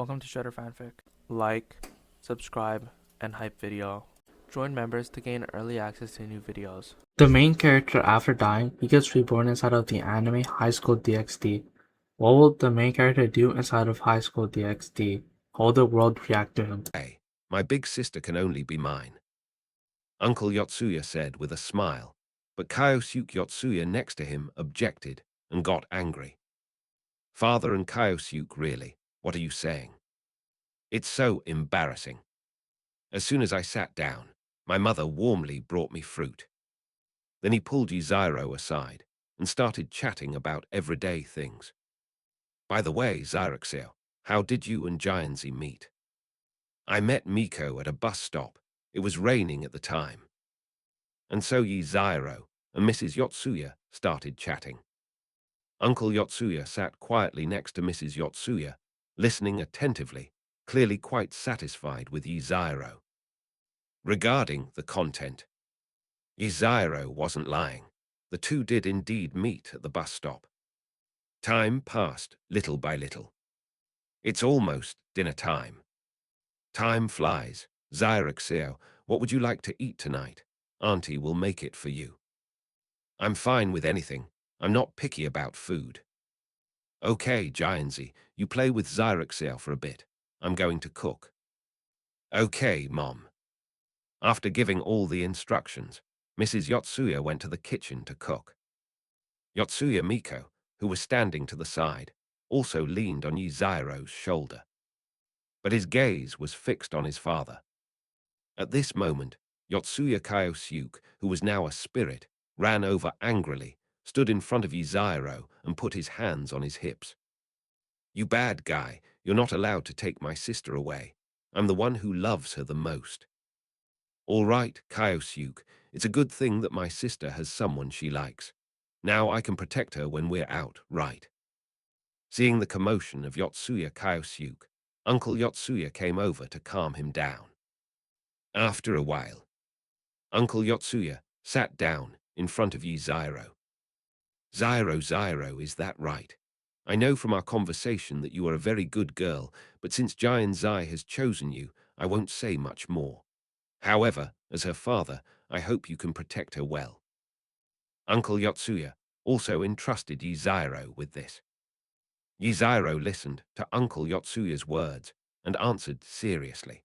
Welcome to Shredder Fanfic. Like, subscribe, and hype video. Join members to gain early access to new videos. The main character, after dying, he gets reborn inside of the anime High School DxD. What will the main character do inside of High School DxD? How will the world react to him? Hey, my big sister can only be mine, Uncle Yotsuya said with a smile, but Kyosuke Yotsuya next to him objected and got angry. Father and Kyosuke, really, what are you saying? It's so embarrassing. As soon as I sat down, my mother warmly brought me fruit. Then he pulled Yuziro aside and started chatting about everyday things. By the way, Zyroxeo, how did you and Gianzi meet? I met Miko at a bus stop. It was raining at the time. And so Yuziro and Mrs. Yotsuya started chatting. Uncle Yotsuya sat quietly next to Mrs. Yotsuya, listening attentively, clearly quite satisfied with Yuziro. Regarding the content, Yuziro wasn't lying. The two did indeed meet at the bus stop. Time passed little by little. It's almost dinner time. Time flies. Zyroxeo, what would you like to eat tonight? Auntie will make it for you. I'm fine with anything. I'm not picky about food. Okay, Gianzi, you play with Zyroxeo for a bit. I'm going to cook. Okay, Mom. After giving all the instructions, Mrs. Yotsuya went to the kitchen to cook. Yotsuya Miko, who was standing to the side, also leaned on Yuziro's shoulder. But his gaze was fixed on his father. At this moment, Yotsuya Kyosuke, who was now a spirit, ran over angrily, stood in front of Yuziro and put his hands on his hips. You bad guy, you're not allowed to take my sister away. I'm the one who loves her the most. All right, Kyosuke, it's a good thing that my sister has someone she likes. Now I can protect her when we're out, right? Seeing the commotion of Yotsuya Kyosuke, Uncle Yotsuya came over to calm him down. After a while, Uncle Yotsuya sat down in front of Yuziro. Zyro, is that right? I know from our conversation that you are a very good girl, but since Giant Zai has chosen you, I won't say much more. However, as her father, I hope you can protect her well. Uncle Yotsuya also entrusted Yuziro with this. Yuziro listened to Uncle Yotsuya's words and answered seriously.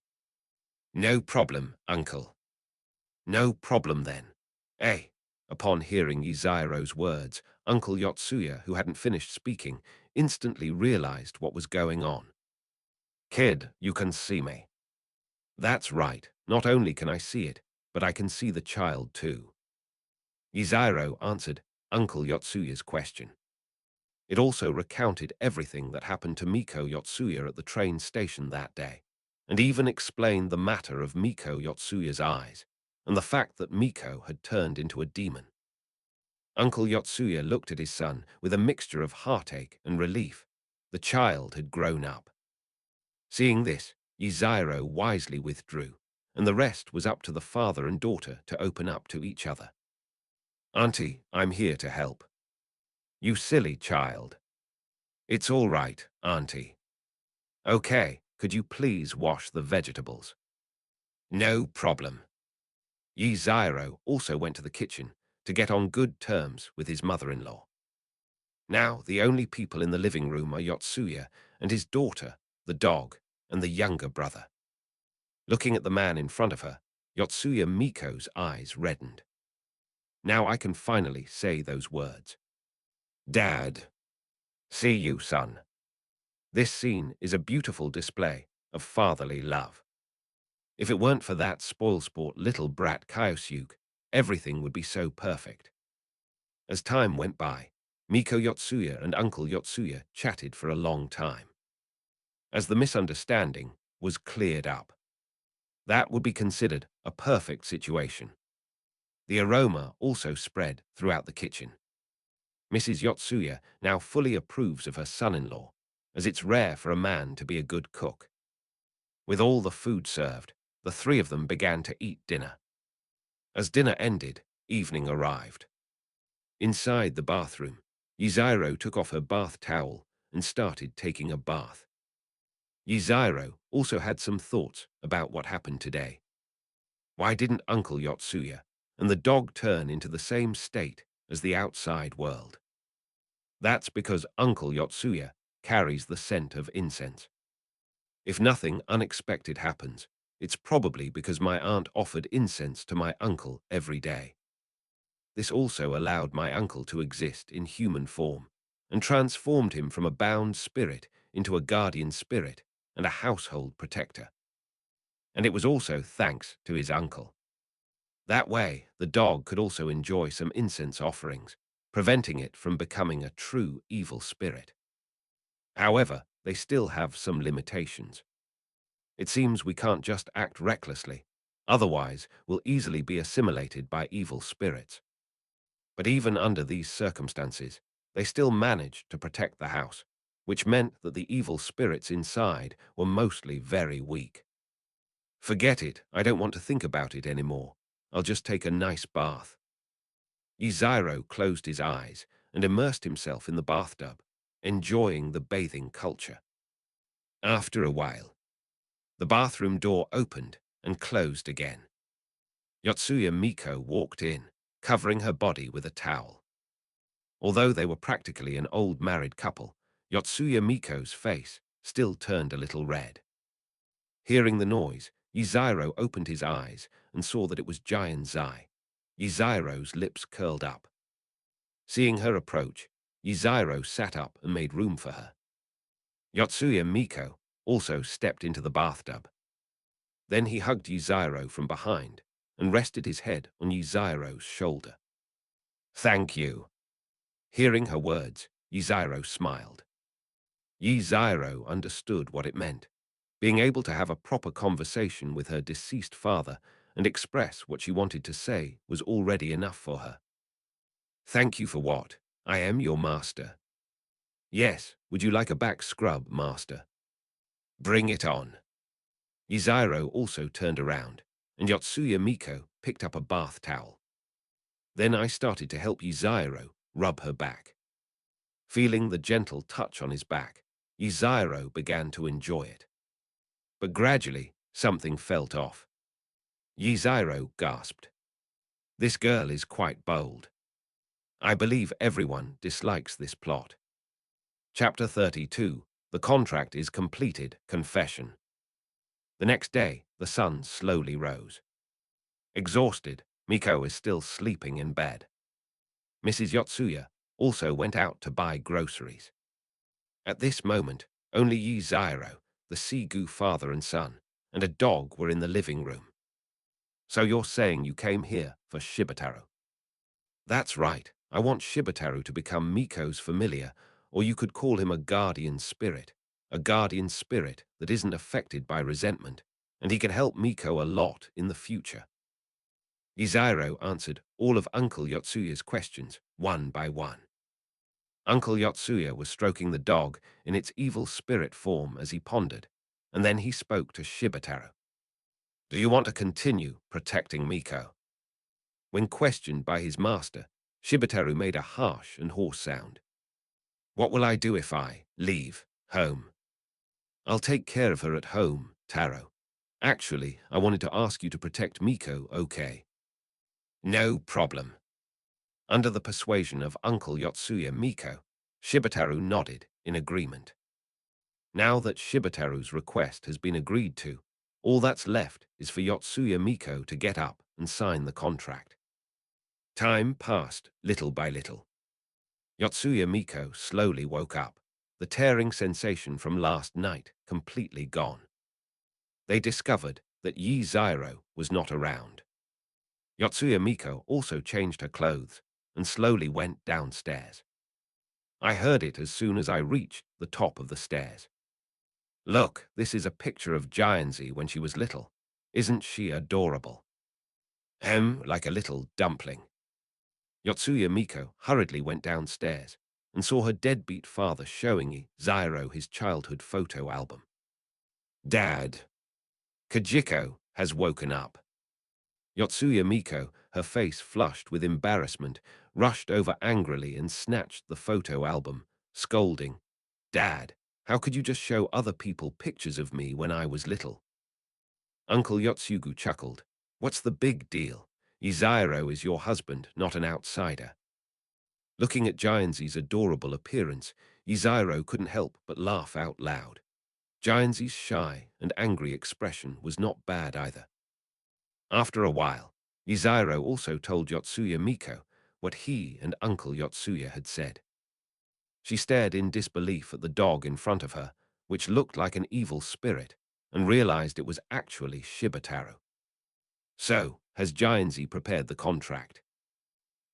No problem, Uncle. No problem then. Eh? Upon hearing Yuziro's words, Uncle Yotsuya, who hadn't finished speaking, instantly realized what was going on. Kid, you can see me. That's right. Not only can I see it, but I can see the child too. Yuziro answered Uncle Yotsuya's question. It also recounted everything that happened to Miko Yotsuya at the train station that day, and even explained the matter of Miko Yotsuya's eyes, and the fact that Miko had turned into a demon. Uncle Yotsuya looked at his son with a mixture of heartache and relief. The child had grown up. Seeing this, Yuziro wisely withdrew, and the rest was up to the father and daughter to open up to each other. Auntie, I'm here to help. You silly child. It's all right, Auntie. Okay, could you please wash the vegetables? No problem. Yuziro also went to the kitchen to get on good terms with his mother-in-law. Now, the only people in the living room are Yotsuya and his daughter, the dog, and the younger brother. Looking at the man in front of her, Yotsuya Miko's eyes reddened. Now I can finally say those words. Dad. See you, son. This scene is a beautiful display of fatherly love. If it weren't for that spoilsport little brat Kyosuke, everything would be so perfect. As time went by, Miko Yotsuya and Uncle Yotsuya chatted for a long time. As the misunderstanding was cleared up, that would be considered a perfect situation. The aroma also spread throughout the kitchen. Mrs. Yotsuya now fully approves of her son-in-law, as it's rare for a man to be a good cook. With all the food served, the three of them began to eat dinner. As dinner ended, evening arrived. Inside the bathroom, Yuziro took off her bath towel and started taking a bath. Yuziro also had some thoughts about what happened today. Why didn't Uncle Yotsuya and the dog turn into the same state as the outside world? That's because Uncle Yotsuya carries the scent of incense. If nothing unexpected happens, it's probably because my aunt offered incense to my uncle every day. This also allowed my uncle to exist in human form and transformed him from a bound spirit into a guardian spirit and a household protector. And it was also thanks to his uncle. That way, the dog could also enjoy some incense offerings, preventing it from becoming a true evil spirit. However, they still have some limitations. It seems we can't just act recklessly, otherwise we'll easily be assimilated by evil spirits. But even under these circumstances, they still managed to protect the house, which meant that the evil spirits inside were mostly very weak. Forget it, I don't want to think about it anymore. I'll just take a nice bath. Yuziro closed his eyes and immersed himself in the bathtub, enjoying the bathing culture. After a while, the bathroom door opened and closed again. Yotsuya Miko walked in, covering her body with a towel. Although they were practically an old married couple, Yotsuya Miko's face still turned a little red. Hearing the noise, Yuziro opened his eyes and saw that it was Giant Zai. Yuziro's lips curled up. Seeing her approach, Yuziro sat up and made room for her. Yotsuya Miko also stepped into the bathtub. Then he hugged Yuziro from behind and rested his head on Yuziro's shoulder. "Thank you." Hearing her words, Yuziro smiled. Yuziro understood what it meant. Being able to have a proper conversation with her deceased father and express what she wanted to say was already enough for her. "Thank you for what? I am your master." "Yes, would you like a back scrub, master?" "Bring it on." Yuziro also turned around, and Yotsuya Miko picked up a bath towel. Then I started to help Yuziro rub her back. Feeling the gentle touch on his back, Yuziro began to enjoy it. But gradually, something felt off. Yuziro gasped. "This girl is quite bold. I believe everyone dislikes this plot." Chapter 32. The contract is completed. Confession. The next day, the sun slowly rose. Exhausted, Miko is still sleeping in bed. Mrs. Yotsuya also went out to buy groceries. At this moment, only Yuziro, the Sigu father and son, and a dog were in the living room. "So you're saying you came here for Shibataru?" "That's right. I want Shibataru to become Miko's familiar, or you could call him a guardian spirit that isn't affected by resentment, and he can help Miko a lot in the future." Yuziro answered all of Uncle Yotsuya's questions, one by one. Uncle Yotsuya was stroking the dog in its evil spirit form as he pondered, and then he spoke to Shibataru. "Do you want to continue protecting Miko?" When questioned by his master, Shibataru made a harsh and hoarse sound. "What will I do if I leave home?" "I'll take care of her at home, Taro. Actually, I wanted to ask you to protect Miko, okay?" "No problem." Under the persuasion of Uncle Yotsuya Miko, Shibataru nodded in agreement. Now that Shibataru's request has been agreed to, all that's left is for Yotsuya Miko to get up and sign the contract. Time passed little by little. Yotsuya Miko slowly woke up, the tearing sensation from last night completely gone. They discovered that Yuziro was not around. Yotsuya Miko also changed her clothes and slowly went downstairs. I heard it as soon as I reached the top of the stairs. "Look, this is a picture of Gianzi when she was little. Isn't she adorable?" Like a little dumpling." Yotsuya Miko hurriedly went downstairs and saw her deadbeat father showing Zyro his childhood photo album. "Dad, Kajiko has woken up." Yotsuya Miko, her face flushed with embarrassment, rushed over angrily and snatched the photo album, scolding, "Dad, How could you just show other people pictures of me when I was little? Uncle Yotsugu chuckled. What's the big deal? Yzairo is your husband, not an outsider. Looking at Giantsy's adorable appearance, Yzairo couldn't help but laugh out loud. Giantsy's shy and angry expression was not bad either. After a while, Yzairo also told Yotsuya Miko what he and Uncle Yotsuya had said. She stared in disbelief at the dog in front of her, which looked like an evil spirit, and realized it was actually Shibataro. So, has Giantsy prepared the contract?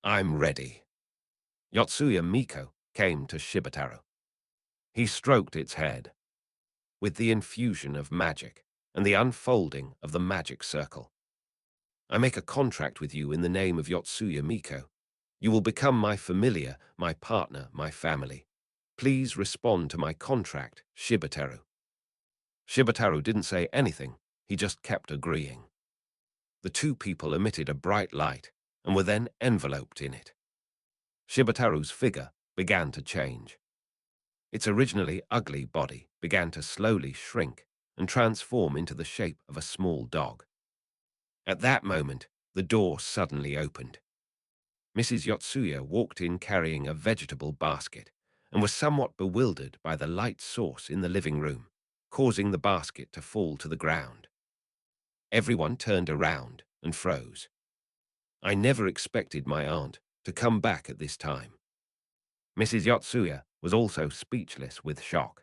I'm ready. Yotsuya Miko came to Shibataro. He stroked its head. With the infusion of magic and the unfolding of the magic circle, I make a contract with you in the name of Yotsuya Miko. You will become my familiar, my partner, my family. Please respond to my contract, Shibataro. Shibataro didn't say anything, he just kept agreeing. The two people emitted a bright light and were then enveloped in it. Shibataru's figure began to change. Its originally ugly body began to slowly shrink and transform into the shape of a small dog. At that moment, the door suddenly opened. Mrs. Yotsuya walked in carrying a vegetable basket and was somewhat bewildered by the light source in the living room, causing the basket to fall to the ground. Everyone turned around and froze. I never expected my aunt to come back at this time. Mrs. Yotsuya was also speechless with shock.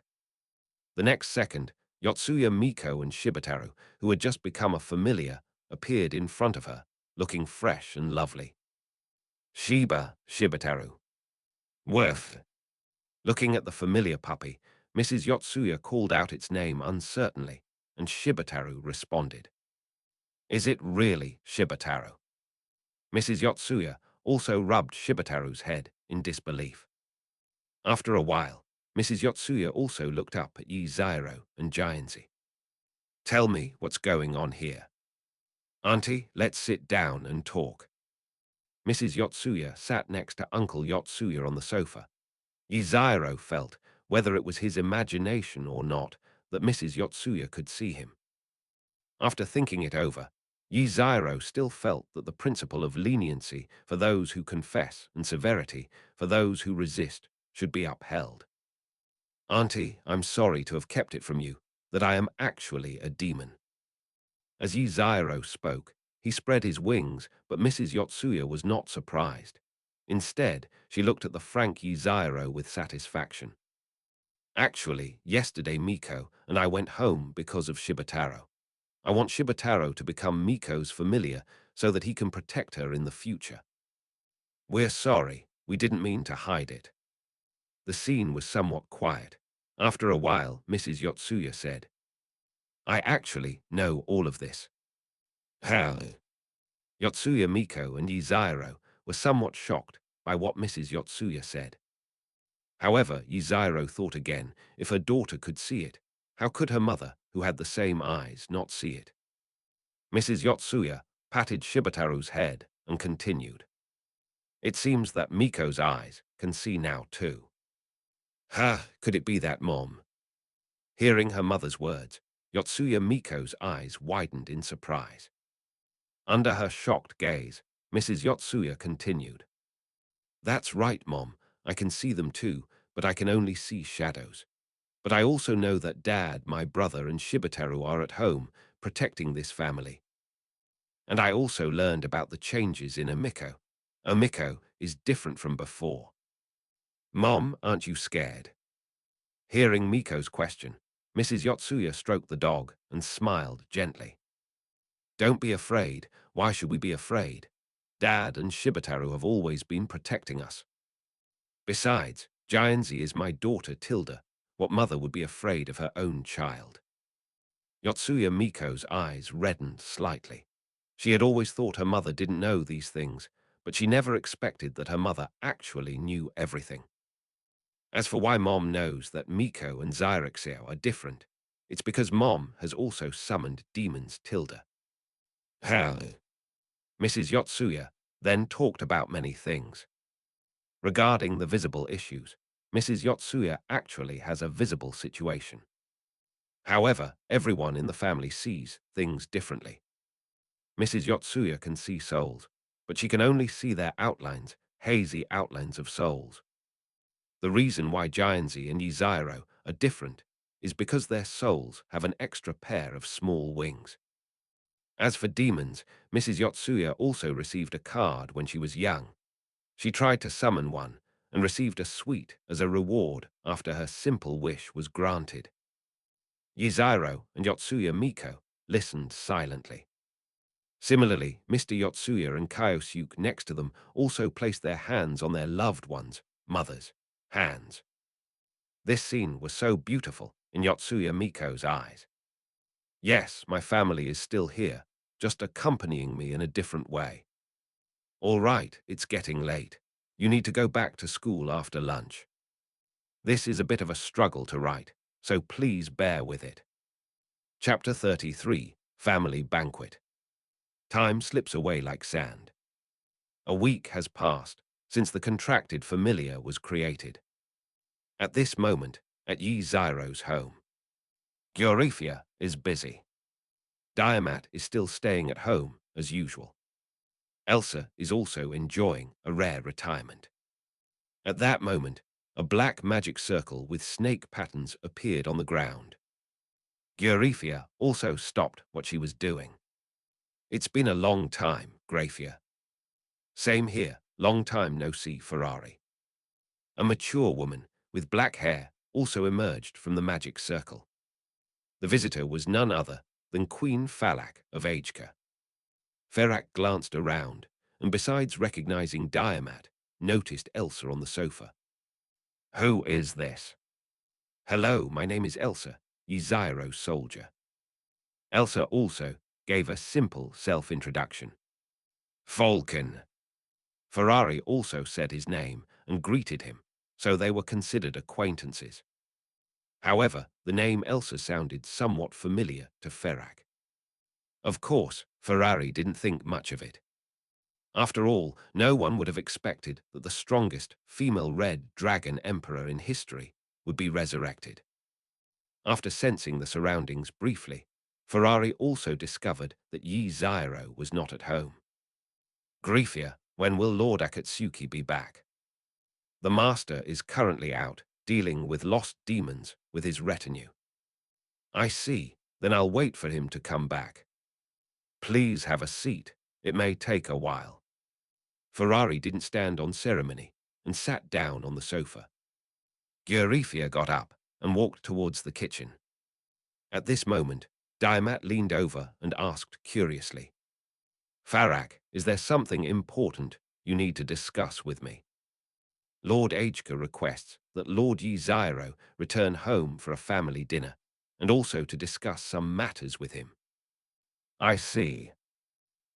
The next second, Yotsuya Miko and Shibataro, who had just become a familiar, appeared in front of her, looking fresh and lovely. Shibataru. Worth. Looking at the familiar puppy, Mrs. Yotsuya called out its name uncertainly, and Shibataru responded. Is it really Shibataro? Mrs. Yotsuya also rubbed Shibataru's head in disbelief. After a while, Mrs. Yotsuya also looked up at Yzairo and Giantsy. Tell me what's going on here. Auntie, let's sit down and talk. Mrs. Yotsuya sat next to Uncle Yotsuya on the sofa. Yzairo felt, whether it was his imagination or not, that Mrs. Yotsuya could see him. After thinking it over, Yzairo still felt that the principle of leniency for those who confess and severity for those who resist should be upheld. Auntie, I'm sorry to have kept it from you, that I am actually a demon. As Yzairo spoke, he spread his wings, but Mrs. Yotsuya was not surprised. Instead, she looked at the frank Yzairo with satisfaction. Actually, yesterday Miko and I went home because of Shibataro. I want Shibataro to become Miko's familiar so that he can protect her in the future. We're sorry, we didn't mean to hide it. The scene was somewhat quiet. After a while, Mrs. Yotsuya said, I actually know all of this. How? Yotsuya Miko and Yzairo were somewhat shocked by what Mrs. Yotsuya said. However, Yzairo thought again, if her daughter could see it, how could her mother, who had the same eyes, not see it? Mrs. Yotsuya patted Shibataru's head and continued. It seems that Miko's eyes can see now too. Could it be that, Mom? Hearing her mother's words, Yotsuya Miko's eyes widened in surprise. Under her shocked gaze, Mrs. Yotsuya continued. That's right, Mom. I can see them too, but I can only see shadows. But I also know that Dad, my brother, and Shibataru are at home, protecting this family. And I also learned about the changes in Omiko. Omiko is different from before. Mom, aren't you scared? Hearing Miko's question, Mrs. Yotsuya stroked the dog and smiled gently. Don't be afraid. Why should we be afraid? Dad and Shibataru have always been protecting us. Besides, Giantsy is my daughter Tilda. What mother would be afraid of her own child? Yotsuya Miko's eyes reddened slightly. She had always thought her mother didn't know these things, but she never expected that her mother actually knew everything. As for why Mom knows that Miko and Zyrexiao are different, it's because Mom has also summoned demons Tilda. How? Mrs. Yotsuya then talked about many things. Regarding the visible issues, Mrs. Yotsuya actually has a visible situation. However, everyone in the family sees things differently. Mrs. Yotsuya can see souls, but she can only see their outlines, hazy outlines of souls. The reason why Jianzi and Yiziro are different is because their souls have an extra pair of small wings. As for demons, Mrs. Yotsuya also received a card when she was young. She tried to summon one and received a sweet as a reward after her simple wish was granted. Yiziro and Yotsuya Miko listened silently. Similarly, Mr. Yotsuya and Kyosuke next to them also placed their hands on their loved ones' mothers' hands. This scene was so beautiful in Yotsuya Miko's eyes. Yes, my family is still here, just accompanying me in a different way. All right, it's getting late. You need to go back to school after lunch. This is a bit of a struggle to write, so please bear with it. Chapter 33, Family Banquet. Time slips away like sand. A week has passed since the contracted familiar was created. At this moment, at Yiziro's home, Gyurifia is busy. Diamat is still staying at home as usual. Elsa is also enjoying a rare retirement. At that moment, a black magic circle with snake patterns appeared on the ground. Gyurifia also stopped what she was doing. It's been a long time, Grafia. Same here, long time no see, Ferrari. A mature woman with black hair also emerged from the magic circle. The visitor was none other than Queen Falak of Ajka. Ferak glanced around, and besides recognizing Diamat, noticed Elsa on the sofa. Who is this? Hello, my name is Elsa, Yiziro's soldier. Elsa also gave a simple self-introduction. Falcon. Ferrari also said his name and greeted him, so they were considered acquaintances. However, the name Elsa sounded somewhat familiar to Ferak. Of course, Ferrari didn't think much of it. After all, no one would have expected that the strongest female red dragon emperor in history would be resurrected. After sensing the surroundings briefly, Ferrari also discovered that Yiziro was not at home. Grifia, when will Lord Akatsuki be back? The master is currently out, dealing with lost demons with his retinue. I see, then I'll wait for him to come back. Please have a seat, it may take a while. Ferrari didn't stand on ceremony and sat down on the sofa. Gyurifia got up and walked towards the kitchen. At this moment, Diamat leaned over and asked curiously, Farak, is there something important you need to discuss with me? Lord Ajka requests that Lord Yiziro return home for a family dinner, and also to discuss some matters with him. I see.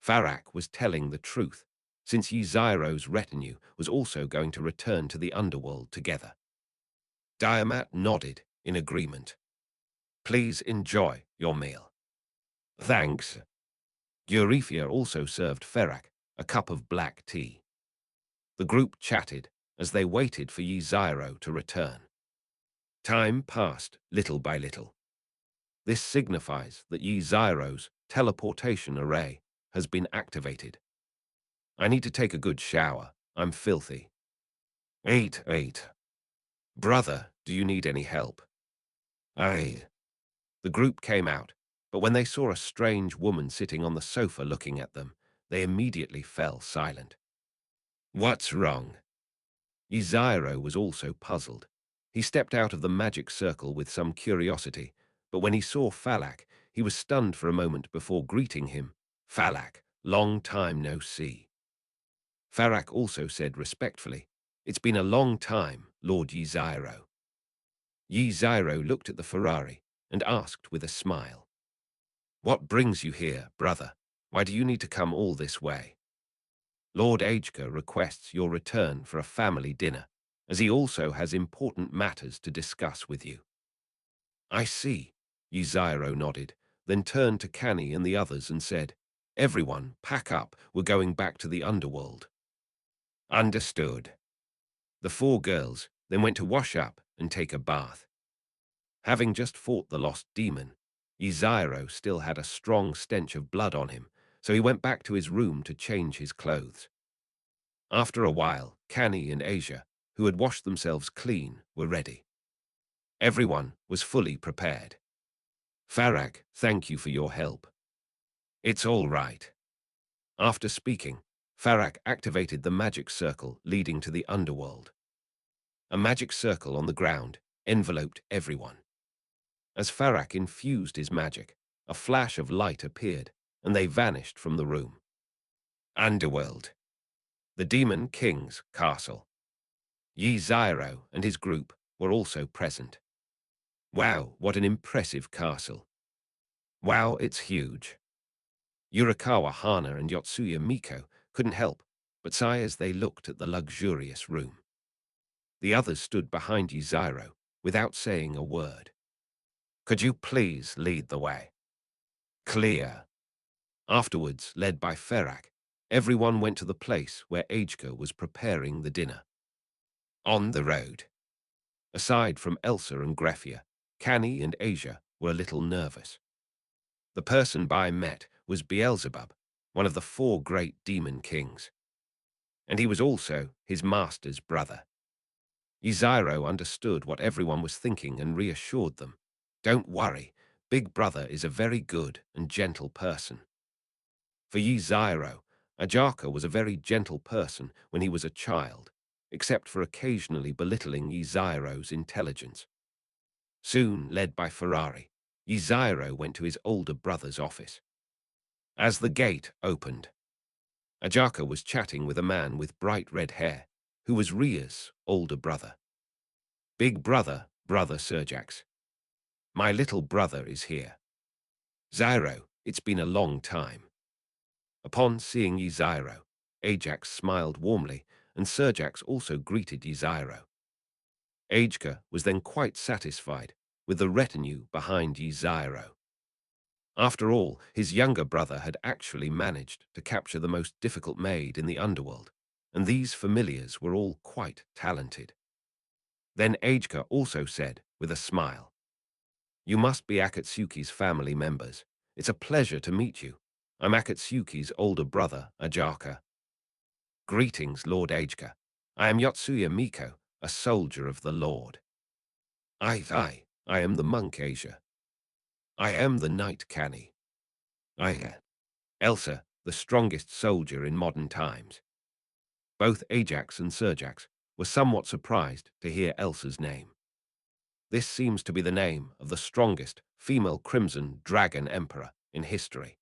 Farak was telling the truth, since Yiziro's retinue was also going to return to the underworld together. Diamat nodded in agreement. Please enjoy your meal. Thanks. Eurifia also served Ferak a cup of black tea. The group chatted as they waited for Yiziro to return. Time passed little by little. This signifies that Yiziro's teleportation array has been activated. I need to take a good shower. I'm filthy. Eight. Brother, do you need any help? Aye. The group came out, but when they saw a strange woman sitting on the sofa looking at them, they immediately fell silent. What's wrong? Yiziro was also puzzled. He stepped out of the magic circle with some curiosity, but when he saw Falak, he was stunned for a moment before greeting him. Falak, long time no see. Farak also said respectfully, It's been a long time, Lord Yiziro. Yiziro looked at the Ferrari and asked with a smile, What brings you here, brother? Why do you need to come all this way? Lord Ajka requests your return for a family dinner, as he also has important matters to discuss with you. I see, Yiziro nodded, then turned to Kani and the others and said, Everyone, pack up, we're going back to the underworld. Understood. The four girls, then went to wash up and take a bath. Having just fought the lost demon, Yzairo still had a strong stench of blood on him, so he went back to his room to change his clothes. After a while, Canny and Asia, who had washed themselves clean, were ready. Everyone was fully prepared. Farag, thank you for your help. It's all right. After speaking, Farag activated the magic circle leading to the underworld. A magic circle on the ground enveloped everyone. As Farag infused his magic, a flash of light appeared, and they vanished from the room. Underworld. The Demon King's castle. Yzairo and his group were also present. Wow, what an impressive castle. Wow, it's huge. Yurikawa Hana and Yotsuya Miko couldn't help but sigh as they looked at the luxurious room. The others stood behind Yzairo without saying a word. Could you please lead the way? Clear. Afterwards, led by Ferak, everyone went to the place where Ajka was preparing the dinner. On the road. Aside from Elsa and Greffia, Canny and Asia were a little nervous. The person Bai met was Beelzebub, one of the 4 great demon kings. And he was also his master's brother. Yzairo understood what everyone was thinking and reassured them. Don't worry, Big Brother is a very good and gentle person. For Yzairo, Ajaka was a very gentle person when he was a child, except for occasionally belittling Yzairo's intelligence. Soon, led by Ferrari, Yzairo went to his older brother's office. As the gate opened, Ajaka was chatting with a man with bright red hair, who was Ria's older brother. Big brother, Brother Serjax. My little brother is here. Zyro, it's been a long time. Upon seeing Yzairo, Ajax smiled warmly, and Serjax also greeted Yzairo. Ajka was then quite satisfied with the retinue behind Yzairo. After all, his younger brother had actually managed to capture the most difficult maid in the underworld, and these familiars were all quite talented. Then Ajka also said, with a smile, You must be Akatsuki's family members. It's a pleasure to meet you. I'm Akatsuki's older brother, Ajaka. Greetings, Lord Ajka. I am Yotsuya Miko, a soldier of the Lord. I am the monk Asia. I am the knight Canny. Elsa, the strongest soldier in modern times. Both Ajax and Serjax were somewhat surprised to hear Elsa's name. This seems to be the name of the strongest female Crimson Dragon Emperor in history.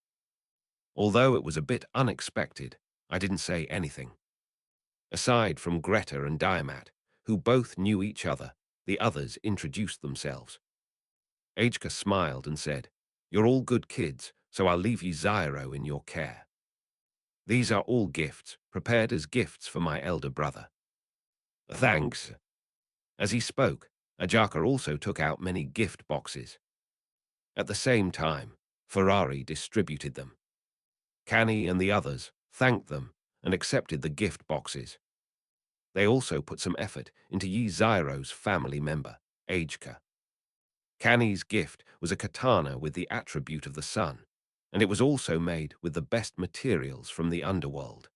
Although it was a bit unexpected, I didn't say anything. Aside from Greta and Diamat, who both knew each other, the others introduced themselves. Ajka smiled and said, You're all good kids, so I'll leave Yzairo in your care. These are all gifts, prepared as gifts for my elder brother. Thanks. As he spoke, Ajaka also took out many gift boxes. At the same time, Ferrari distributed them. Canny and the others thanked them and accepted the gift boxes. They also put some effort into Yzairo's family member, Ajka. Canny's gift was a katana with the attribute of the sun, and it was also made with the best materials from the underworld.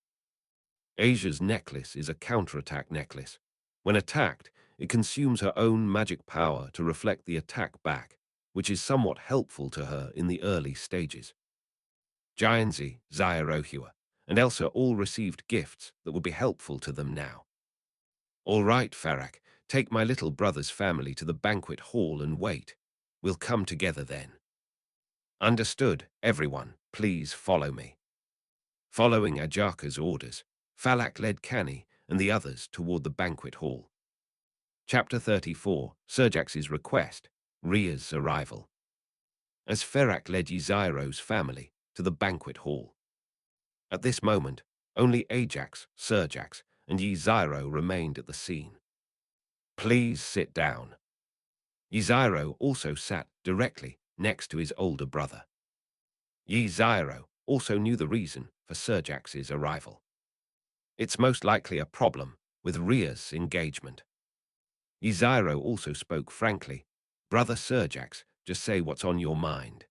Asia's necklace is a counterattack necklace. When attacked, it consumes her own magic power to reflect the attack back, which is somewhat helpful to her in the early stages. Gianzi, Zairohua, and Elsa all received gifts that would be helpful to them now. All right, Farak, take my little brother's family to the banquet hall and wait. We'll come together then. Understood, everyone, please follow me. Following Ajaka's orders, Falak led Canny and the others toward the banquet hall. Chapter 34, Serjax's Request, Ria's Arrival. As Ferak led Yzairo's family to the banquet hall. At this moment, only Ajax, Serjax, and Yzairo remained at the scene. Please sit down. Yzairo also sat directly next to his older brother. Yzairo also knew the reason for Serjax's arrival. It's most likely a problem with Ria's engagement. Yzairo also spoke frankly. Brother Serjax, just say what's on your mind.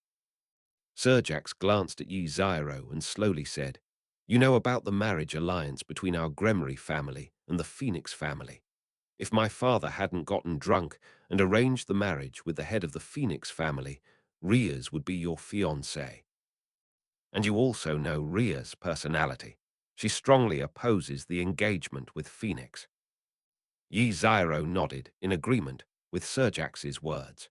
Serjax glanced at Yzairo and slowly said, You know about the marriage alliance between our Gremory family and the Phoenix family. If my father hadn't gotten drunk and arranged the marriage with the head of the Phoenix family, Ria's would be your fiancée. And you also know Ria's personality. She strongly opposes the engagement with Phoenix. Yzairo nodded in agreement with Serjax's words.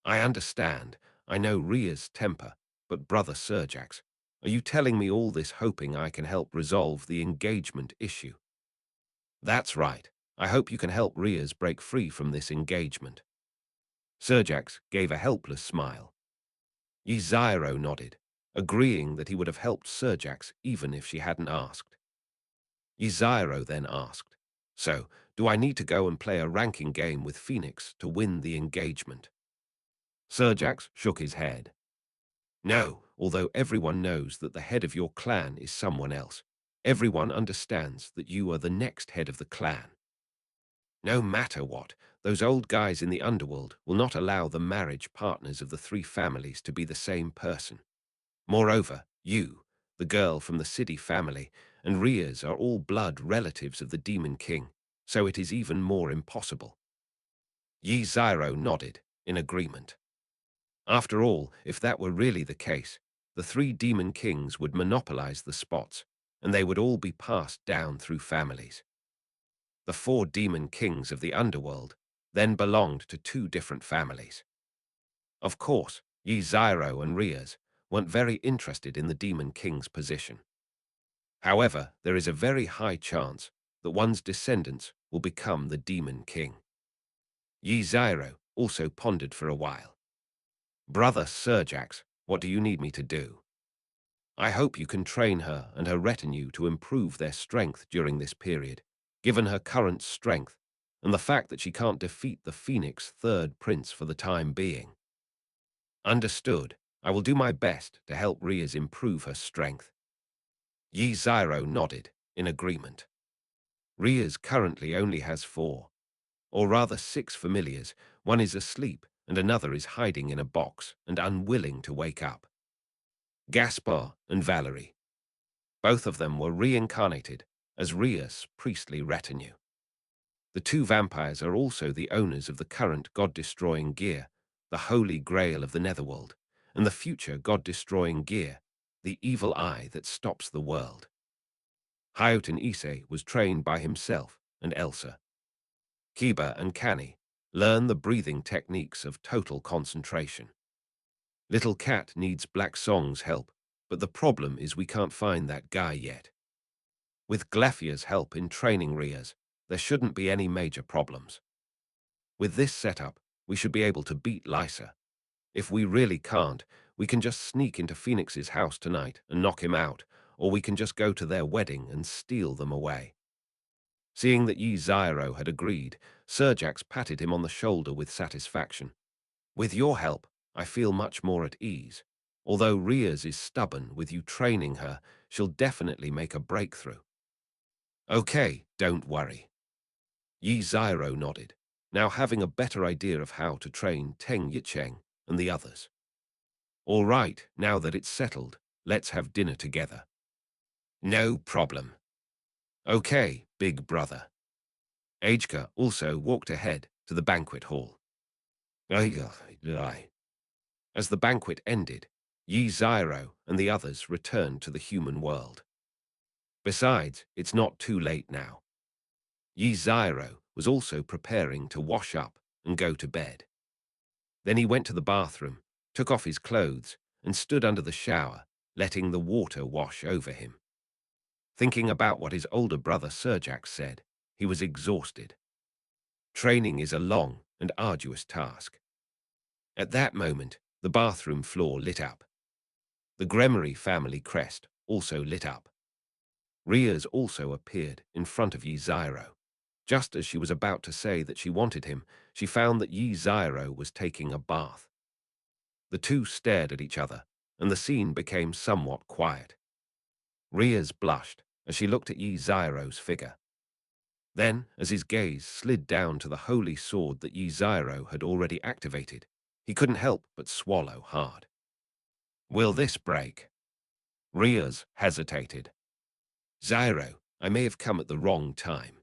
I understand. I know Ria's temper, but Brother Serjax, are you telling me all this hoping I can help resolve the engagement issue? That's right. I hope you can help Ria's break free from this engagement. Serjax gave a helpless smile. Yzairo nodded, agreeing that he would have helped Serjax even if she hadn't asked. Yzairo then asked, So, do I need to go and play a ranking game with Phoenix to win the engagement? Serjax shook his head. No, although everyone knows that the head of your clan is someone else. Everyone understands that you are the next head of the clan. No matter what, those old guys in the underworld will not allow the marriage partners of the three families to be the same person. Moreover, you, the girl from the city family, and Rias are all blood relatives of the Demon King, so it is even more impossible. Yzairo nodded in agreement. After all, if that were really the case, the three Demon Kings would monopolize the spots, and they would all be passed down through families. The four Demon Kings of the underworld then belonged to two different families. Of course, Yzairo and Rias weren't very interested in the Demon King's position. However, there is a very high chance that one's descendants will become the Demon King. Yzairo also pondered for a while. Brother Serjax, what do you need me to do? I hope you can train her and her retinue to improve their strength during this period, given her current strength and the fact that she can't defeat the Phoenix third prince for the time being. Understood. I will do my best to help Rias improve her strength. Yzairo nodded in agreement. Rias currently only has 4, or rather 6 familiars. One is asleep and another is hiding in a box and unwilling to wake up. Gaspar and Valerie. Both of them were reincarnated as Rias' priestly retinue. The 2 vampires are also the owners of the current god-destroying gear, the Holy Grail of the Netherworld, and the future god-destroying gear, the evil eye that stops the world. Hyotin Issei was trained by himself and Elsa. Kiba and Kani learn the breathing techniques of total concentration. Little Cat needs Black Song's help, but the problem is we can't find that guy yet. With Glefia's help in training Rias, there shouldn't be any major problems. With this setup, we should be able to beat Lysa. If we really can't, we can just sneak into Phoenix's house tonight and knock him out, or we can just go to their wedding and steal them away. Seeing that Yzairo had agreed, Serjax patted him on the shoulder with satisfaction. With your help, I feel much more at ease. Although Rias is stubborn with you training her, she'll definitely make a breakthrough. Okay, don't worry. Yzairo nodded, now having a better idea of how to train Teng Yicheng and the others. All right, now that it's settled, let's have dinner together. No problem. Okay, big brother. Ajka also walked ahead to the banquet hall. As the banquet ended, Yzairo and the others returned to the human world. Besides, it's not too late now. Yzairo was also preparing to wash up and go to bed. Then he went to the bathroom, took off his clothes, and stood under the shower, letting the water wash over him. Thinking about what his older brother Serjax said, he was exhausted. Training is a long and arduous task. At that moment, the bathroom floor lit up. The Gremory family crest also lit up. Rias also appeared in front of Yzairo. Just as she was about to say that she wanted him, she found that Yzairo was taking a bath. The two stared at each other, and the scene became somewhat quiet. Rias blushed as she looked at Yzairo's figure. Then, as his gaze slid down to the holy sword that Yi Zyro had already activated, he couldn't help but swallow hard. Will this break? Riaz hesitated. Zyro, I may have come at the wrong time.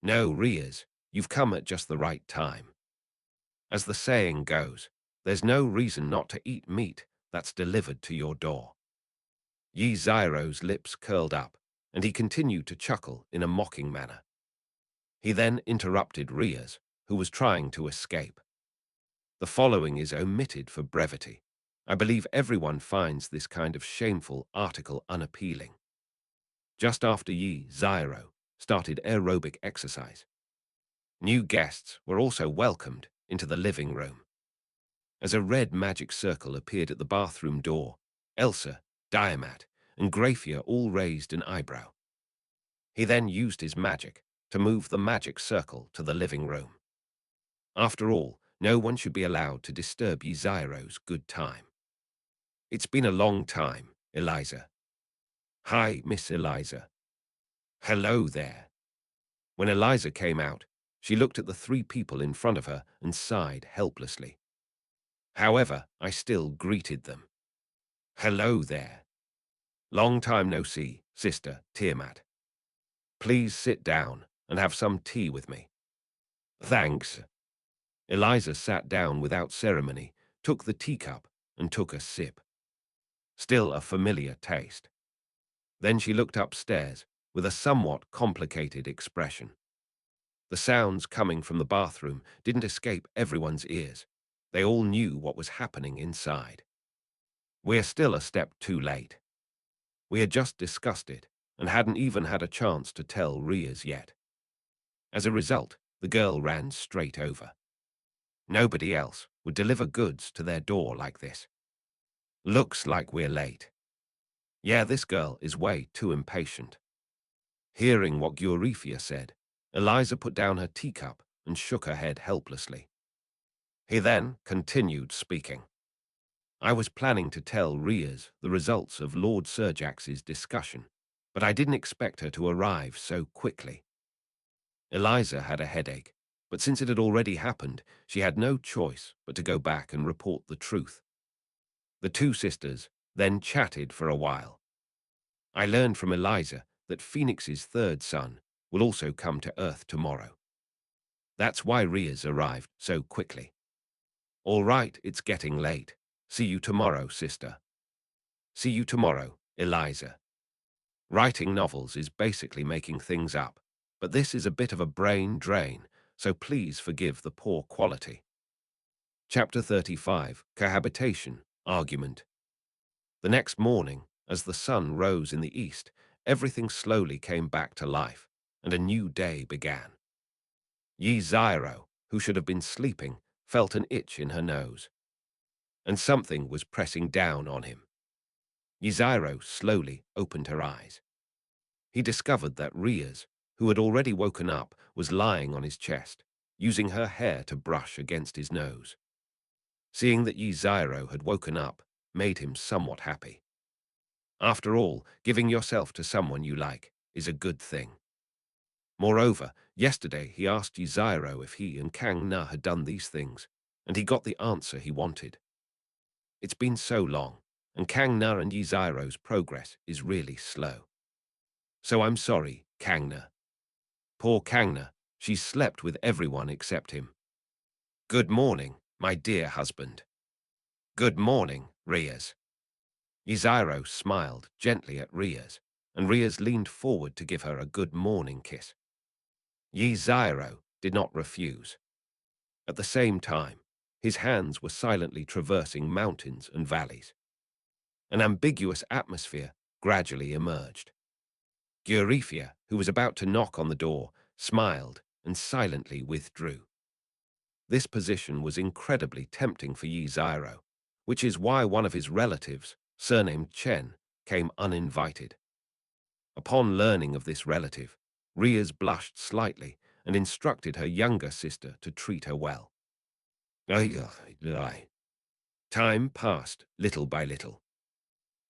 No, Riaz, you've come at just the right time. As the saying goes, there's no reason not to eat meat that's delivered to your door. Yi Zyro's lips curled up, and he continued to chuckle in a mocking manner. He then interrupted Riaz, who was trying to escape. The following is omitted for brevity. I believe everyone finds this kind of shameful article unappealing. Just after Yi Zyro started aerobic exercise, new guests were also welcomed into the living room. As a red magic circle appeared at the bathroom door, Elsa, Diamat, and Graphia all raised an eyebrow. He then used his magic to move the magic circle to the living room. After all, no one should be allowed to disturb Zyro's good time. It's been a long time, Eliza. Hi, Miss Eliza. Hello there. When Eliza came out, she looked at the three people in front of her and sighed helplessly. However, I still greeted them. Hello there. Long time no see, Sister Tiamat. Please sit down and have some tea with me. Thanks. Eliza sat down without ceremony, took the teacup, and took a sip. Still a familiar taste. Then she looked upstairs with a somewhat complicated expression. The sounds coming from the bathroom didn't escape everyone's ears. They all knew what was happening inside. We're still a step too late. We had just discussed it and hadn't even had a chance to tell Riaz yet. As a result, the girl ran straight over. Nobody else would deliver goods to their door like this. Looks like we're late. Yeah, this girl is way too impatient. Hearing what Eurifia said, Eliza put down her teacup and shook her head helplessly. He then continued speaking. I was planning to tell Riaz the results of Lord Serjax's discussion, but I didn't expect her to arrive so quickly. Eliza had a headache, but since it had already happened, she had no choice but to go back and report the truth. The two sisters then chatted for a while. I learned from Eliza that Phoenix's third son will also come to Earth tomorrow. That's why Riaz arrived so quickly. All right, it's getting late. See you tomorrow, sister. See you tomorrow, Eliza. Writing novels is basically making things up, but this is a bit of a brain drain, so please forgive the poor quality. Chapter 35, Cohabitation, Argument. The next morning, as the sun rose in the east, everything slowly came back to life, and a new day began. Yi Zyro, who should have been sleeping, felt an itch in her nose, and something was pressing down on him. Yi Zyro slowly opened her eyes. He discovered that Riaz, who had already woken up, was lying on his chest, using her hair to brush against his nose. Seeing that Yi Zyro had woken up made him somewhat happy. After all, giving yourself to someone you like is a good thing. Moreover, yesterday he asked Yi Zyro if he and Kang Na had done these things, and he got the answer he wanted. It's been so long, and Kang Na and Yi Zyro's progress is really slow. So I'm sorry, Kang Na. Poor Kang Na, she's slept with everyone except him. Good morning, my dear husband. Good morning, Riaz. Yi Zyro smiled gently at Riaz, and Riaz leaned forward to give her a good morning kiss. Yi Zyro did not refuse. At the same time, his hands were silently traversing mountains and valleys. An ambiguous atmosphere gradually emerged. Eurifia, who was about to knock on the door, smiled and silently withdrew. This position was incredibly tempting for Yi Zyro, which is why one of his relatives, surnamed Chen, came uninvited. Upon learning of this relative, Riaz blushed slightly and instructed her younger sister to treat her well. Time passed little by little.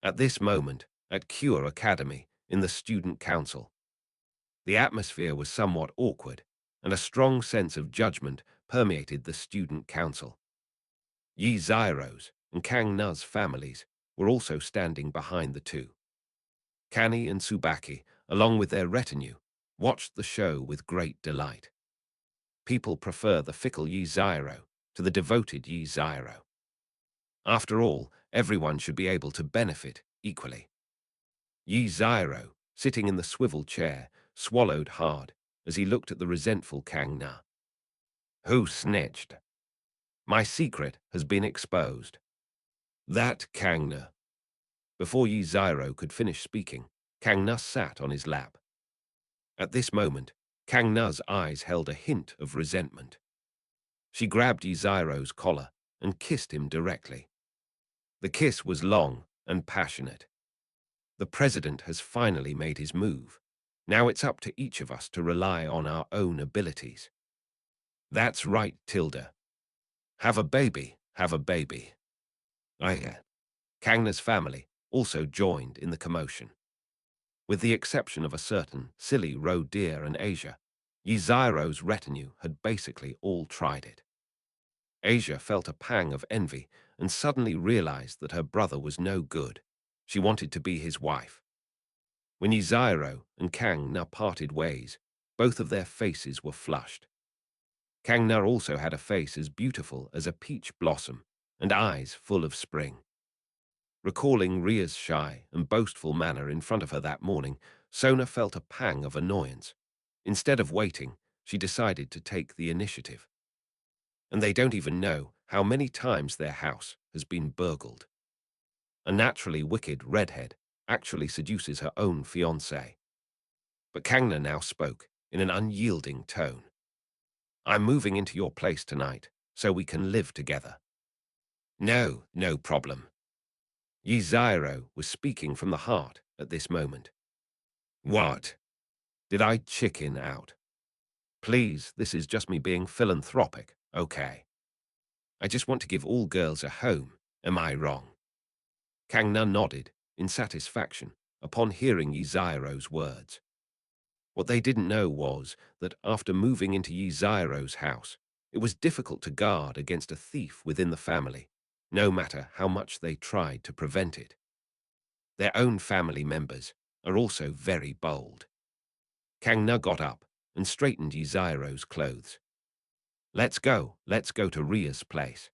At this moment, at Cure Academy, in the student council, The atmosphere was somewhat awkward, and a strong sense of judgment permeated the student council. Yi Zairo's and Kang Na's families were also standing behind the two. Kani and Tsubaki, along with their retinue, watched the show with great delight. People prefer the fickle Yi Zairo to the devoted Yi Zairo. After all, everyone should be able to benefit equally. Yi Zairo, sitting in the swivel chair, swallowed hard as he looked at the resentful Kang Na. Who snitched? My secret has been exposed. That Kang Na. Before Yi Zairo could finish speaking, Kang Na sat on his lap. At this moment, Kang Na's eyes held a hint of resentment. She grabbed Yi Zairo's collar and kissed him directly. The kiss was long and passionate. The president has finally made his move. Now it's up to each of us to rely on our own abilities. That's right, Tilda. Have a baby, have a baby. Kangna's family also joined in the commotion. With the exception of a certain silly roe deer and Asia, Yi Zairo's retinue had basically all tried it. Asia felt a pang of envy and suddenly realized that her brother was no good. She wanted to be his wife. When Yi Zairo and Kang Na parted ways, both of their faces were flushed. Kang Na also had a face as beautiful as a peach blossom and eyes full of spring. Recalling Ria's shy and boastful manner in front of her that morning, Sona felt a pang of annoyance. Instead of waiting, she decided to take the initiative. And they don't even know how many times their house has been burgled. A naturally wicked redhead actually seduces her own fiancé. But Kang Na now spoke in an unyielding tone. I'm moving into your place tonight, so we can live together. No, no problem. Yi Zairo was speaking from the heart at this moment. What? Did I chicken out? Please, this is just me being philanthropic, okay? I just want to give all girls a home, am I wrong? Kang Na nodded in satisfaction upon hearing Yi Zairo's words. What they didn't know was that after moving into Yi Zairo's house, it was difficult to guard against a thief within the family, no matter how much they tried to prevent it. Their own family members are also very bold. Kang Na got up and straightened Yi Zairo's clothes. Let's go to Ria's place.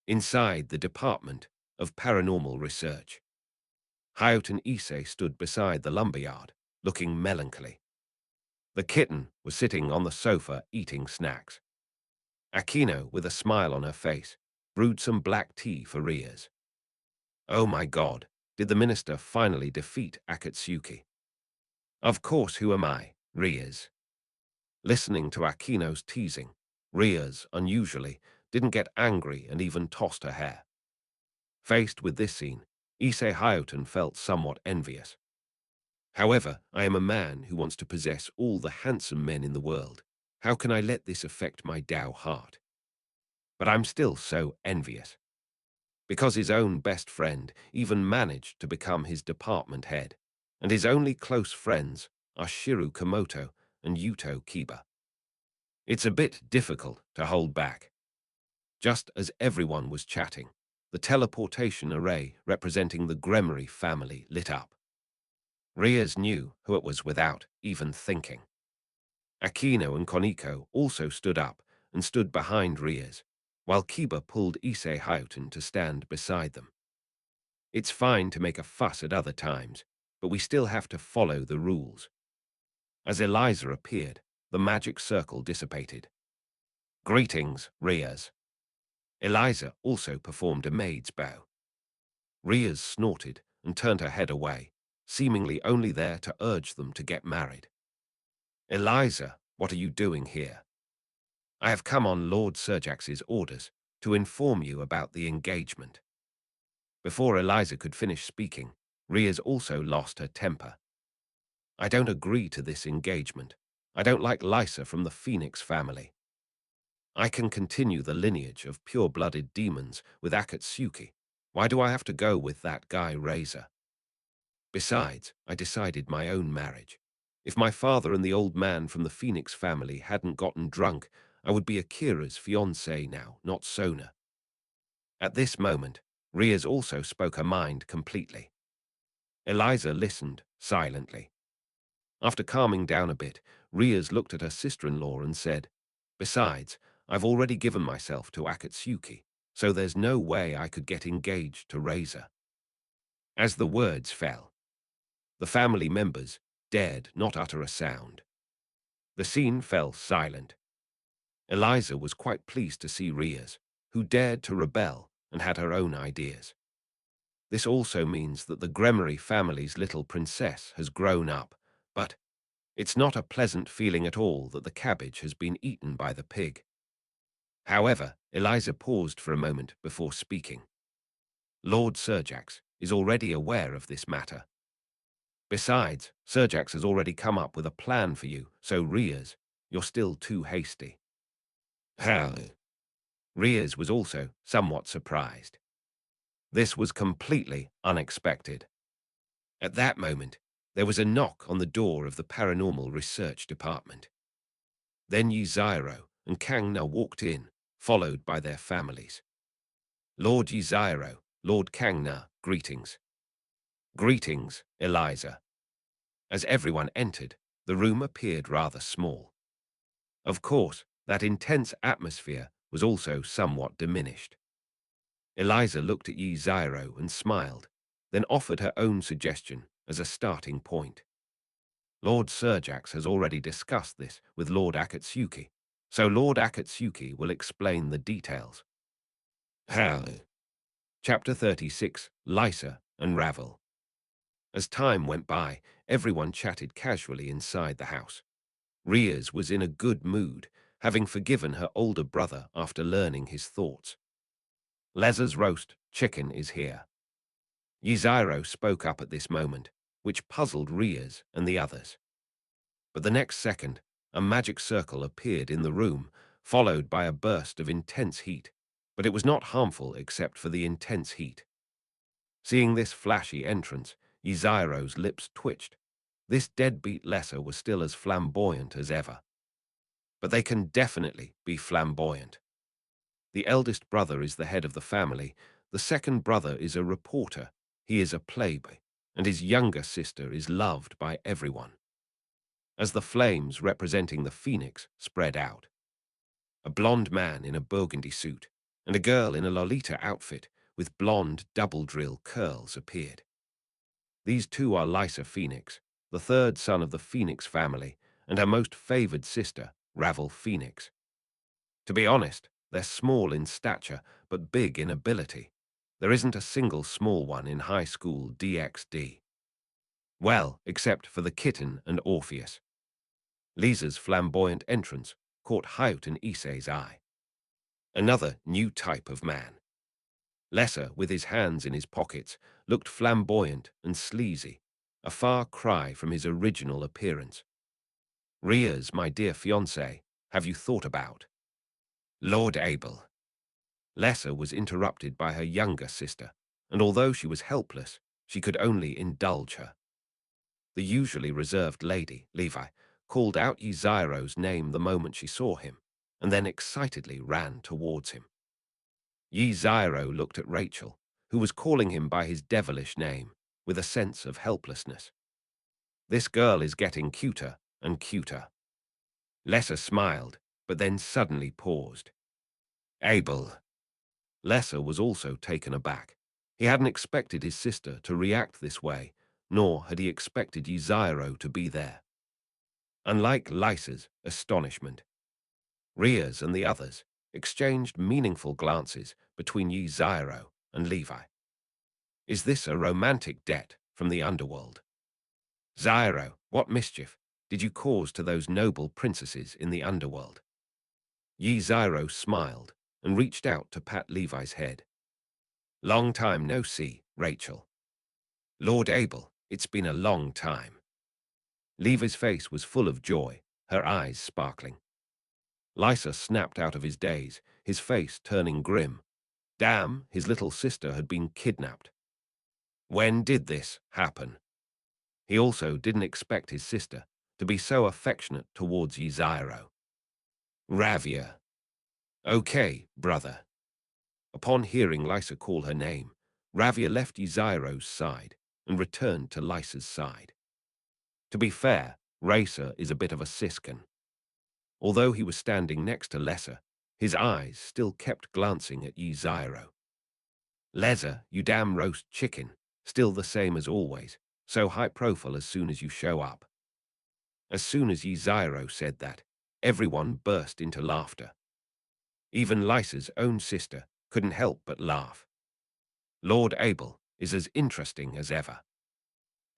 Inside the Department of Paranormal Research. Hayote Issei stood beside the lumberyard, looking melancholy. The kitten was sitting on the sofa eating snacks. Akino, with a smile on her face, brewed some black tea for Rias. Oh my God, did the minister finally defeat Akatsuki? Of course, who am I, Rias? Listening to Akino's teasing, Rias, unusually, didn't get angry and even tossed her hair. Faced with this scene, Issei Hayoten felt somewhat envious. However, I am a man who wants to possess all the handsome men in the world. How can I let this affect my Tao heart? But I'm still so envious. Because his own best friend even managed to become his department head, and his only close friends are Shiru Komoto and Yuto Kiba. It's a bit difficult to hold back. Just as everyone was chatting, the teleportation array representing the Gremory family lit up. Rias knew who it was without even thinking. Akino and Koniko also stood up and stood behind Rias, while Kiba pulled Issei Hayoten to stand beside them. It's fine to make a fuss at other times, but we still have to follow the rules. As Eliza appeared, the magic circle dissipated. Greetings, Rias. Eliza also performed a maid's bow. Rias snorted and turned her head away, seemingly only there to urge them to get married. Eliza, what are you doing here? I have come on Lord Serjax's orders to inform you about the engagement. Before Eliza could finish speaking, Rias also lost her temper. I don't agree to this engagement. I don't like Lysa from the Phoenix family. I can continue the lineage of pure-blooded demons with Akatsuki. Why do I have to go with that guy Razor? Besides, I decided my own marriage. If my father and the old man from the Phoenix family hadn't gotten drunk, I would be Akira's fiancée now, not Sona. At this moment, Riaz also spoke her mind completely. Eliza listened silently. After calming down a bit, Riaz looked at her sister-in-law and said, "Besides, I've already given myself to Akatsuki, so there's no way I could get engaged to Razor." As the words fell, the family members dared not utter a sound. The scene fell silent. Eliza was quite pleased to see Riaz, who dared to rebel and had her own ideas. This also means that the Gremory family's little princess has grown up, but it's not a pleasant feeling at all that the cabbage has been eaten by the pig. However, Eliza paused for a moment before speaking. Lord Serjax is already aware of this matter. Besides, Serjax has already come up with a plan for you, so Riaz, you're still too hasty. How? Riaz was also somewhat surprised. This was completely unexpected. At that moment, there was a knock on the door of the Paranormal Research Department. Then Yuziro and Kangna walked in, followed by their families. Lord Yuziro, Lord Kangna, greetings. Greetings, Eliza. As everyone entered, the room appeared rather small. Of course, that intense atmosphere was also somewhat diminished. Eliza looked at Yuziro and smiled, then offered her own suggestion as a starting point. Lord Serjax has already discussed this with Lord Akatsuki, so Lord Akatsuki will explain the details. How? Chapter 36, Lysa and Ravel. As time went by, everyone chatted casually inside the house. Riaz was in a good mood, having forgiven her older brother after learning his thoughts. Leza's roast chicken is here. Yuziro spoke up at this moment, which puzzled Riaz and the others. But the next second, a magic circle appeared in the room, followed by a burst of intense heat, but it was not harmful except for the intense heat. Seeing this flashy entrance, Yuziro's lips twitched. This deadbeat lesser was still as flamboyant as ever. But they can definitely be flamboyant. The eldest brother is the head of the family, the second brother is a reporter, he is a playboy, and his younger sister is loved by everyone. As the flames representing the phoenix spread out, a blonde man in a burgundy suit and a girl in a Lolita outfit with blonde double-drill curls appeared. These two are Lysa Phoenix, the third son of the Phoenix family, and her most favored sister, Ravel Phoenix. To be honest, they're small in stature, but big in ability. There isn't a single small one in high school DxD. Well, except for the kitten and Orpheus. Lisa's flamboyant entrance caught Hayut and Issei's eye. Another new type of man. Lesser, with his hands in his pockets, looked flamboyant and sleazy, a far cry from his original appearance. Riaz, my dear fiancé, have you thought about? Lord Abel. Lesser was interrupted by her younger sister, and although she was helpless, she could only indulge her. The usually reserved lady, Levi, called out Yuziro's name the moment she saw him, and then excitedly ran towards him. Yuziro looked at Rachel, who was calling him by his devilish name, with a sense of helplessness. This girl is getting cuter and cuter. Lesser smiled, but then suddenly paused. Abel. Lesser was also taken aback. He hadn't expected his sister to react this way, nor had he expected Yuziro to be there. Unlike Lysa's astonishment, Riaz and the others exchanged meaningful glances between Yuziro and Levi. Is this a romantic debt from the underworld? Zyro, what mischief did you cause to those noble princesses in the underworld? Yuziro smiled and reached out to pat Levi's head. Long time no see, Rachel. Lord Abel, it's been a long time. Levi's face was full of joy, her eyes sparkling. Lysa snapped out of his daze, his face turning grim. Damn, his little sister had been kidnapped. When did this happen? He also didn't expect his sister to be so affectionate towards Yzairo. Ravia. Okay, brother. Upon hearing Lysa call her name, Ravia left Yzairo's side and returned to Lysa's side. To be fair, Racer is a bit of a siskin. Although he was standing next to Lesser, his eyes still kept glancing at Yzairo. Lesser, you damn roast chicken, still the same as always, so high profile as soon as you show up. As soon as Yzairo said that, everyone burst into laughter. Even Lysa's own sister couldn't help but laugh. Lord Abel is as interesting as ever.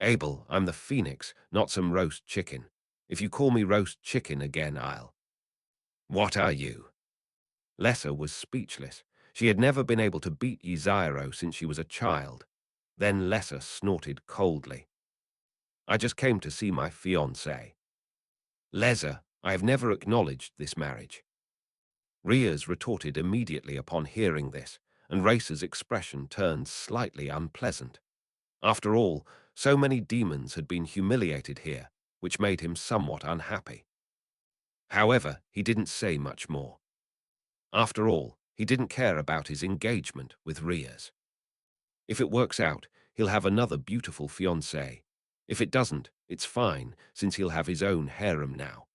Abel, I'm the phoenix, not some roast chicken. If you call me roast chicken again, I'll... What are you? Lesser was speechless. She had never been able to beat Yzairo since she was a child. Then Lesser snorted coldly. I just came to see my fiancé. Lesser, I have never acknowledged this marriage. Riaz retorted immediately upon hearing this, and Racer's expression turned slightly unpleasant. After all, so many demons had been humiliated here, which made him somewhat unhappy. However, he didn't say much more. After all, he didn't care about his engagement with Riaz. If it works out, he'll have another beautiful fiancée. If it doesn't, it's fine, since he'll have his own harem now.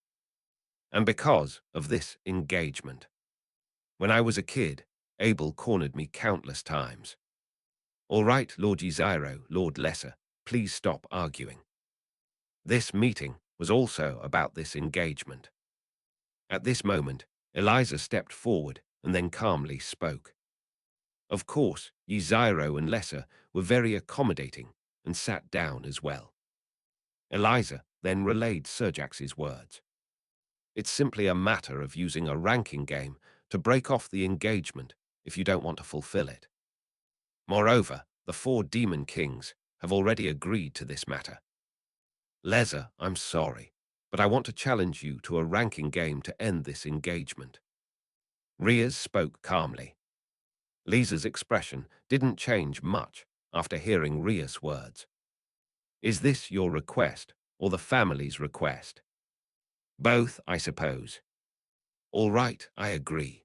And because of this engagement. When I was a kid, Abel cornered me countless times. All right, Lord Yzairo, Lord Lesser, please stop arguing. This meeting was also about this engagement. At this moment, Eliza stepped forward and then calmly spoke. Of course, Yzairo and Lesser were very accommodating and sat down as well. Eliza then relayed Serjax's words. It's simply a matter of using a ranking game to break off the engagement if you don't want to fulfill it. Moreover, the 4 demon kings have already agreed to this matter. Lesser, I'm sorry, but I want to challenge you to a ranking game to end this engagement. Riaz spoke calmly. Lisa's expression didn't change much after hearing Riaz's words. Is this your request or the family's request? Both, I suppose. All right, I agree.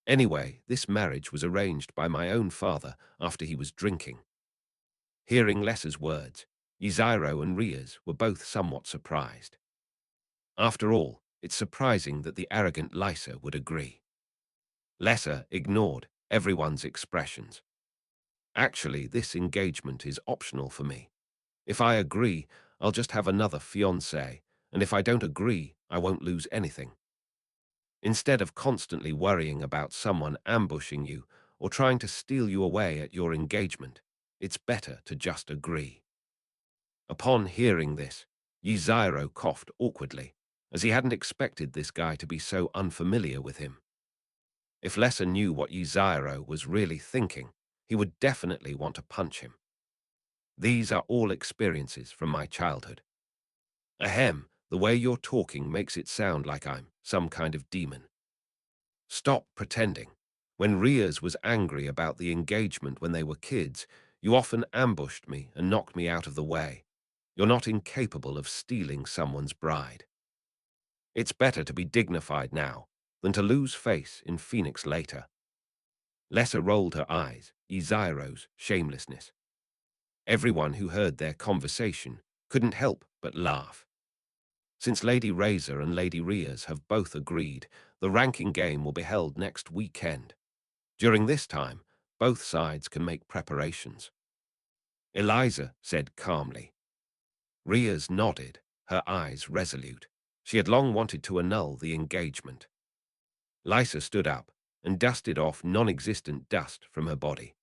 Anyway, this marriage was arranged by my own father after he was drinking. Hearing Lesser's words, Yzairo and Riaz were both somewhat surprised. After all, it's surprising that the arrogant Lysa would agree. Lesser ignored everyone's expressions. Actually, this engagement is optional for me. If I agree, I'll just have another fiancé, and if I don't agree, I won't lose anything. Instead of constantly worrying about someone ambushing you or trying to steal you away at your engagement, it's better to just agree. Upon hearing this, Yzairo coughed awkwardly, as he hadn't expected this guy to be so unfamiliar with him. If Lesser knew what Yzairo was really thinking, he would definitely want to punch him. These are all experiences from my childhood. Ahem, the way you're talking makes it sound like I'm some kind of demon. Stop pretending. When Riaz was angry about the engagement when they were kids, you often ambushed me and knocked me out of the way. You're not incapable of stealing someone's bride. It's better to be dignified now than to lose face in Phoenix later. Lesser rolled her eyes, Yzairo's shamelessness. Everyone who heard their conversation couldn't help but laugh. Since Lady Razor and Lady Riaz have both agreed, the ranking game will be held next weekend. During this time, both sides can make preparations. Eliza said calmly. Riaz nodded, her eyes resolute. She had long wanted to annul the engagement. Lysa stood up and dusted off non-existent dust from her body.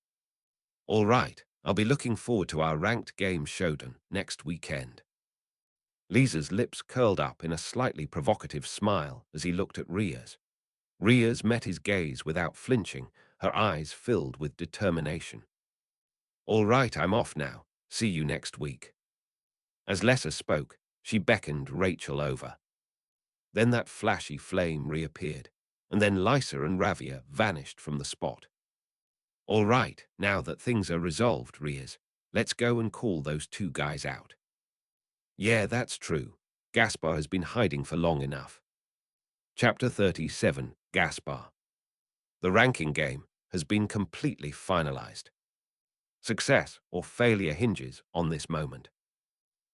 All right, I'll be looking forward to our ranked game showdown next weekend. Lisa's lips curled up in a slightly provocative smile as he looked at Riaz. Riaz met his gaze without flinching, her eyes filled with determination. All right, I'm off now. See you next week. As Lesser spoke, she beckoned Rachel over. Then that flashy flame reappeared, and then Lysa and Ravia vanished from the spot. All right, now that things are resolved, Riaz, let's go and call those 2 guys out. Yeah, that's true. Gaspar has been hiding for long enough. Chapter 37, Gaspar. The ranking game has been completely finalized. Success or failure hinges on this moment.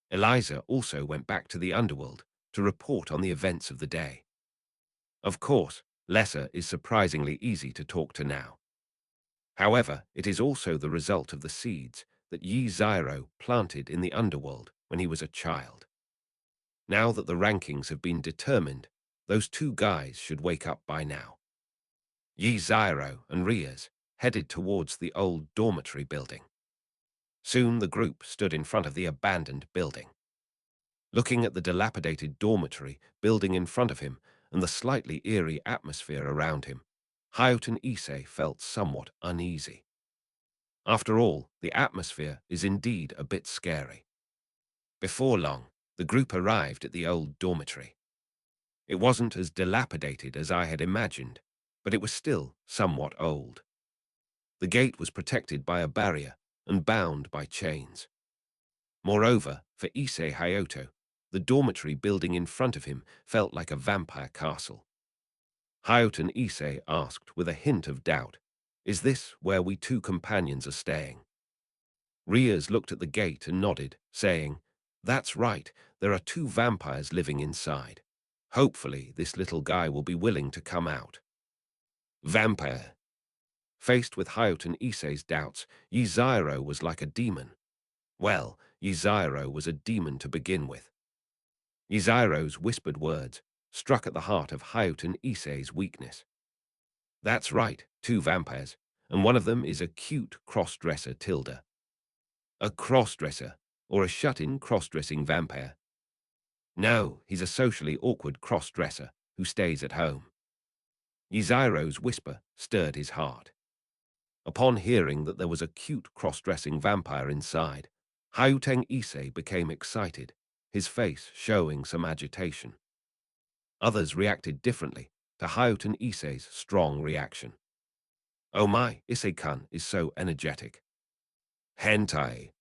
Eliza also went back to the underworld to report on the events of the day. Of course, Lesser is surprisingly easy to talk to now. However, it is also the result of the seeds that Yi Zyro planted in the underworld when he was a child. Now that the rankings have been determined, those two guys should wake up by now. Yi Zyro and Riaz headed towards the old dormitory building. Soon the group stood in front of the abandoned building. Looking at the dilapidated dormitory building in front of him and the slightly eerie atmosphere around him, Hayoten Issei felt somewhat uneasy. After all, the atmosphere is indeed a bit scary. Before long, the group arrived at the old dormitory. It wasn't as dilapidated as I had imagined, but it was still somewhat old. The gate was protected by a barrier and bound by chains. Moreover, for Issei Hayato, the dormitory building in front of him felt like a vampire castle. Hayoten Issei asked with a hint of doubt, "Is this where we two companions are staying?" Riaz looked at the gate and nodded, saying, "That's right, there are two vampires living inside. Hopefully, this little guy will be willing to come out." Vampire. Faced with Hayoten Issei's doubts, Yiziro was like a demon. Well, Yiziro was a demon to begin with. Yiziro's whispered words struck at the heart of Hayoten Issei's weakness. That's right, two vampires, and one of them is a cute cross-dresser Tilda. A cross-dresser, or a shut-in cross-dressing vampire. No, he's a socially awkward cross-dresser who stays at home. Yiziro's whisper stirred his heart. Upon hearing that there was a cute cross-dressing vampire inside, Hayuteng Issei became excited, his face showing some agitation. Others reacted differently to Hayuten Issei's strong reaction. Oh my, Issei-kun is so energetic. Hentai.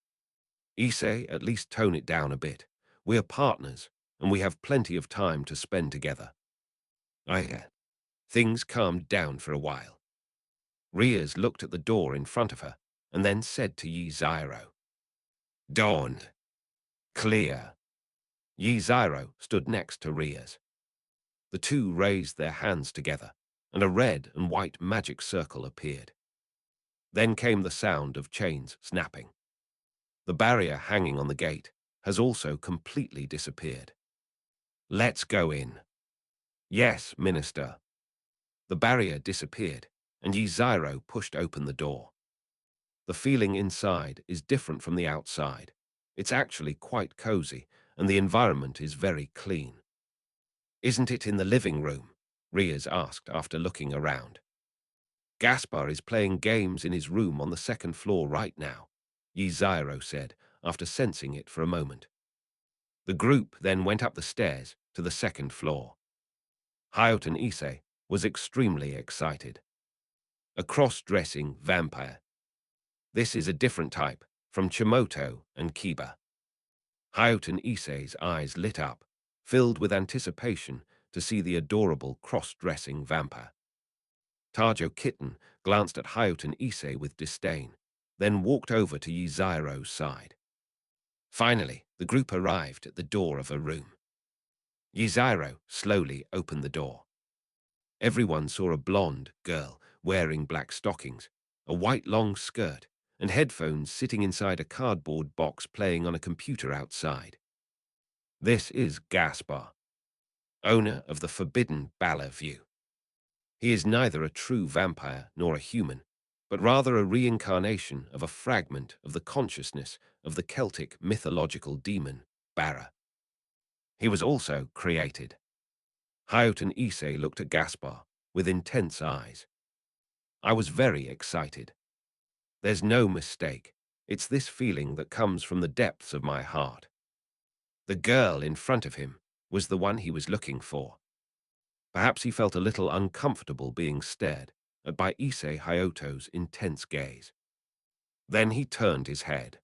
Issei, at least tone it down a bit. We are partners, and we have plenty of time to spend together. Things calmed down for a while. Riaz looked at the door in front of her, and then said to Yi Zyro, "Dawn. Clear." Yi Zyro stood next to Riaz. The two raised their hands together, and a red and white magic circle appeared. Then came the sound of chains snapping. The barrier hanging on the gate has also completely disappeared. Let's go in. Yes, Minister. The barrier disappeared, and Yiziro pushed open the door. The feeling inside is different from the outside. It's actually quite cozy, and the environment is very clean. Isn't it in the living room? Riaz asked after looking around. Gaspar is playing games in his room on the second floor right now, Yiziro said after sensing it for a moment. The group then went up the stairs to the second floor. Hayoten Issei was extremely excited. A cross-dressing vampire. This is a different type from Chimoto and Kiba. Hayoten Issei's eyes lit up, filled with anticipation to see the adorable cross-dressing vampire. Tajo Kitten glanced at Hayoten Issei with disdain, then walked over to Yiziro's side. Finally, the group arrived at the door of a room. Yiziro slowly opened the door. Everyone saw a blonde girl wearing black stockings, a white long skirt, and headphones sitting inside a cardboard box playing on a computer outside. This is Gaspar, owner of the forbidden Bala View. He is neither a true vampire nor a human, but rather a reincarnation of a fragment of the consciousness of the Celtic mythological demon, Bara. He was also created. Hayoten Issei looked at Gaspar with intense eyes. I was very excited. There's no mistake. It's this feeling that comes from the depths of my heart. The girl in front of him was the one he was looking for. Perhaps he felt a little uncomfortable being stared at by Issei Hayoto's intense gaze. Then he turned his head.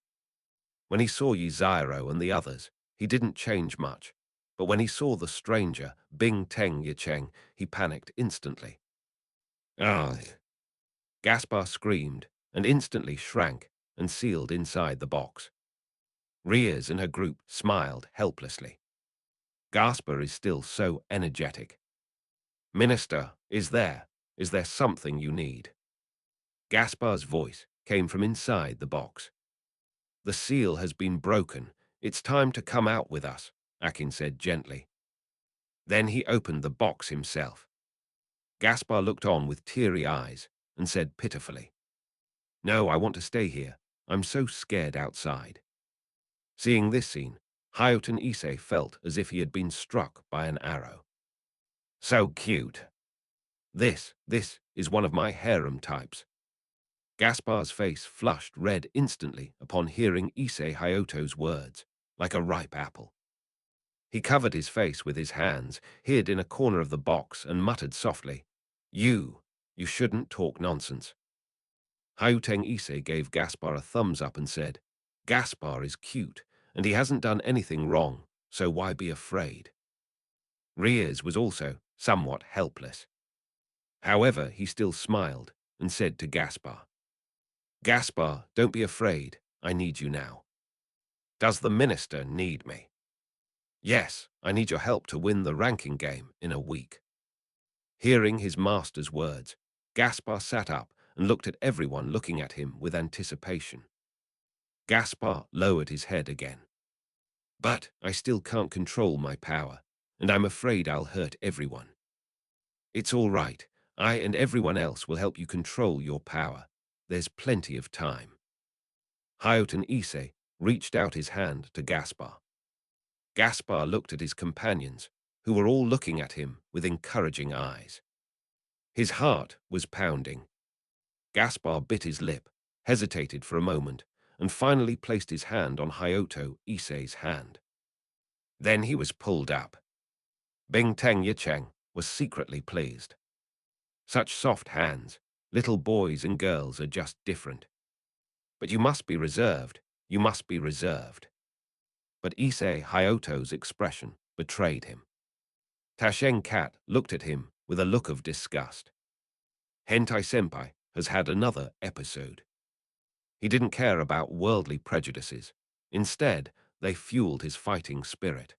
When he saw Yiziro and the others, He didn't change much, but when he saw the stranger, Bing Teng Yicheng, he panicked instantly. Ah! Gaspar screamed and instantly shrank and sealed inside the box. Riaz and her group smiled helplessly. Gaspar is still so energetic. Minister, is there something you need? Gaspar's voice came from inside the box. The seal has been broken. It's time to come out with us, Akin said gently. Then he opened the box himself. Gaspar looked on with teary eyes and said pitifully, "No, I want to stay here. I'm so scared outside." Seeing this scene, Hayuten Issei felt as if he had been struck by an arrow. So cute. This is one of my harem types. Gaspar's face flushed red instantly upon hearing Issei Hayoto's words, like a ripe apple. He covered his face with his hands, hid in a corner of the box, and muttered softly, You shouldn't talk nonsense." Hayuteng Issei gave Gaspar a thumbs up and said, "Gaspar is cute, and he hasn't done anything wrong, so why be afraid?" Riaz was also somewhat helpless. However, he still smiled and said to Gaspar, "Gaspar, don't be afraid. I need you now." "Does the minister need me?" "Yes, I need your help to win the ranking game in a week." Hearing his master's words, Gaspar sat up and looked at everyone looking at him with anticipation. Gaspar lowered his head again. "But I still can't control my power, and I'm afraid I'll hurt everyone." "It's all right. I and everyone else will help you control your power. There's plenty of time." Hayuten Issei reached out his hand to Gaspar. Gaspar looked at his companions, who were all looking at him with encouraging eyes. His heart was pounding. Gaspar bit his lip, hesitated for a moment, and finally placed his hand on Hayoto Issei's hand. Then he was pulled up. Bing Teng Yicheng was secretly pleased. Such soft hands, little boys and girls are just different. But you must be reserved, you must be reserved. But Issei Hayoto's expression betrayed him. Tasheng Cat looked at him with a look of disgust. Hentai Senpai has had another episode. He didn't care about worldly prejudices. Instead, they fueled his fighting spirit.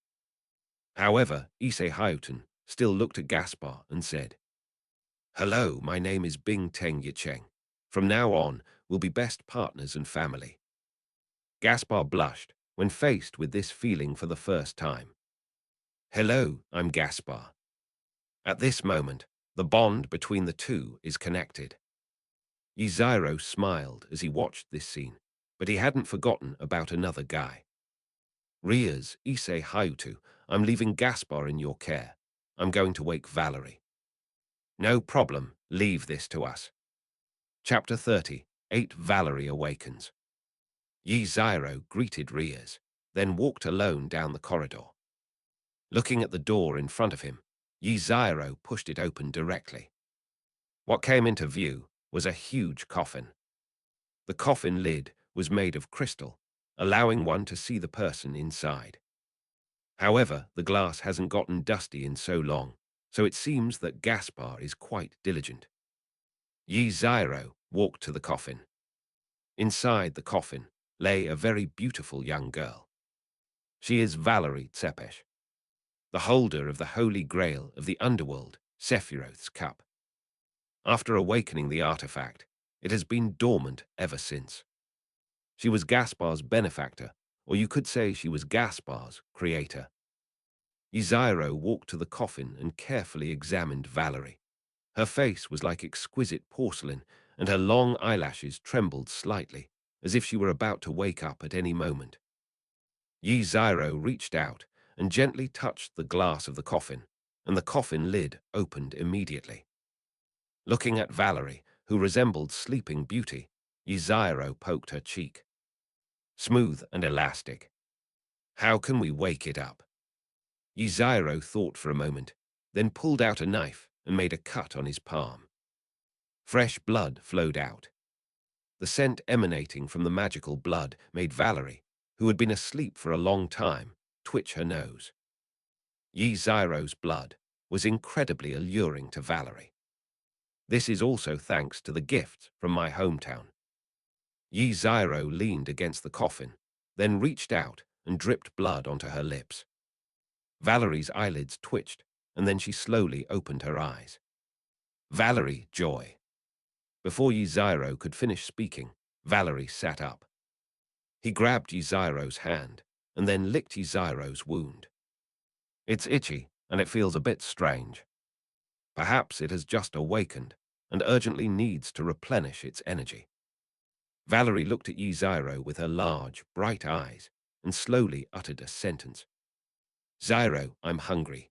However, Issei Hayuten still looked at Gaspar and said, "Hello, my name is Bing Teng Yicheng. From now on, we'll be best partners and family." Gaspar blushed when faced with this feeling for the first time. "Hello, I'm Gaspar." At this moment, the bond between the two is connected. Yiziro smiled as he watched this scene, but he hadn't forgotten about another guy. "Riaz, Issei Hayutu, I'm leaving Gaspar in your care. I'm going to wake Valerie." "No problem, leave this to us." Chapter 30, 8 Valerie Awakens. Yiziro greeted Riaz, then walked alone down the corridor. Looking at the door in front of him, Yiziro pushed it open directly. What came into view was a huge coffin. The coffin lid was made of crystal, allowing one to see the person inside. However, the glass hasn't gotten dusty in so long, so it seems that Gaspar is quite diligent. Yiziro walked to the coffin. Inside the coffin lay a very beautiful young girl. She is Valerie Tsepesh, the holder of the Holy Grail of the Underworld, Sephiroth's Cup. After awakening the artifact, it has been dormant ever since. She was Gaspar's benefactor, or you could say she was Gaspar's creator. Yiziro walked to the coffin and carefully examined Valerie. Her face was like exquisite porcelain, and her long eyelashes trembled slightly, as if she were about to wake up at any moment. Yiziro reached out and gently touched the glass of the coffin, and the coffin lid opened immediately. Looking at Valerie, who resembled Sleeping Beauty, Yiziro poked her cheek. Smooth and elastic. How can we wake it up? Yiziro thought for a moment, then pulled out a knife and made a cut on his palm. Fresh blood flowed out. The scent emanating from the magical blood made Valerie, who had been asleep for a long time, twitch her nose. Yi Xiro's blood was incredibly alluring to Valerie. This is also thanks to the gifts from my hometown. Yi Xiro leaned against the coffin, then reached out and dripped blood onto her lips. Valerie's eyelids twitched, and then she slowly opened her eyes. Valerie, joy. Before Yi Xiro could finish speaking, Valerie sat up. He grabbed Yi Xiro's hand, and then licked Yi Xiro's wound. It's itchy, and it feels a bit strange. Perhaps it has just awakened, and urgently needs to replenish its energy. Valerie looked at Yi Xiro with her large, bright eyes, and slowly uttered a sentence. Xiro, I'm hungry.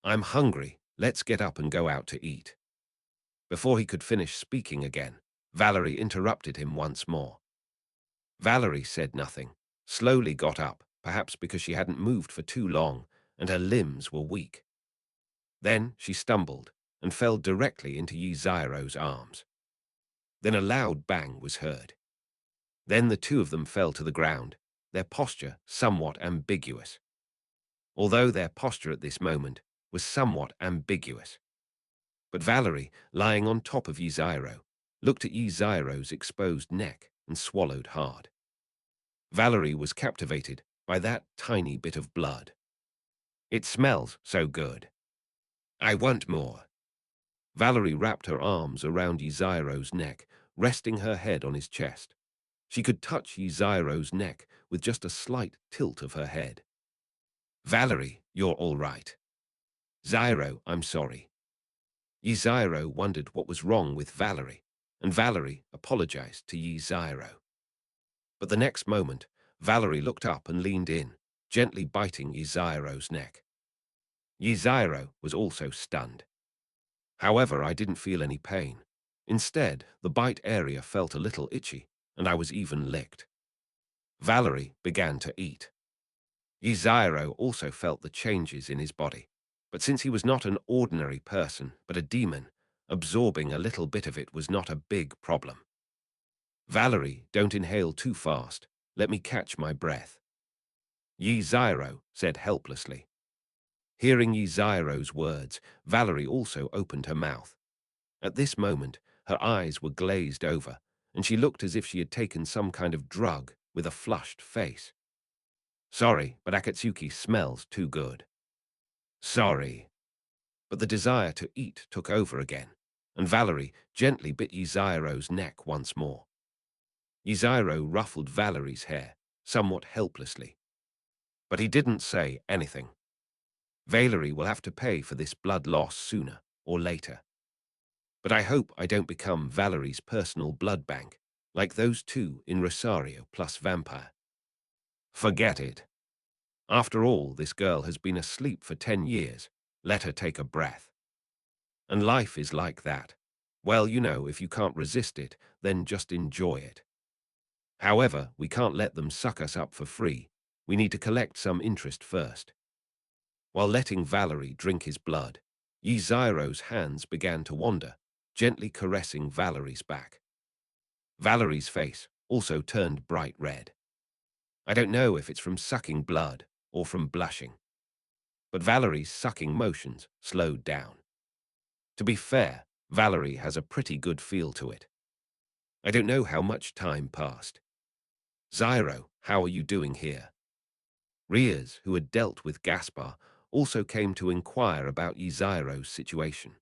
I'm hungry, let's get up and go out to eat. Before he could finish speaking again, Valerie interrupted him once more. Valerie said nothing, slowly got up, perhaps because she hadn't moved for too long, and her limbs were weak. Then she stumbled and fell directly into Yi Xiro's arms. Then a loud bang was heard. Then the two of them fell to the ground, their posture somewhat ambiguous. Although their posture at this moment was somewhat ambiguous. But Valerie, lying on top of Yi Xiro, looked at Yi Xiro's exposed neck and swallowed hard. Valerie was captivated by that tiny bit of blood. It smells so good. I want more. Valerie wrapped her arms around Yi Xiro's neck, resting her head on his chest. She could touch Yi Xiro's neck with just a slight tilt of her head. Valerie, you're all right. Xiro, I'm sorry. Yi Xiro wondered what was wrong with Valerie, and Valerie apologized to Yi Xiro. But the next moment, Valerie looked up and leaned in, gently biting Yi Xiro's neck. Yi Xiro was also stunned. However, I didn't feel any pain. Instead, the bite area felt a little itchy, and I was even licked. Valerie began to eat. Yi Xiro also felt the changes in his body, but since he was not an ordinary person, but a demon, absorbing a little bit of it was not a big problem. Valerie, don't inhale too fast. Let me catch my breath. Yi Xiro said helplessly. Hearing Yi Xiro's words, Valerie also opened her mouth. At this moment, her eyes were glazed over, and she looked as if she had taken some kind of drug with a flushed face. Sorry, but Akatsuki smells too good. Sorry. But the desire to eat took over again, and Valerie gently bit Yi Xiro's neck once more. Yi Xiro ruffled Valerie's hair, somewhat helplessly. But he didn't say anything. Valerie will have to pay for this blood loss sooner or later. But I hope I don't become Valerie's personal blood bank, like those two in Rosario plus Vampire. Forget it. After all, this girl has been asleep for 10 years. Let her take a breath. And life is like that. Well, you know, if you can't resist it, then just enjoy it. However, we can't let them suck us up for free. We need to collect some interest first. While letting Valerie drink his blood, Yi Xiro's hands began to wander, gently caressing Valerie's back. Valerie's face also turned bright red. I don't know if it's from sucking blood or from blushing. But Valerie's sucking motions slowed down. To be fair, Valerie has a pretty good feel to it. I don't know how much time passed. Xiro, how are you doing here? Riaz, who had dealt with Gaspar, also came to inquire about Yi Xiro's situation.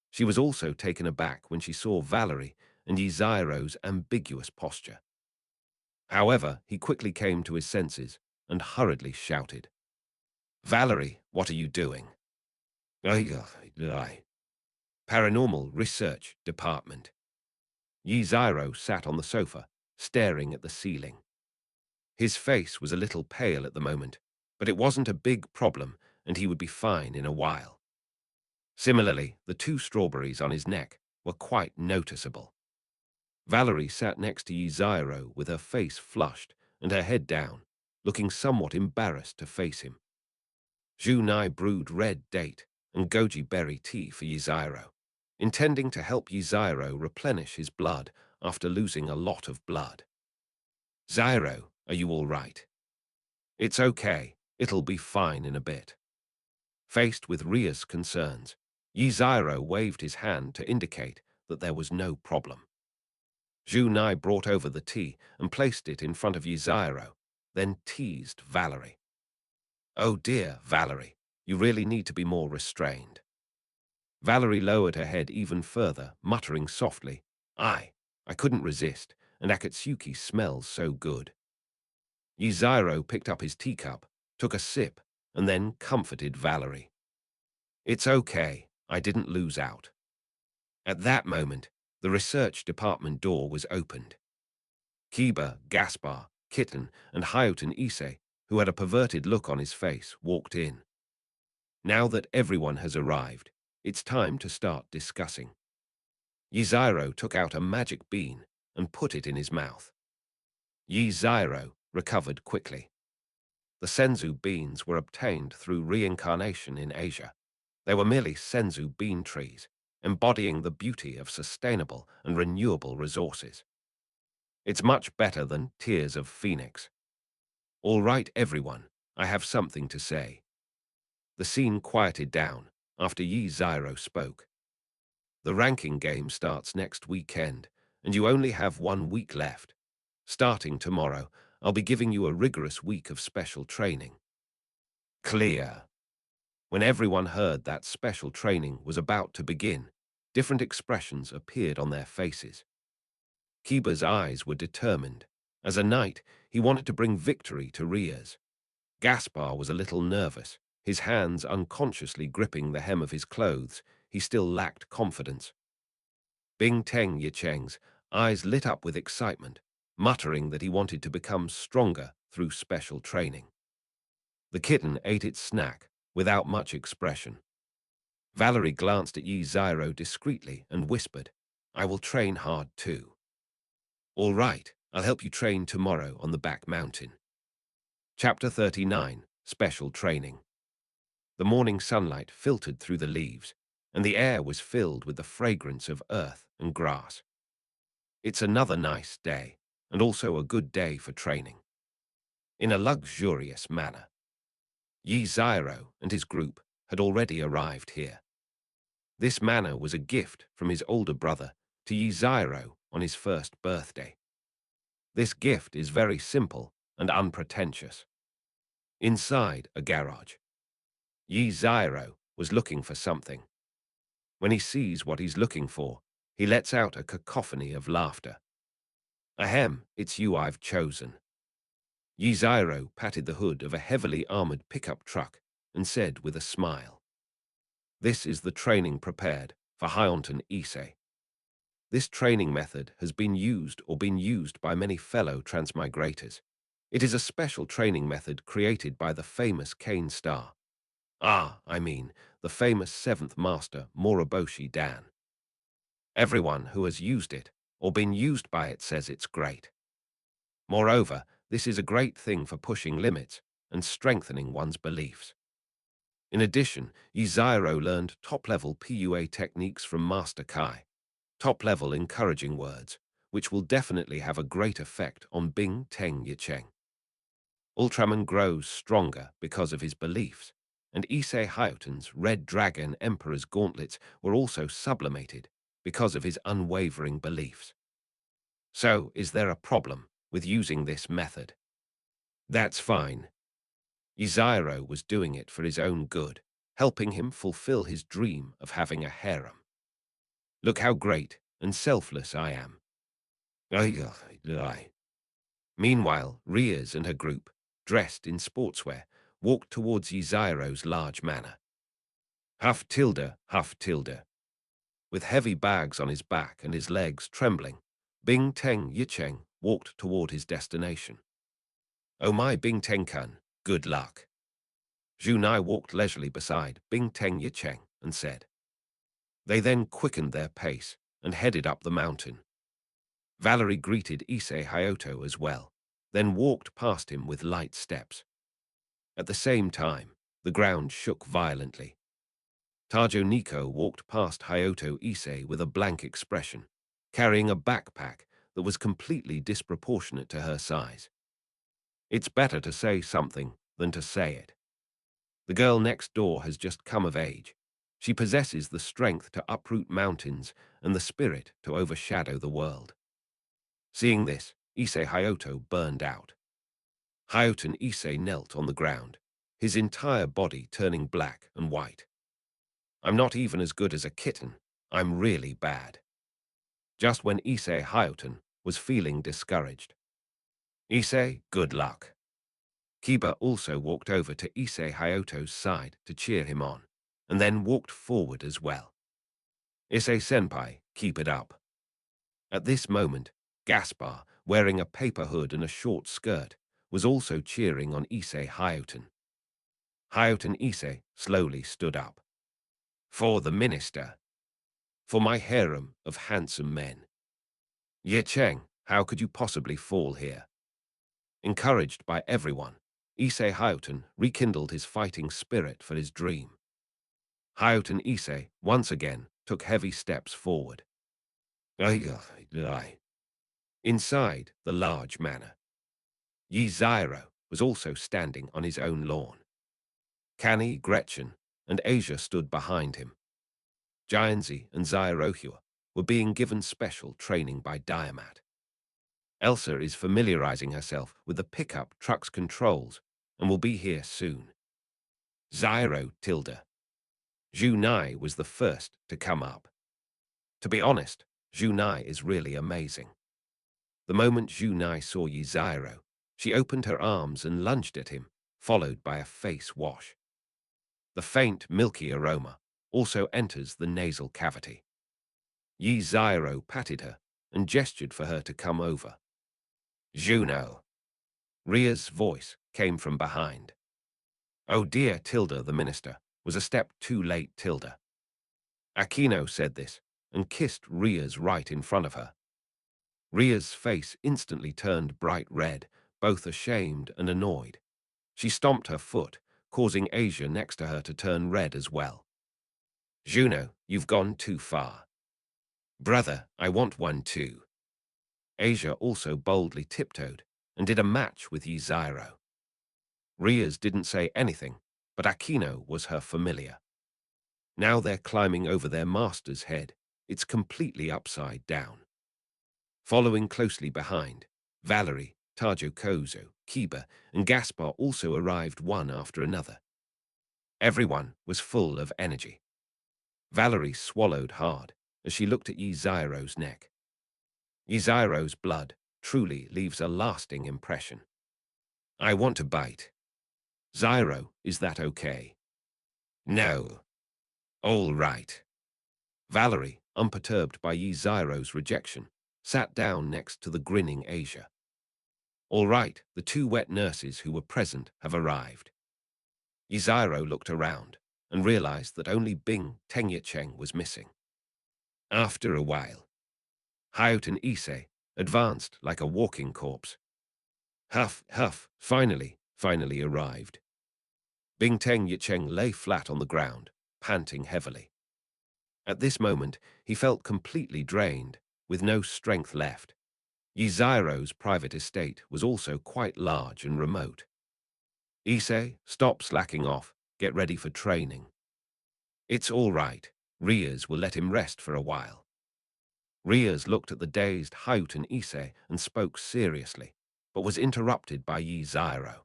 She was also taken aback when she saw Valerie and Yi Xiro's ambiguous posture. However, he quickly came to his senses and hurriedly shouted, Valerie, what are you doing? Paranormal Research Department. Yi Xiro sat on the sofa, staring at the ceiling. His face was a little pale at the moment, but it wasn't a big problem, and he would be fine in a while. Similarly, the two strawberries on his neck were quite noticeable. Valerie sat next to Yi Xiro with her face flushed and her head down, looking somewhat embarrassed to face him. Junai brewed red date and goji berry tea for Yi Xiro, intending to help Yi Xiro replenish his blood after losing a lot of blood. Xiro, are you all right? It's okay. It'll be fine in a bit. Faced with Ria's concerns, Yiziro waved his hand to indicate that there was no problem. Zhu Nai brought over the tea and placed it in front of Yiziro, then teased Valerie. "Oh dear, Valerie, you really need to be more restrained." Valerie lowered her head even further, muttering softly, I couldn't resist, and Akatsuki smells so good." Yiziro picked up his teacup, took a sip, and then comforted Valerie. "It's okay, I didn't lose out." At that moment, the research department door was opened. Kiba, Gaspar, Kitten, and Hyoten Issei, who had a perverted look on his face, walked in. Now that everyone has arrived, it's time to start discussing. Yiziro took out a magic bean and put it in his mouth. Yiziro recovered quickly. The senzu beans were obtained through reincarnation in Asia. They were merely senzu bean trees, embodying the beauty of sustainable and renewable resources. It's much better than Tears of Phoenix. All right, everyone, I have something to say. The scene quieted down after Yiziro spoke. The ranking game starts next weekend, and you only have 1 week left. Starting tomorrow, I'll be giving you a rigorous week of special training. Clear. When everyone heard that special training was about to begin, different expressions appeared on their faces. Kiba's eyes were determined. As a knight, he wanted to bring victory to Ria's. Gaspar was a little nervous, his hands unconsciously gripping the hem of his clothes. He still lacked confidence. Bing Teng Yicheng's eyes lit up with excitement, muttering that he wanted to become stronger through special training. The kitten ate its snack without much expression. Valerie glanced at Yiziro discreetly and whispered, I will train hard too. All right, I'll help you train tomorrow on the back mountain. Chapter 39, Special Training. The morning sunlight filtered through the leaves, and the air was filled with the fragrance of earth and grass. It's another nice day, and also a good day for training. In a luxurious manner. Yiziro and his group had already arrived here. This manor was a gift from his older brother to Yiziro on his first birthday. This gift is very simple and unpretentious. Inside a garage, Yiziro was looking for something. When he sees what he's looking for, he lets out a cacophony of laughter. Ahem, it's you I've chosen. Yiziro patted the hood of a heavily armored pickup truck and said with a smile, This is the training prepared for Hyoten Issei. This training method has been used by many fellow transmigrators. It is a special training method created by the famous Kane Star. The famous 7th Master Moroboshi Dan. Everyone who has used it or been used by it says it's great. Moreover, this is a great thing for pushing limits and strengthening one's beliefs. In addition, Yiziro learned top-level PUA techniques from Master Kai, top-level encouraging words, which will definitely have a great effect on Bing Teng Yicheng. Ultraman grows stronger because of his beliefs, and Issei Hyoten's Red Dragon Emperor's gauntlets were also sublimated because of his unwavering beliefs. So, is there a problem with using this method? That's fine. Yiziro was doing it for his own good, helping him fulfill his dream of having a harem. Look how great and selfless I am. Meanwhile, Riaz and her group, dressed in sportswear, walked towards Yiziro's large manor. Huff tilde, huff tilde. With heavy bags on his back and his legs trembling, Bing Teng Yicheng walked toward his destination. Oh my Bing Teng-kun, good luck. Zhu Nai walked leisurely beside Bing Teng Yicheng and said. They then quickened their pace and headed up the mountain. Valerie greeted Issei Hyoto as well, then walked past him with light steps. At the same time, the ground shook violently. Tajo Nico walked past Hyoto Issei with a blank expression, carrying a backpack that was completely disproportionate to her size. It's better to say something than to say it. The girl next door has just come of age. She possesses the strength to uproot mountains and the spirit to overshadow the world. Seeing this, Issei Hayato burned out. Hayato Issei knelt on the ground, his entire body turning black and white. I'm not even as good as a kitten. I'm really bad. Just when Issei Hayato was feeling discouraged. Issei, good luck. Kiba also walked over to Issei Hayato's side to cheer him on, and then walked forward as well. Issei-senpai, keep it up. At this moment, Gaspar, wearing a paper hood and a short skirt, was also cheering on Issei Hayato. Hayato Issei slowly stood up. For the minister. For my harem of handsome men. Ye Cheng, how could you possibly fall here? Encouraged by everyone, Issei Hayato rekindled his fighting spirit for his dream. Hayato Issei, once again, took heavy steps forward. Inside the large manor, Yi Zyro was also standing on his own lawn. Kani, Gretchen, and Asia stood behind him. Jianzi and Zyrohua were being given special training by Diamat. Elsa is familiarizing herself with the pickup truck's controls and will be here soon. Zyro Tilda. Junai was the first to come up. To be honest, Junai is really amazing. The moment Junai saw Zyro, she opened her arms and lunged at him, followed by a face wash. The faint, milky aroma also enters the nasal cavity. Zyro patted her and gestured for her to come over. Juno. Ria's voice came from behind. Oh dear, Tilda, the minister, was a step too late, Tilda. Aquino said this and kissed Ria's right in front of her. Ria's face instantly turned bright red, both ashamed and annoyed. She stomped her foot, causing Asia next to her to turn red as well. Juno, you've gone too far. Brother, I want one too. Asia also boldly tiptoed and did a match with Zyro. Ria's didn't say anything, but Aquino was her familiar. Now they're climbing over their master's head. It's completely upside down. Following closely behind, Valerie, Tajo Kozo, Kiba, and Gaspar also arrived one after another. Everyone was full of energy. Valerie swallowed hard as she looked at Zyro's neck. Zyro's blood truly leaves a lasting impression. I want to bite. Zyro, is that okay? No. All right. Valerie, unperturbed by Zyro's rejection, sat down next to the grinning Asia. All right, the two wet nurses who were present have arrived. Zyro looked around and realized that only Bing Tengyecheng was missing. After a while, Hayato Issei advanced like a walking corpse. Huff, huff, finally arrived. Bing Tengyecheng lay flat on the ground, panting heavily. At this moment, he felt completely drained, with no strength left. Zyro's private estate was also quite large and remote. Issei, stop slacking off, get ready for training. It's all right, Rias will let him rest for a while. Rias looked at the dazed Hayato Issei and spoke seriously, but was interrupted by Zyro.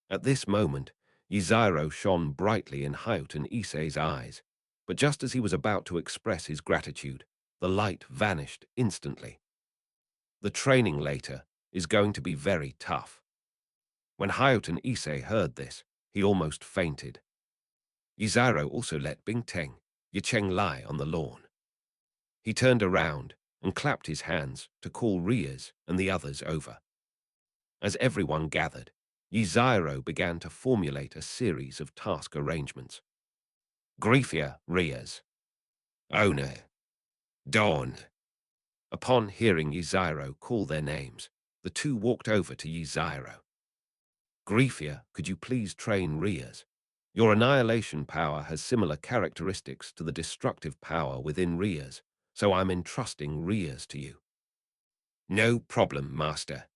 At this moment, Zyro shone brightly in Hayato Issei's eyes, but just as he was about to express his gratitude, the light vanished instantly. The training later is going to be very tough. When Hayato Issei heard this, he almost fainted. Zyro also let Bing Tengyecheng lie on the lawn. He turned around and clapped his hands to call Rias and the others over. As everyone gathered, Zyro began to formulate a series of task arrangements. Griefia, Rias. Owner. Dawn. Upon hearing Zyro call their names, the two walked over to Zyro. Griefia, could you please train Rias? Your annihilation power has similar characteristics to the destructive power within Rias, so I'm entrusting Rias to you. No problem, Master.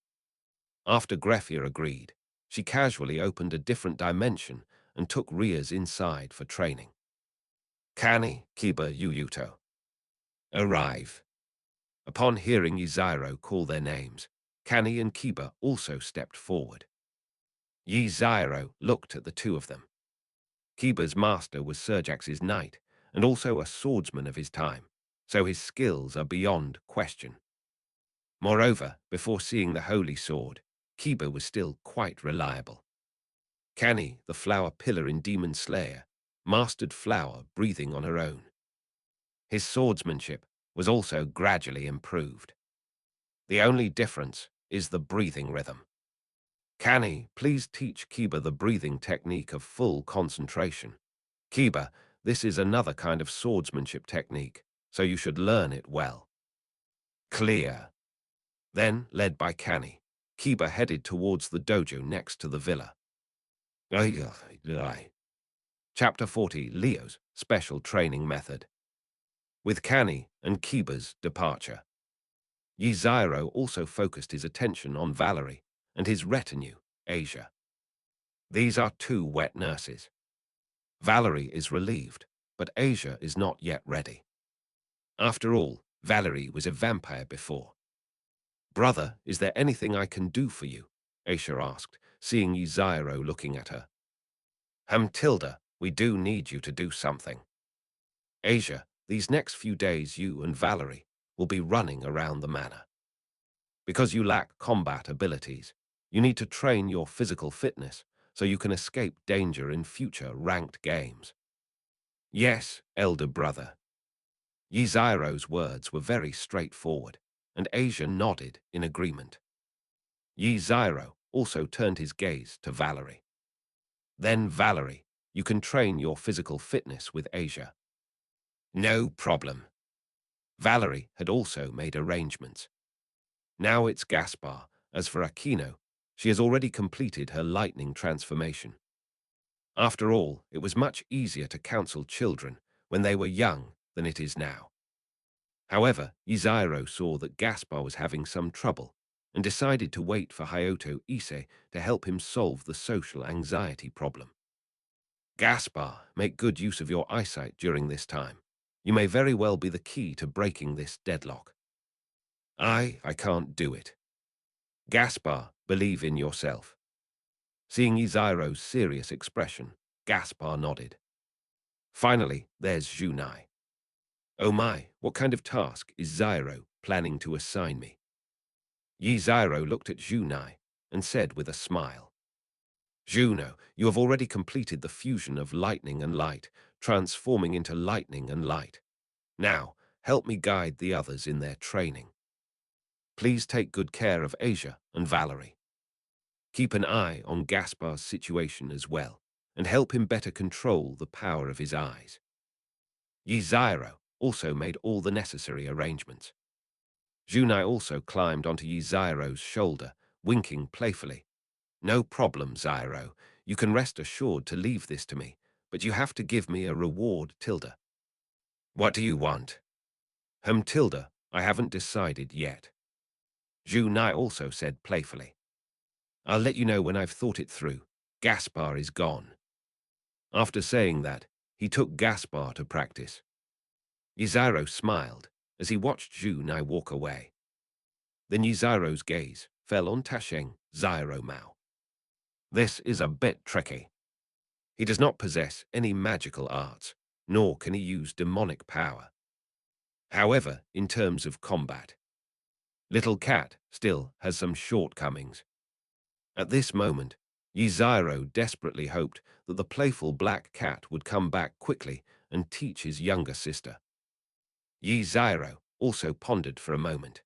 After Griefia agreed, she casually opened a different dimension and took Rias inside for training. Kani, Kiba, Yuyuto. Arrive. Upon hearing Yzairo call their names, Kani and Kiba also stepped forward. Yzairo looked at the two of them. Kiba's master was Serjax's knight, and also a swordsman of his time, so his skills are beyond question. Moreover, before seeing the holy sword, Kiba was still quite reliable. Kani, the flower pillar in Demon Slayer, mastered flower breathing on her own. His swordsmanship was also gradually improved. The only difference is the breathing rhythm. Kani, please teach Kiba the breathing technique of full concentration. Kiba, this is another kind of swordsmanship technique, so you should learn it well. Clear. Then, led by Kani, Kiba headed towards the dojo next to the villa. Chapter 40, Leo's Special Training Method. With Kani and Kiba's departure, Yzairo also focused his attention on Valerie and his retinue, Asia. These are two wet nurses. Valerie is relieved, but Asia is not yet ready. After all, Valerie was a vampire before. Brother, is there anything I can do for you? Asia asked, seeing Yzairo looking at her. Tilda, we do need you to do something. Asia, these next few days you and Valerie will be running around the manor. Because you lack combat abilities, you need to train your physical fitness so you can escape danger in future ranked games. Yes, elder brother. Yzairo's words were very straightforward, and Asia nodded in agreement. Yzairo also turned his gaze to Valerie. Then, Valerie, you can train your physical fitness with Asia. No problem. Valerie had also made arrangements. Now it's Gaspar. As for Aquino, she has already completed her lightning transformation. After all, it was much easier to counsel children when they were young than it is now. However, Yzairo saw that Gaspar was having some trouble and decided to wait for Hayato Ise to help him solve the social anxiety problem. Gaspar, make good use of your eyesight during this time. You may very well be the key to breaking this deadlock. I can't do it. Gaspar, believe in yourself. Seeing Yzairo's serious expression, Gaspar nodded. Finally, there's Junai. Oh my, what kind of task is Zyro planning to assign me? Yzairo looked at Junai and said with a smile. Juno, you have already completed the fusion of lightning and light, transforming into lightning and light. Now, help me guide the others in their training. Please take good care of Asia and Valerie. Keep an eye on Gaspar's situation as well, and help him better control the power of his eyes. Yzairo also made all the necessary arrangements. Junai also climbed onto Yzairo's shoulder, winking playfully. No problem, Zyro. You can rest assured to leave this to me, but you have to give me a reward, Tilda. What do you want? Tilda, I haven't decided yet. Junai also said playfully. I'll let you know when I've thought it through. Gaspar is gone. After saying that, he took Gaspar to practice. Yzairo smiled as he watched Junai walk away. Then Yzairo's gaze fell on Tasheng Zyro Mao. This is a bit tricky. He does not possess any magical arts, nor can he use demonic power. However, in terms of combat, Little Cat still has some shortcomings. At this moment, Yzairo desperately hoped that the playful black cat would come back quickly and teach his younger sister. Yzairo also pondered for a moment.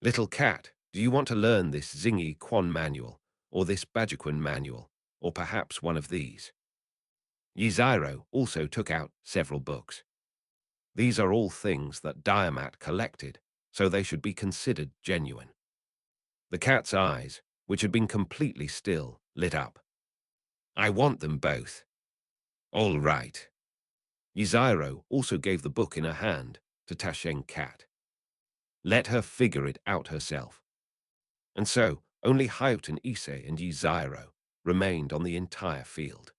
Little Cat, do you want to learn this Zingy Quan manual, or this Bajiquan manual, or perhaps one of these? Yzairo also took out several books. These are all things that Diamat collected, so they should be considered genuine. The cat's eyes, which had been completely still, lit up. I want them both. All right. Yzairo also gave the book in her hand to Tasheng Cat. Let her figure it out herself. And so, Only Hayoten Issei and Yzairo remained on the entire field.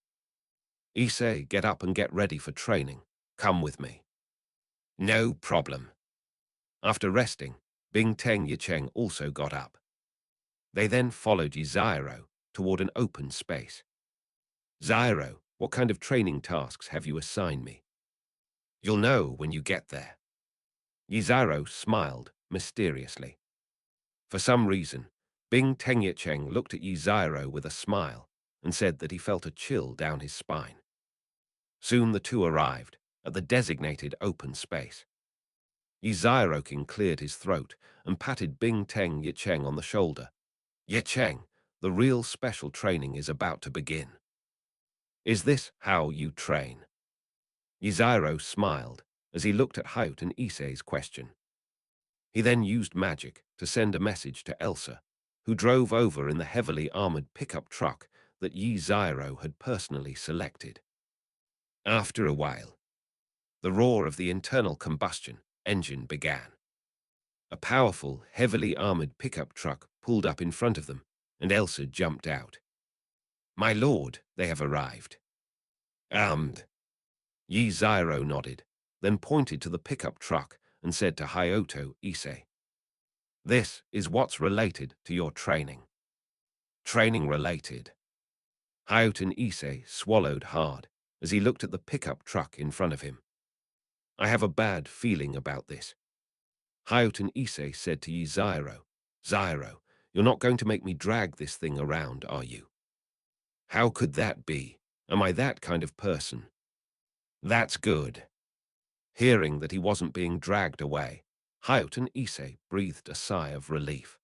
Issei, get up and get ready for training. Come with me. No problem. After resting, Bing Teng Yicheng also got up. They then followed Yzairo toward an open space. Zyro, what kind of training tasks have you assigned me? You'll know when you get there. Yzairo smiled mysteriously. For some reason, Bing Tengyecheng looked at Yzairo with a smile and said that he felt a chill down his spine. Soon the two arrived at the designated open space. Yzairoking cleared his throat and patted Bing Teng Yicheng on the shoulder. Yicheng, the real special training is about to begin. Is this how you train? Yzairo smiled as he looked at Hayoten Issei's question. He then used magic to send a message to Elsa, who drove over in the heavily armored pickup truck that Yzairo had personally selected. After a while, the roar of the internal combustion engine began. A powerful, heavily armored pickup truck pulled up in front of them, and Elsa jumped out. My lord, they have arrived. Armed. Yzairo nodded, then pointed to the pickup truck and said to Hayoto Issei, "This is what's related to your training." Training related. Hayoten Issei swallowed hard as he looked at the pickup truck in front of him. I have a bad feeling about this. Hayoten Issei said to Yzairo, Zyro, you're not going to make me drag this thing around, are you? How could that be? Am I that kind of person? That's good. Hearing that he wasn't being dragged away, Hayoten Issei breathed a sigh of relief.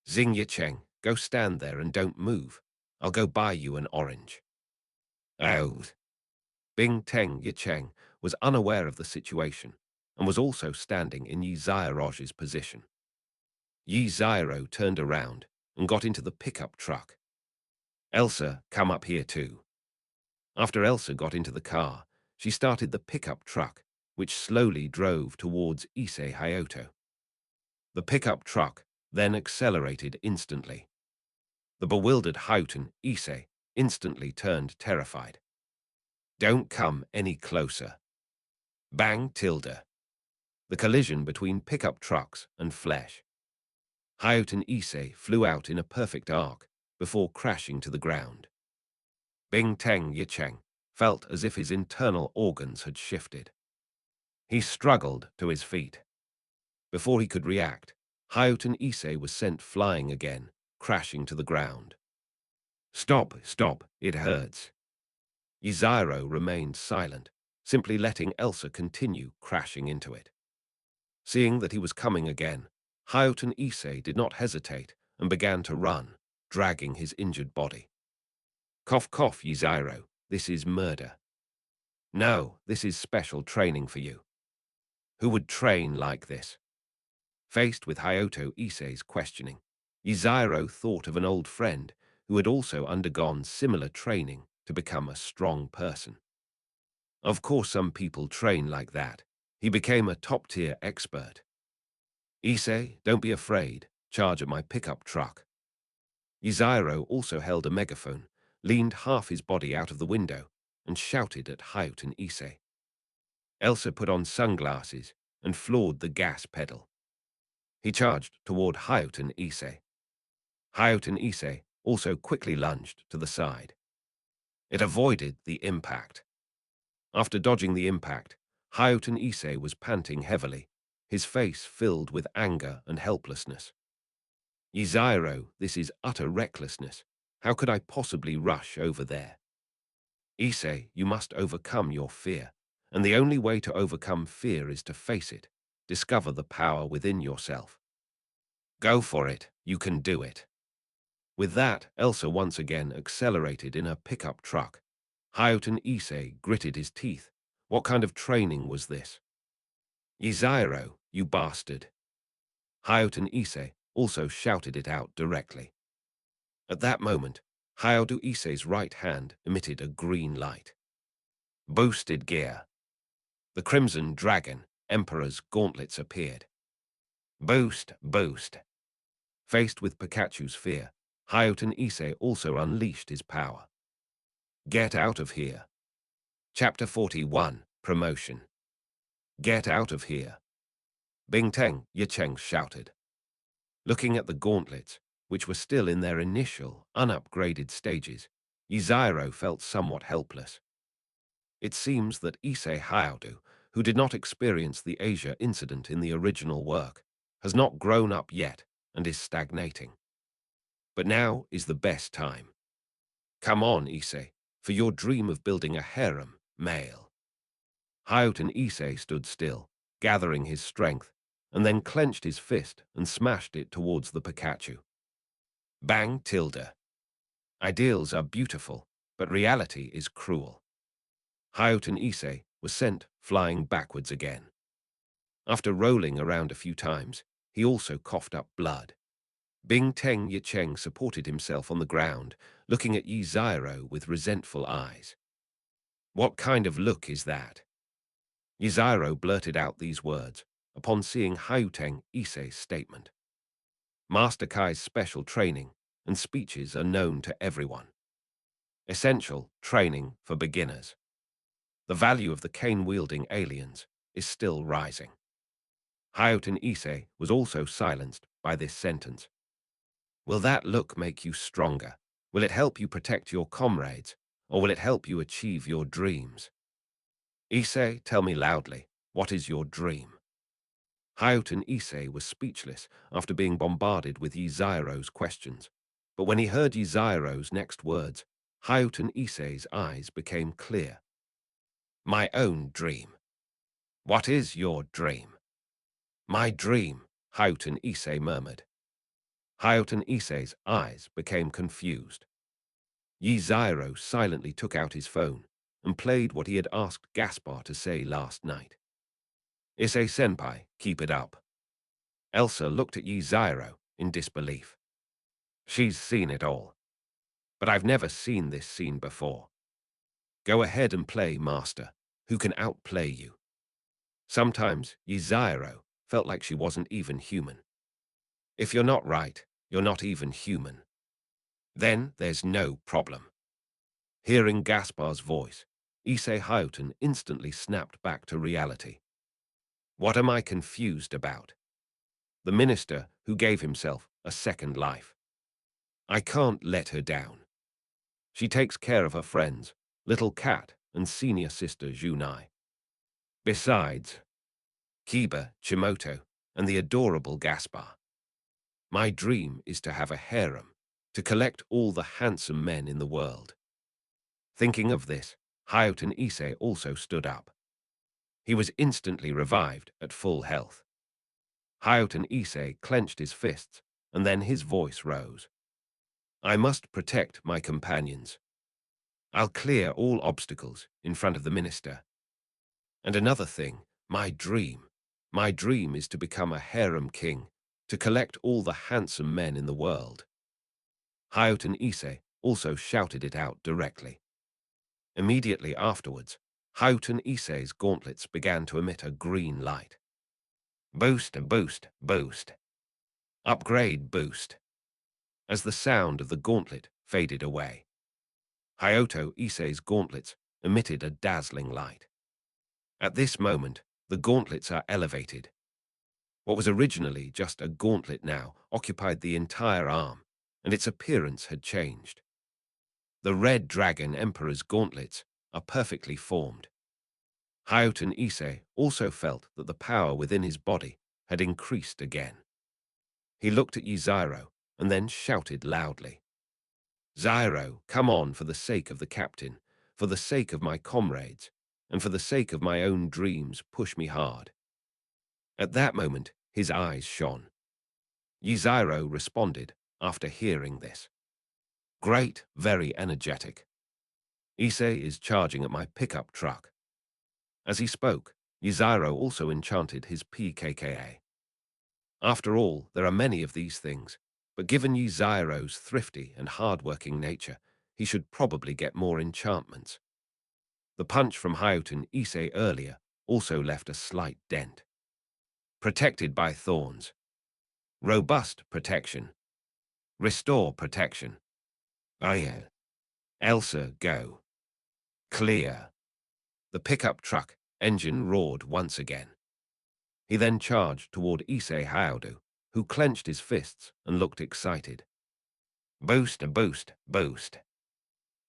Xing Yicheng, go stand there and don't move. I'll go buy you an orange. Oh. Bing Teng Yicheng was unaware of the situation and was also standing in Yzairo's position. Yzairo turned around and got into the pickup truck. Elsa, come up here too. After Elsa got into the car, she started the pickup truck, which slowly drove towards Issei Hayoto. The pickup truck then accelerated instantly. The bewildered Hayoten Issei instantly turned terrified. Don't come any closer. Bang tilde. The collision between pickup trucks and flesh. Hayoten Issei flew out in a perfect arc before crashing to the ground. Bing Teng Yicheng felt as if his internal organs had shifted. He struggled to his feet. Before he could react, Hayoten Issei was sent flying again, crashing to the ground. Stop, stop, it hurts. Yzairo remained silent, simply letting Elsa continue crashing into it. Seeing that he was coming again, Hayoten Issei did not hesitate and began to run, dragging his injured body. Cough, cough, Yzairo, this is murder. No, this is special training for you. Who would train like this? Faced with Hayoto Issei's questioning, Yzairo thought of an old friend who had also undergone similar training to become a strong person. Of course, some people train like that. He became a top-tier expert. Issei, don't be afraid. Charge at my pickup truck. Yzairo also held a megaphone, leaned half his body out of the window, and shouted at Hayoten Issei. Elsa put on sunglasses and floored the gas pedal. He charged toward Hayoten Issei. Hayoten Issei also quickly lunged to the side. It avoided the impact. After dodging the impact, Hayoten Issei was panting heavily, his face filled with anger and helplessness. Yzairo, this is utter recklessness. How could I possibly rush over there? Issei, you must overcome your fear, and the only way to overcome fear is to face it, discover the power within yourself. Go for it, you can do it. With that, Elsa once again accelerated in her pickup truck. Hayoten Issei gritted his teeth. What kind of training was this? Yzairo, you bastard. Hayoten Issei also shouted it out directly. At that moment, Hayoto Issei's right hand emitted a green light. Boosted gear. The Crimson Dragon Emperor's gauntlets appeared. Boost, boost. Faced with Pikachu's fear, Hayuten Issei also unleashed his power. Get out of here. Chapter 41, Promotion. Get out of here. Bingteng Yicheng shouted. Looking at the gauntlets, which were still in their initial, unupgraded stages, Yzairo felt somewhat helpless. It seems that Issei Hayaudu, who did not experience the Asia incident in the original work, has not grown up yet and is stagnating. But now is the best time. Come on, Issei, for your dream of building a harem, male. Hayuten Issei stood still, gathering his strength, and then clenched his fist and smashed it towards the Pikachu. Bang tilde. Ideals are beautiful, but reality is cruel. Hayuten Issei was sent flying backwards again. After rolling around a few times, he also coughed up blood. Bingteng Yicheng supported himself on the ground, looking at Yzairo with resentful eyes. What kind of look is that? Yzairo blurted out these words upon seeing Hayuten Issei's statement. Master Kai's special training and speeches are known to everyone. Essential training for beginners. The value of the cane-wielding aliens is still rising. Hayuten Issei was also silenced by this sentence. Will that look make you stronger? Will it help you protect your comrades? Or will it help you achieve your dreams? Issei, tell me loudly, what is your dream? Hayuten Issei was speechless after being bombarded with Yzairo's questions. But when he heard Yzairo's next words, Hayuten Issei's eyes became clear. My own dream. What is your dream? My dream, Hayuten Issei murmured. Hayuten Issei's eyes became confused. Yzairo silently took out his phone and played what he had asked Gaspar to say last night. Issei-senpai, keep it up. Elsa looked at Yzairo in disbelief. She's seen it all. But I've never seen this scene before. Go ahead and play, Master. Who can outplay you? Sometimes Yzairo felt like she wasn't even human. If you're not right, you're not even human. Then there's no problem. Hearing Gaspar's voice, Issei Hayuten instantly snapped back to reality. What am I confused about? The minister who gave himself a second life. I can't let her down. She takes care of her friends, little Cat and senior sister Junai. Besides, Kiba, Chimoto, and the adorable Gaspar. My dream is to have a harem, to collect all the handsome men in the world. Thinking of this, Hayuten Issei also stood up. He was instantly revived at full health. Hayuten Issei clenched his fists, and then his voice rose. I must protect my companions. I'll clear all obstacles in front of the minister. And another thing, my dream. My dream is to become a harem king, to collect all the handsome men in the world. Hayuten Issei also shouted it out directly. Immediately afterwards, Hayuten Issei's gauntlets began to emit a green light. Boost, boost, boost. Upgrade boost. As the sound of the gauntlet faded away, Hayuten Issei's gauntlets emitted a dazzling light. At this moment, the gauntlets are elevated. What was originally just a gauntlet now occupied the entire arm, and its appearance had changed. The Red Dragon Emperor's gauntlets are perfectly formed. Hayuten Issei also felt that the power within his body had increased again. He looked at Yzairo and then shouted loudly. Zyro, come on for the sake of the captain, for the sake of my comrades, and for the sake of my own dreams, push me hard. At that moment, his eyes shone. Yzairo responded after hearing this. Great, very energetic. Issei is charging at my pickup truck. As he spoke, Yzairo also enchanted his PKKA. After all, there are many of these things, but given Yzairo's thrifty and hard-working nature, he should probably get more enchantments. The punch from Hayuten Issei earlier also left a slight dent. Protected by thorns. Robust protection, Restore protection. Aye. Elsa, go. Clear. The pickup truck engine roared once again. He then charged toward Issei Hayato, who clenched his fists and looked excited. Boost, boost, boost.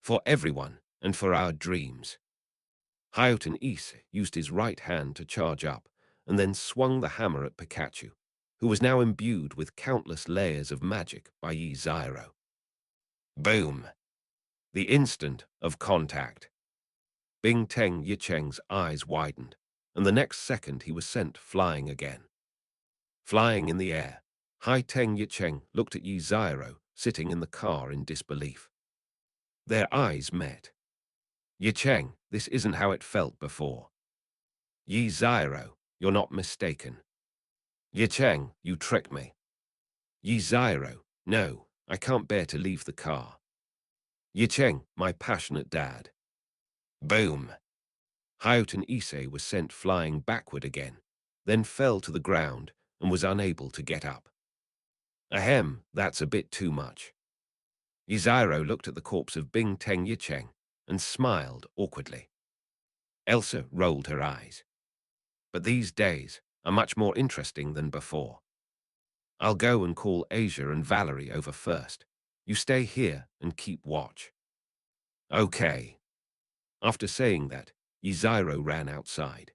For everyone and for our dreams. Hayato Issei used his right hand to charge up and then swung the hammer at Pikachu, who was now imbued with countless layers of magic by Yi Zyro. Boom! The instant of contact. Bing Teng Yicheng's eyes widened, and the next second he was sent flying again. Flying in the air, Hai Teng Yicheng looked at Yi Zyro sitting in the car in disbelief. Their eyes met. Yicheng, this isn't how it felt before. Yi Zyro, you're not mistaken. Yicheng, you tricked me. Yi Zyro, no, I can't bear to leave the car. Yicheng, my passionate dad. Boom! Hayato Issei was sent flying backward again, then fell to the ground and was unable to get up. Ahem, that's a bit too much. Yiziro looked at the corpse of Bing Teng Yicheng and smiled awkwardly. Elsa rolled her eyes. But these days are much more interesting than before. I'll go and call Asia and Valerie over first. You stay here and keep watch. Okay. After saying that, Yiziro ran outside.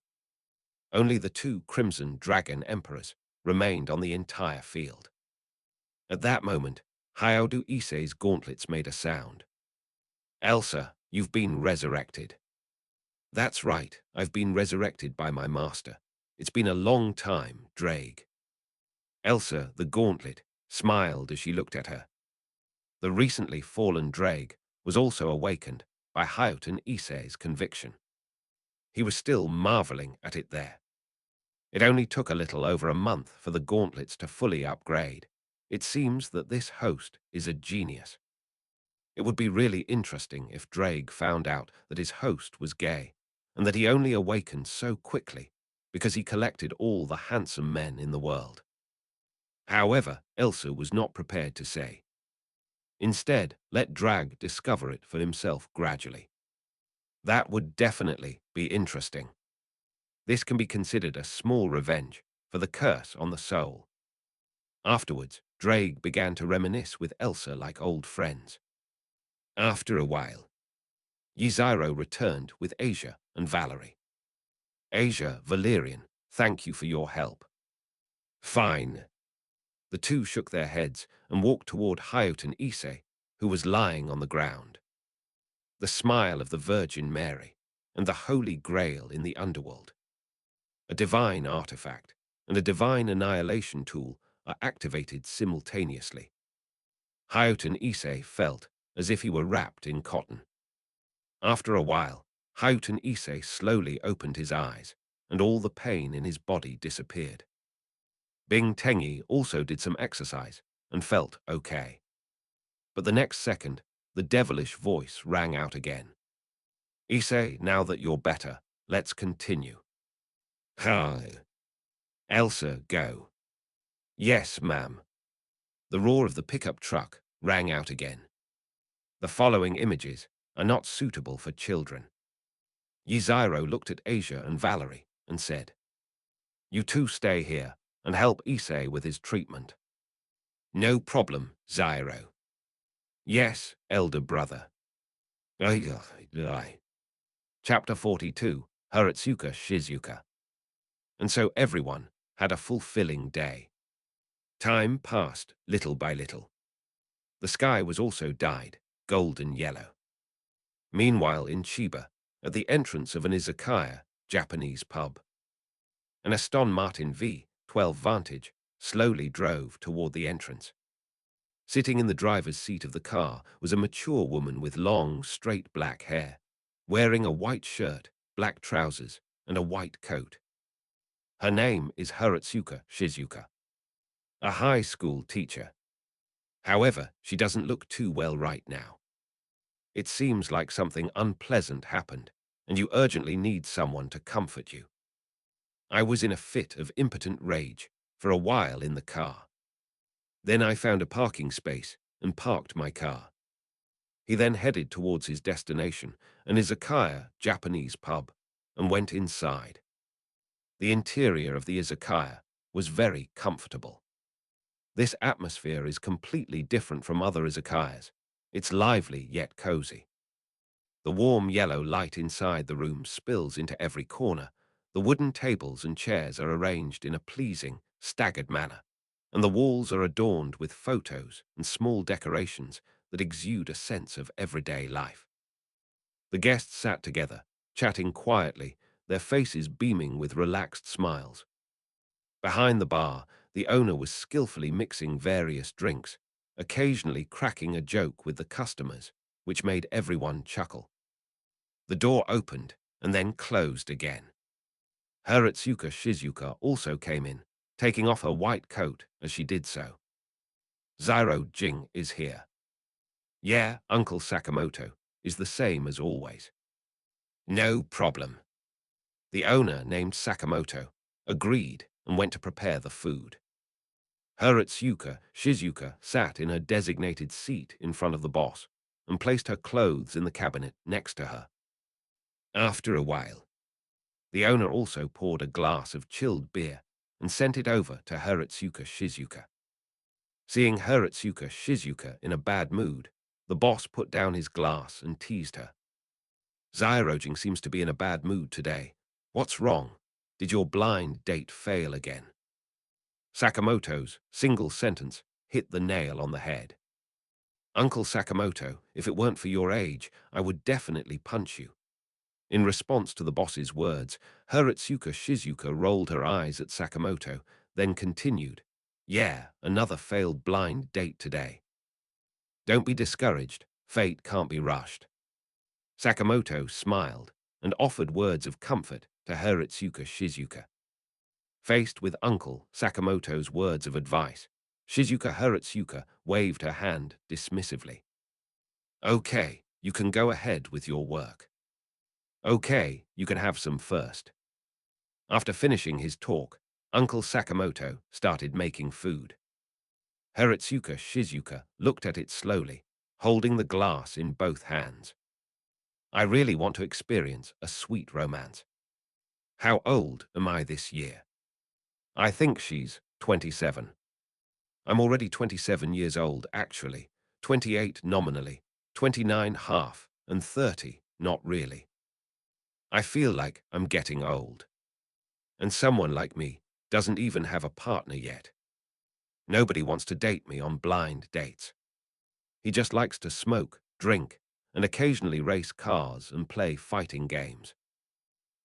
Only the two Crimson Dragon Emperors remained on the entire field. At that moment, Hayato Issei's gauntlets made a sound. Elsa, you've been resurrected. That's right, I've been resurrected by my master. It's been a long time, Drake. Elsa, the gauntlet, smiled as she looked at her. The recently fallen Drake was also awakened by Hayato Issei's conviction. He was still marveling at it there. It only took a little over a month for the gauntlets to fully upgrade. It seems that this host is a genius. It would be really interesting if Drake found out that his host was gay, and that he only awakened so quickly because he collected all the handsome men in the world. However, Elsa was not prepared to say. Instead, let Drag discover it for himself gradually. That would definitely be interesting. This can be considered a small revenge for the curse on the soul. Afterwards, Drake began to reminisce with Elsa like old friends. After a while, Yiziro returned with Asia and Valerie. Asia, Valerian, thank you for your help. Fine. The two shook their heads and walked toward Hayato Issei, who was lying on the ground. The smile of the Virgin Mary and the Holy Grail in the underworld. A divine artifact and a divine annihilation tool are activated simultaneously. Hayato Issei felt as if he were wrapped in cotton. After a while, Hayato Issei slowly opened his eyes, and all the pain in his body disappeared. Bing Tengi also did some exercise and felt okay. But the next second, the devilish voice rang out again. Issei, now that you're better, let's continue. Hi. Elsa, go. Yes, ma'am. The roar of the pickup truck rang out again. The following images are not suitable for children. Yiziro looked at Asia and Valerie and said, You two stay here and help Issei with his treatment. No problem, Zyro. Yes, elder brother. Chapter 42, Haratsuka Shizuka. And so everyone had a fulfilling day. Time passed little by little. The sky was also dyed golden yellow. Meanwhile in Chiba, at the entrance of an izakaya, Japanese pub, an Aston Martin V12 Vantage slowly drove toward the entrance. Sitting in the driver's seat of the car was a mature woman with long, straight black hair, wearing a white shirt, black trousers, and a white coat. Her name is Haratsuka Shizuka, a high school teacher. However, she doesn't look too well right now. It seems like something unpleasant happened, and you urgently need someone to comfort you. I was in a fit of impotent rage for a while in the car. Then I found a parking space and parked my car. He then headed towards his destination, an izakaya Japanese pub, and went inside. The interior of the izakaya was very comfortable. This atmosphere is completely different from other izakayas. It's lively yet cozy. The warm yellow light inside the room spills into every corner. The wooden tables and chairs are arranged in a pleasing, staggered manner, and the walls are adorned with photos and small decorations that exude a sense of everyday life. The guests sat together, chatting quietly, their faces beaming with relaxed smiles. Behind the bar, the owner was skillfully mixing various drinks, occasionally cracking a joke with the customers, which made everyone chuckle. The door opened and then closed again. Haritsuka Shizuka also came in, taking off her white coat as she did so. Zairo Jing is here. Yeah, Uncle Sakamoto is the same as always. No problem. The owner, named Sakamoto, agreed and went to prepare the food. Haritsuka Shizuka sat in her designated seat in front of the boss and placed her clothes in the cabinet next to her. After a while, the owner also poured a glass of chilled beer and sent it over to Haritsuka Shizuka. Seeing Haritsuka Shizuka in a bad mood, the boss put down his glass and teased her. Zairojing seems to be in a bad mood today. What's wrong? Did your blind date fail again? Sakamoto's single sentence hit the nail on the head. Uncle Sakamoto, if it weren't for your age, I would definitely punch you. In response to the boss's words, Haritsuka Shizuka rolled her eyes at Sakamoto, then continued, Yeah, another failed blind date today. Don't be discouraged, fate can't be rushed. Sakamoto smiled and offered words of comfort to Haritsuka Shizuka. Faced with Uncle Sakamoto's words of advice, Shizuka Haritsuka waved her hand dismissively. Okay, you can go ahead with your work. Okay, you can have some first. After finishing his talk, Uncle Sakamoto started making food. Haritsuka Shizuka looked at it slowly, holding the glass in both hands. I really want to experience a sweet romance. How old am I this year? I think she's 27. I'm already 27 years old, actually. 28 nominally, 29 half, and 30 not really. I feel like I'm getting old. And someone like me doesn't even have a partner yet. Nobody wants to date me on blind dates. He just likes to smoke, drink, and occasionally race cars and play fighting games.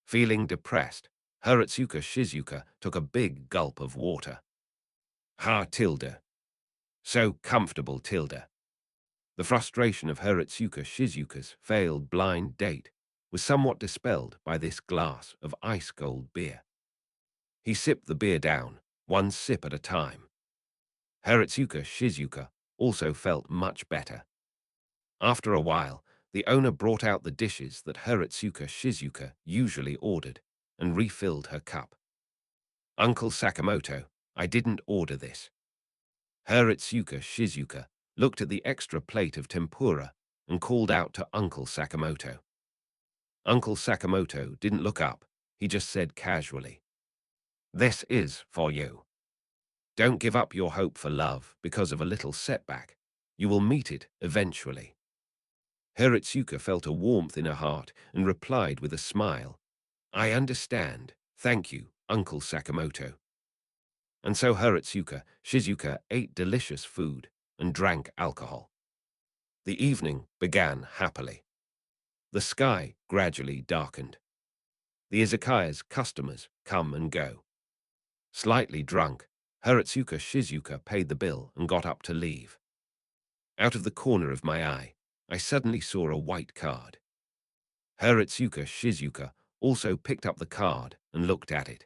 Feeling depressed, Haritsuka Shizuka took a big gulp of water. Ha tilde. So comfortable tilde. The frustration of Haritsuka Shizuka's failed blind date was somewhat dispelled by this glass of ice-cold beer. He sipped the beer down, one sip at a time. Haritsuka Shizuka also felt much better. After a while, the owner brought out the dishes that Haritsuka Shizuka usually ordered and refilled her cup. Uncle Sakamoto, I didn't order this. Haritsuka Shizuka looked at the extra plate of tempura and called out to Uncle Sakamoto. Uncle Sakamoto didn't look up, he just said casually, This is for you. Don't give up your hope for love because of a little setback. You will meet it eventually. Haritsuka felt a warmth in her heart and replied with a smile, I understand. Thank you, Uncle Sakamoto. And so Haritsuka Shizuka ate delicious food and drank alcohol. The evening began happily. The sky gradually darkened. The izakaya's customers come and go. Slightly drunk, Haritsuka Shizuka paid the bill and got up to leave. Out of the corner of my eye, I suddenly saw a white card. Haritsuka Shizuka also picked up the card and looked at it.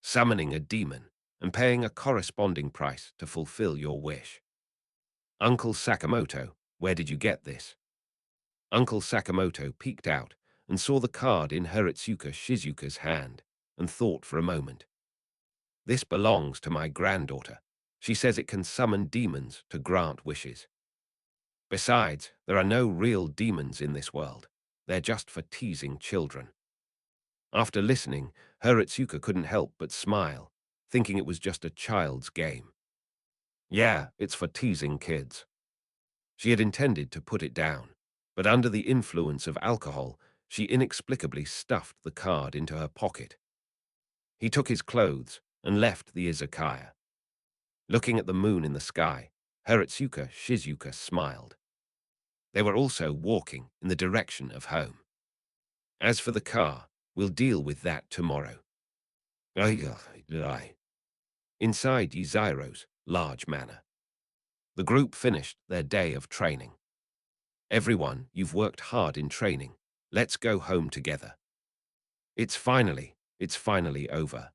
Summoning a demon and paying a corresponding price to fulfill your wish. Uncle Sakamoto, where did you get this? Uncle Sakamoto peeked out and saw the card in Haritsuka Shizuka's hand and thought for a moment. This belongs to my granddaughter. She says it can summon demons to grant wishes. Besides, there are no real demons in this world. They're just for teasing children. After listening, Heretsuka couldn't help but smile, thinking it was just a child's game. Yeah, it's for teasing kids. She had intended to put it down, but under the influence of alcohol, she inexplicably stuffed the card into her pocket. He took his clothes and left the izakaya. Looking at the moon in the sky, Heretsuka Shizuka smiled. They were also walking in the direction of home. As for the car, we'll deal with that tomorrow. Aye. Inside Yiziro's large manor, the group finished their day of training. Everyone, you've worked hard in training. Let's go home together. It's finally over.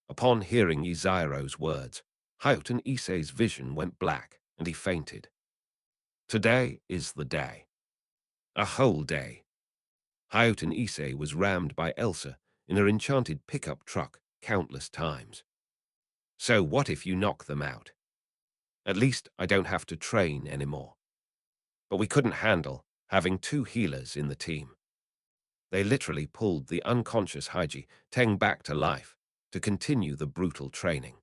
Upon hearing Yiziro's words, Hayuten Issei's vision went black and he fainted. Today is the day. A whole day. Hayuten Issei was rammed by Elsa in her enchanted pickup truck countless times. So what if you knock them out? At least I don't have to train anymore. But we couldn't handle having two healers in the team. They literally pulled the unconscious Haiji Teng back to life to continue the brutal training.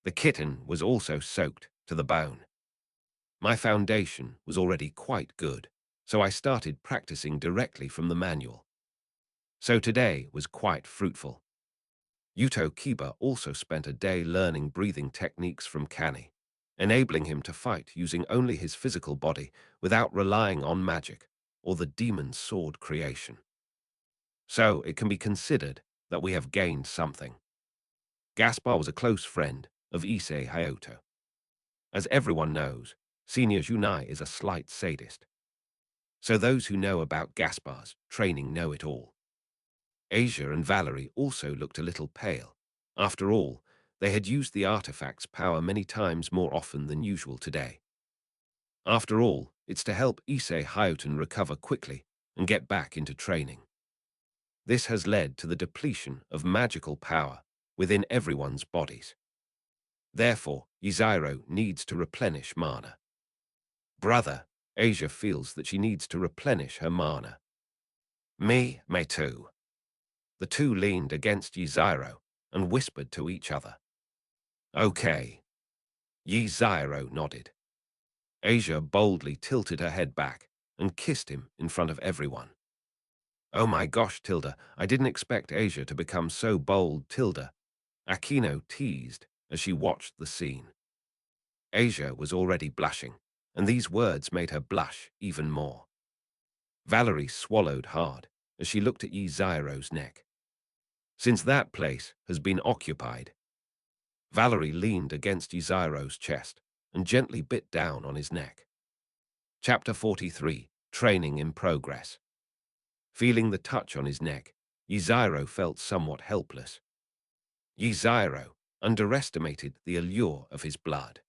The kitten was also soaked to the bone. My foundation was already quite good, so I started practicing directly from the manual. So today was quite fruitful. Yuto Kiba also spent a day learning breathing techniques from Kani, enabling him to fight using only his physical body without relying on magic or the demon's sword creation. So it can be considered that we have gained something. Gaspar was a close friend of Issei Hayato. As everyone knows, Senior Junai is a slight sadist. So those who know about Gaspar's training know it all. Asia and Valerie also looked a little pale. After all, they had used the artifact's power many times more often than usual today. After all, it's to help Issei Hayato recover quickly and get back into training. This has led to the depletion of magical power within everyone's bodies. Therefore, Yiziro needs to replenish mana. Brother, Asia feels that she needs to replenish her mana. Me too. The two leaned against Yiziro and whispered to each other. Okay. Yiziro nodded. Asia boldly tilted her head back and kissed him in front of everyone. Oh my gosh, Tilda, I didn't expect Asia to become so bold, Tilda. Aquino teased as she watched the scene. Asia was already blushing, and these words made her blush even more. Valerie swallowed hard as she looked at Yiziro's neck. Since that place has been occupied, Valerie leaned against Yiziro's chest and gently bit down on his neck. Chapter 43, Training in Progress. Feeling the touch on his neck, Yiziro felt somewhat helpless. Yiziro underestimated the allure of his blood.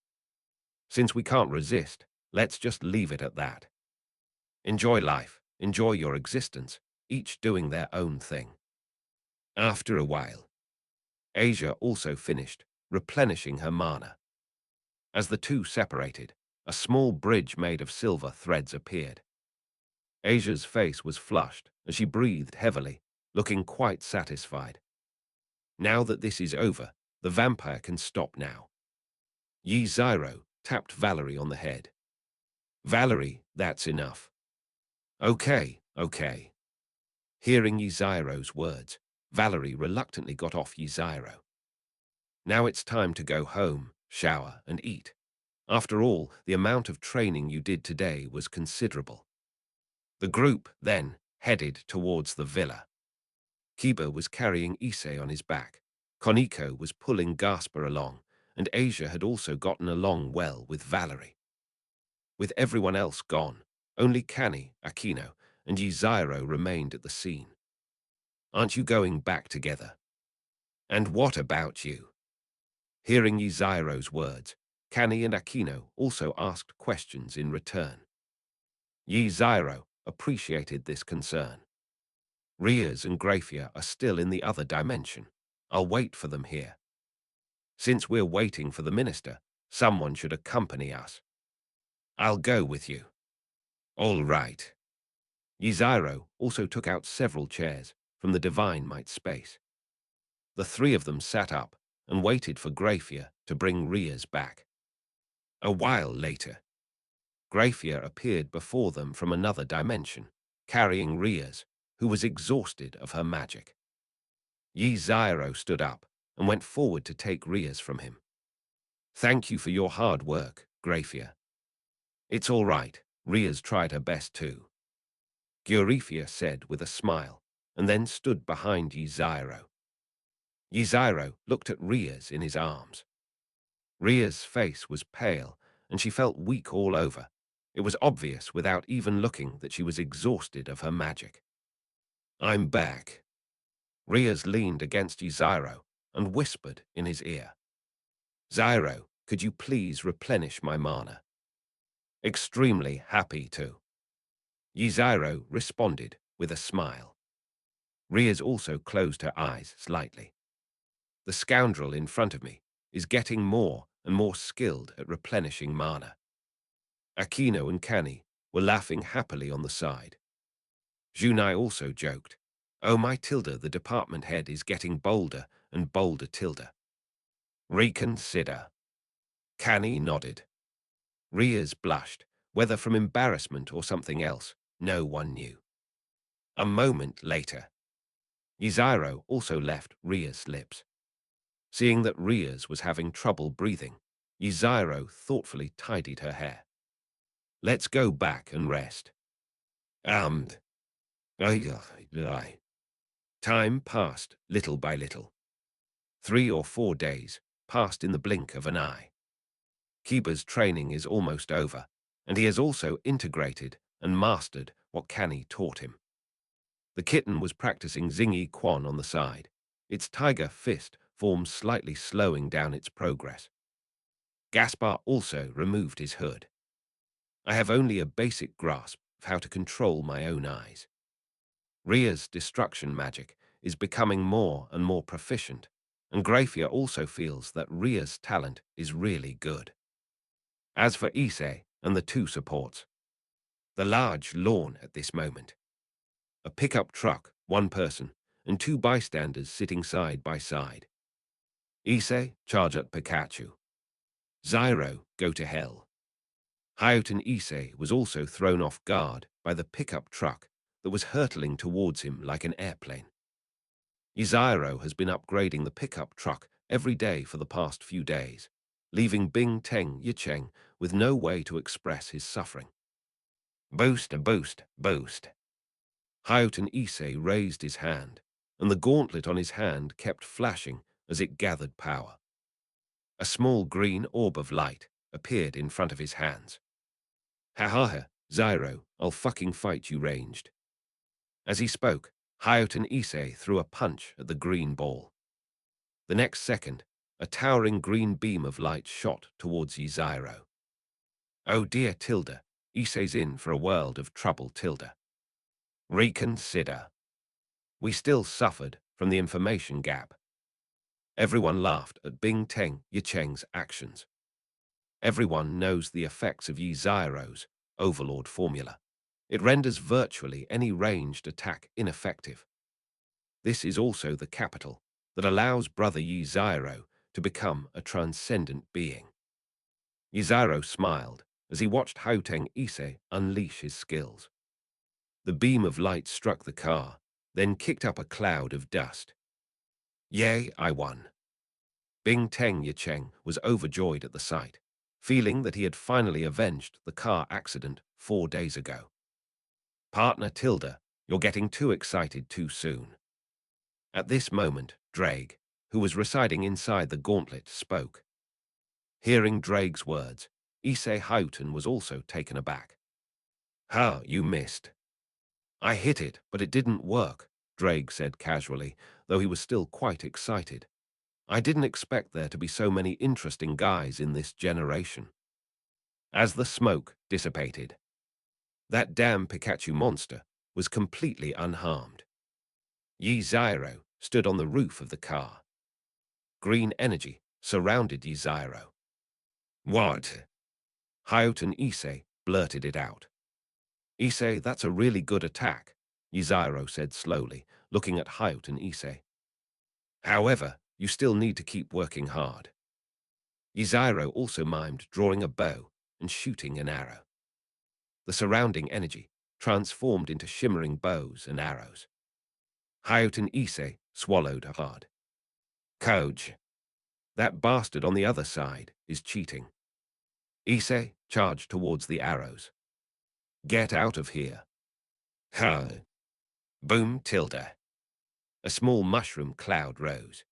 Since we can't resist, let's just leave it at that. Enjoy life, enjoy your existence, each doing their own thing. After a while, Asia also finished replenishing her mana. As the two separated, a small bridge made of silver threads appeared. Asia's face was flushed as she breathed heavily, looking quite satisfied. Now that this is over, the vampire can stop now. Yiziro tapped Valerie on the head. Valerie, that's enough. Okay. Hearing Yiziro's words, Valerie reluctantly got off Yiziro. Now it's time to go home, shower, and eat. After all, the amount of training you did today was considerable. The group, then, headed towards the villa. Kiba was carrying Issei on his back. Koniko was pulling Gaspar along, and Asia had also gotten along well with Valerie. With everyone else gone, only Kani, Aquino, and Yiziro remained at the scene. Aren't you going back together? And what about you? Hearing Yiziro's words, Kani and Aquino also asked questions in return. Yiziro appreciated this concern. Riaz and Grafia are still in the other dimension. I'll wait for them here. Since we're waiting for the minister, someone should accompany us. I'll go with you. All right. Yzairo also took out several chairs from the Divine Might space. The three of them sat up and waited for Grafia to bring Rias back. A while later, Grafia appeared before them from another dimension, carrying Rias, who was exhausted of her magic. Yzairo stood up and went forward to take Rias from him. Thank you for your hard work, Grafia. It's all right, Rias tried her best too. Gurifia said with a smile, and then stood behind Yzairo. Yzairo looked at Rias in his arms. Ria's face was pale, and she felt weak all over. It was obvious without even looking that she was exhausted of her magic. I'm back. Rias leaned against Yzairo and whispered in his ear. Zyro, could you please replenish my mana? Extremely happy to. Yzairo responded with a smile. Rias also closed her eyes slightly. The scoundrel in front of me is getting more and more skilled at replenishing mana. Aquino and Kani were laughing happily on the side. Junai also joked, Oh my Tilda, the department head is getting bolder and bolder Tilda. Reconsider. Kani nodded. Rias blushed, whether from embarrassment or something else, no one knew. A moment later, Yzairo also left Rias' lips. Seeing that Rias was having trouble breathing, Yzairo thoughtfully tidied her hair. Let's go back and rest. Time passed little by little. 3 or 4 days passed in the blink of an eye. Kiba's training is almost over, and he has also integrated and mastered what Kani taught him. The kitten was practicing Zingi Quan on the side. Its tiger fist form slightly slowing down its progress. Gaspar also removed his hood. I have only a basic grasp of how to control my own eyes. Ria's destruction magic is becoming more and more proficient, and Grafia also feels that Ria's talent is really good. As for Issei and the 2 supports, the large lawn at this moment. A pickup truck, 1 person, and 2 bystanders sitting side by side. Issei, charge at Pikachu. Zyro, go to hell. Hayuten Issei was also thrown off guard by the pickup truck that was hurtling towards him like an airplane. Yzairo has been upgrading the pickup truck every day for the past few days, leaving Bing Teng Yicheng with no way to express his suffering. Boost, boost, boost. Hayuten Issei raised his hand, and the gauntlet on his hand kept flashing as it gathered power. A small green orb of light appeared in front of his hands. Ha, Zyro, I'll fucking fight you ranged. As he spoke, Hayuten Issei threw a punch at the green ball. The next second, a towering green beam of light shot towards Yzairo. Oh dear Tilda, Issei's in for a world of trouble Tilda. Reconsider. We still suffered from the information gap. Everyone laughed at Bing Teng Yicheng's actions. Everyone knows the effects of Yzairo's Overlord formula. It renders virtually any ranged attack ineffective. This is also the capital that allows Brother Yzairo to become a transcendent being. Yzairo smiled as he watched Haoteng Issei unleash his skills. The beam of light struck the car, then kicked up a cloud of dust. Yay, I won. Bing Teng Yicheng was overjoyed at the sight, feeling that he had finally avenged the car accident 4 days ago. Partner Tilda, you're getting too excited too soon. At this moment, Drake, who was residing inside the gauntlet, spoke. Hearing Drake's words, Issei Hauten was also taken aback. Ha, you missed. I hit it, but it didn't work, Drake said casually, though he was still quite excited. I didn't expect there to be so many interesting guys in this generation. As the smoke dissipated, that damn Pikachu monster was completely unharmed. Yzairo stood on the roof of the car. Green energy surrounded Yzairo. What? Hayut and Issei blurted it out. Issei, that's a really good attack, Yzairo said slowly, looking at Hayut and Issei. However, you still need to keep working hard. Yzairo also mimed drawing a bow and shooting an arrow. The surrounding energy transformed into shimmering bows and arrows. Hayut and Issei swallowed hard. Coach, that bastard on the other side is cheating. Issei charged towards the arrows. Get out of here. Huh. Boom tilde. A small mushroom cloud rose.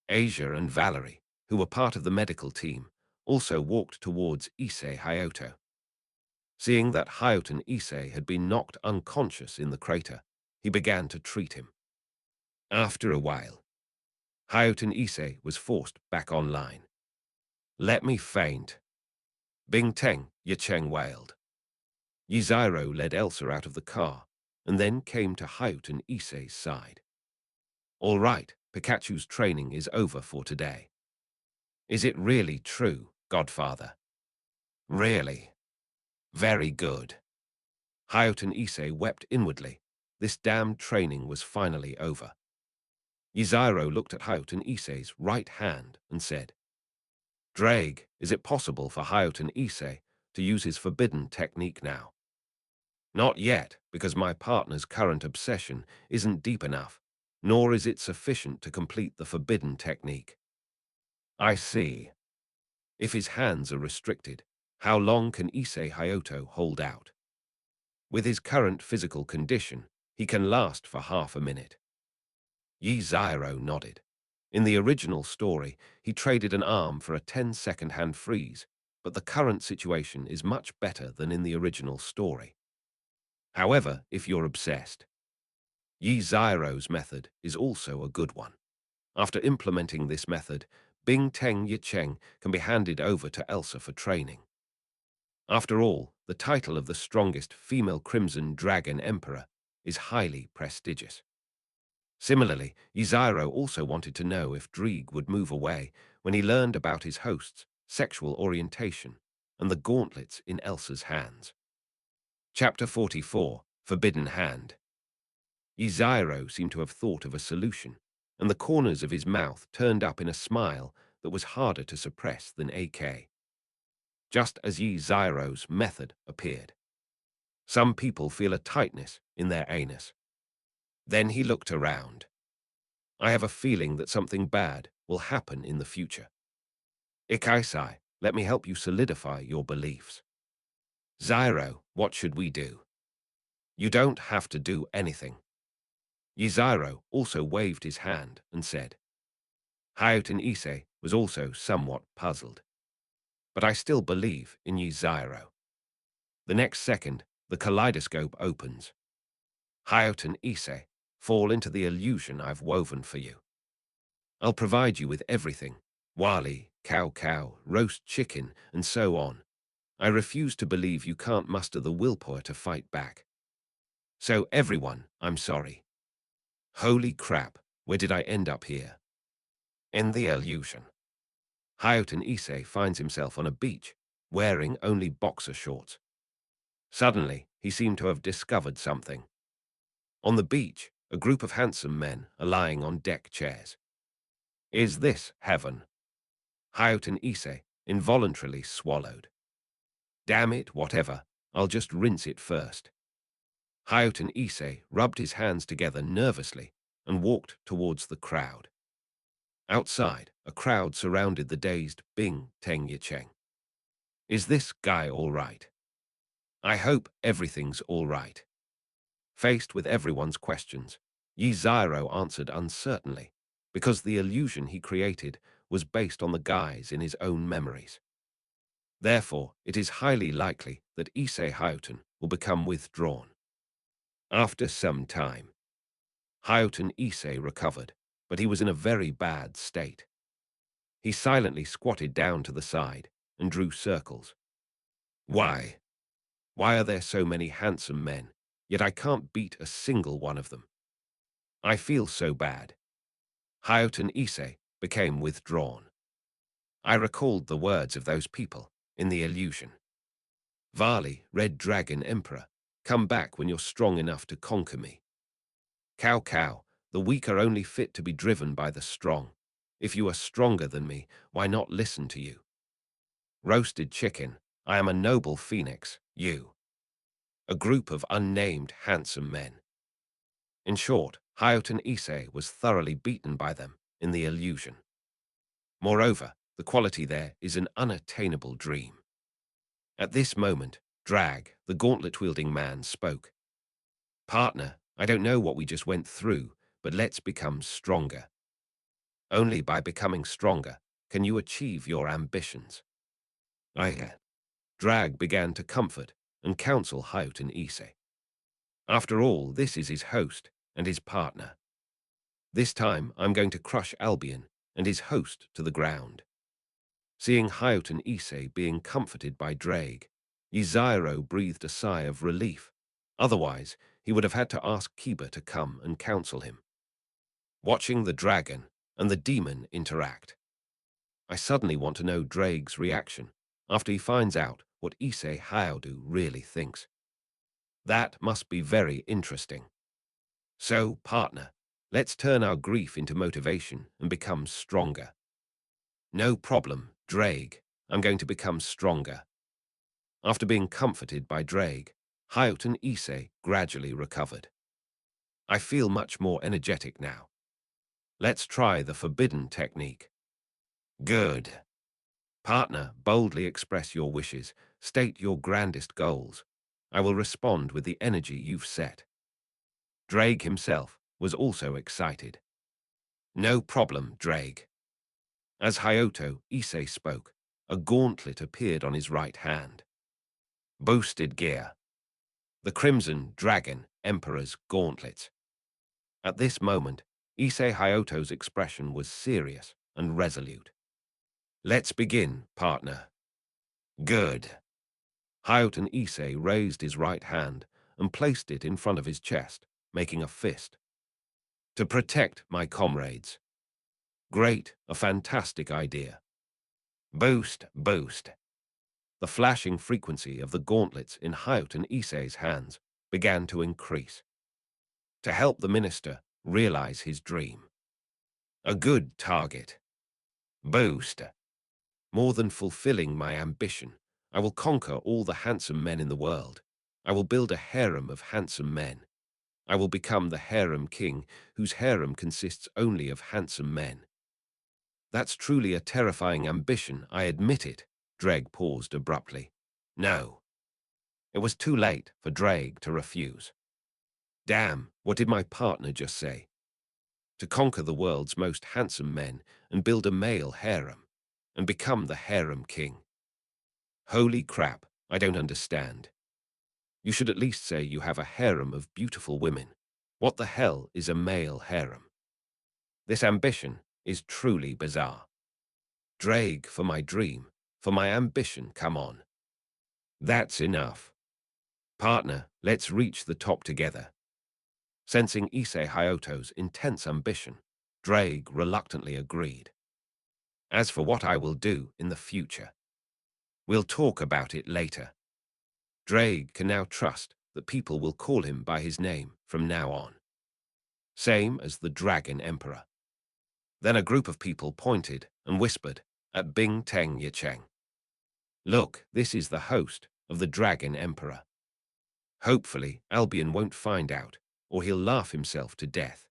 Asia and Valerie, who were part of the medical team, also walked towards Issei Hayato. Seeing that Hayut and Issei had been knocked unconscious in the crater, he began to treat him. After a while, Hayut and Issei was forced back online. Let me faint. Bing Teng, Yicheng wailed. Yzairo led Elsa out of the car, and then came to Hayut and Issei's side. All right, Pikachu's training is over for today. Is it really true, Godfather? Really? Very good. Hayut and Issei wept inwardly. This damned training was finally over. Yzairo looked at Hayut and Issei's right hand and said, Drake, is it possible for Hayut and Issei to use his forbidden technique now? Not yet, because my partner's current obsession isn't deep enough, nor is it sufficient to complete the forbidden technique. I see. If his hands are restricted, how long can Issei Hayato hold out? With his current physical condition, he can last for half a minute. Yzairo nodded. In the original story, he traded an arm for a 10-second hand freeze, but the current situation is much better than in the original story. However, if you're obsessed, Yzairo's method is also a good one. After implementing this method, Bing Teng Yicheng can be handed over to Elsa for training. After all, the title of the strongest female Crimson Dragon Emperor is highly prestigious. Similarly, Yzairo also wanted to know if Dreeg would move away when he learned about his host's sexual orientation and the gauntlets in Elsa's hands. Chapter 44, Forbidden Hand. Yzairo seemed to have thought of a solution, and the corners of his mouth turned up in a smile that was harder to suppress than AK. Just as Yzairo's method appeared. Some people feel a tightness in their anus. Then he looked around. I have a feeling that something bad will happen in the future. Ikaisai, let me help you solidify your beliefs. Zyro, what should we do? You don't have to do anything. Yzairo also waved his hand and said. Hayut and Issei was also somewhat puzzled. But I still believe in Yzairo. The next second, the kaleidoscope opens. Hayut and Issei fall into the illusion I've woven for you. I'll provide you with everything, wali, cow, roast chicken, and so on. I refuse to believe you can't muster the willpower to fight back. So everyone, I'm sorry. Holy crap, where did I end up here? In the illusion. Hayut and Issei finds himself on a beach, wearing only boxer shorts. Suddenly, he seemed to have discovered something. On the beach, a group of handsome men are lying on deck chairs. Is this heaven? Hayut and Issei involuntarily swallowed. Damn it, whatever, I'll just rinse it first. Hayut and Issei rubbed his hands together nervously and walked towards the crowd. Outside, a crowd surrounded the dazed Bing Teng Yicheng. Is this guy all right? I hope everything's all right. Faced with everyone's questions, Yzairo answered uncertainly, because the illusion he created was based on the guys in his own memories. Therefore, it is highly likely that Issei Hayuten will become withdrawn. After some time, Hayuten Issei recovered, but he was in a very bad state. He silently squatted down to the side and drew circles. Why? Why are there so many handsome men, yet I can't beat a single one of them? I feel so bad. Hayuten Issei became withdrawn. I recalled the words of those people in the illusion. Vali, Red Dragon Emperor, come back when you're strong enough to conquer me. Cow cow, the weak are only fit to be driven by the strong. If you are stronger than me, why not listen to you? Roasted chicken, I am a noble phoenix, you. A group of unnamed handsome men. In short, Hyoten Ise was thoroughly beaten by them in the illusion. Moreover, the quality there is an unattainable dream. At this moment, Drag, the gauntlet-wielding man, spoke. Partner, I don't know what we just went through, but let's become stronger. Only by becoming stronger can you achieve your ambitions. Drag began to comfort and counsel Hyoten Ise. After all, this is his host and his partner. This time I'm going to crush Albion and his host to the ground. Seeing Hyoten Ise being comforted by Drag, Yzairo breathed a sigh of relief. Otherwise, he would have had to ask Kiba to come and counsel him. Watching the dragon and the demon interact, I suddenly want to know Drag's reaction after he finds out what Ise Hyodu really thinks. That must be very interesting. So, partner, let's turn our grief into motivation and become stronger. No problem, Drag. I'm going to become stronger. After being comforted by Drag, Hyoten Ise gradually recovered. I feel much more energetic now. Let's try the forbidden technique. Good. Partner, boldly express your wishes. State your grandest goals. I will respond with the energy you've set. Drag himself was also excited. No problem, Drag. As Hyoto Ise spoke, a gauntlet appeared on his right hand. Boosted gear. The Crimson Dragon Emperor's gauntlets. At this moment, Ise Hyoto's expression was serious and resolute. Let's begin, partner. Good. Hyoten Ise raised his right hand and placed it in front of his chest, making a fist. To protect my comrades. Great, a fantastic idea. Boost, boost. The flashing frequency of the gauntlets in Hyoten Ise's hands began to increase. To help the minister realize his dream. A good target. Boost. More than fulfilling my ambition, I will conquer all the handsome men in the world. I will build a harem of handsome men. I will become the harem king, whose harem consists only of handsome men. That's truly a terrifying ambition, I admit it. Dreg paused abruptly. No. It was too late for Dreg to refuse. Damn, what did my partner just say? To conquer the world's most handsome men and build a male harem, and become the harem king. Holy crap, I don't understand. You should at least say you have a harem of beautiful women. What the hell is a male harem? This ambition is truly bizarre. Drag for my dream, for my ambition, come on. That's enough. Partner, let's reach the top together. Sensing Ise Hyoto's intense ambition, Drag reluctantly agreed. As for what I will do in the future, we'll talk about it later. Drag can now trust that people will call him by his name from now on. Same as the Dragon Emperor. Then a group of people pointed and whispered at Bing Teng Yicheng. Look, this is the host of the Dragon Emperor. Hopefully, Albion won't find out, or he'll laugh himself to death.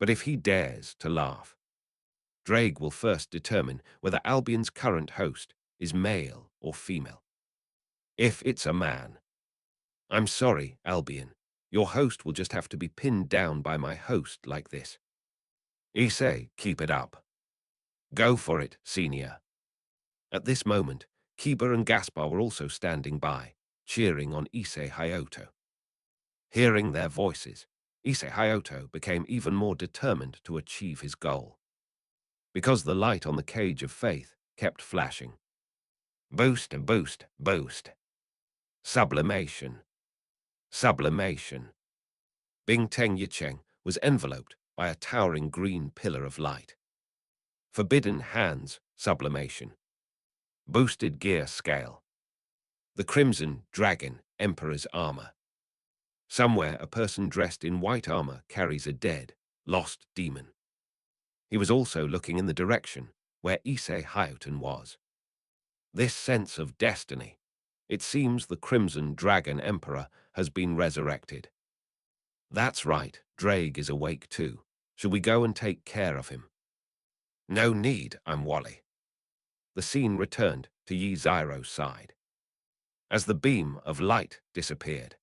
But if he dares to laugh, Drag will first determine whether Albion's current host is male or female. If it's a man, I'm sorry, Albion, your host will just have to be pinned down by my host like this. Ise, keep it up. Go for it, senior. At this moment, Kiba and Gaspar were also standing by, cheering on Ise Hyoto. Hearing their voices, Ise Hyoto became even more determined to achieve his goal. Because the light on the cage of faith kept flashing. Boost, boost, boost. Sublimation. Sublimation. Bing Teng Yicheng was enveloped by a towering green pillar of light. Forbidden hands sublimation. Boosted gear scale. The Crimson Dragon Emperor's armor. Somewhere a person dressed in white armor carries a dead, lost demon. He was also looking in the direction where Issei Hayuten was. This sense of destiny. It seems the Crimson Dragon Emperor has been resurrected. That's right, Drake is awake too. Shall we go and take care of him? No need, I'm Wally. The scene returned to Yi Zairo's side. As the beam of light disappeared,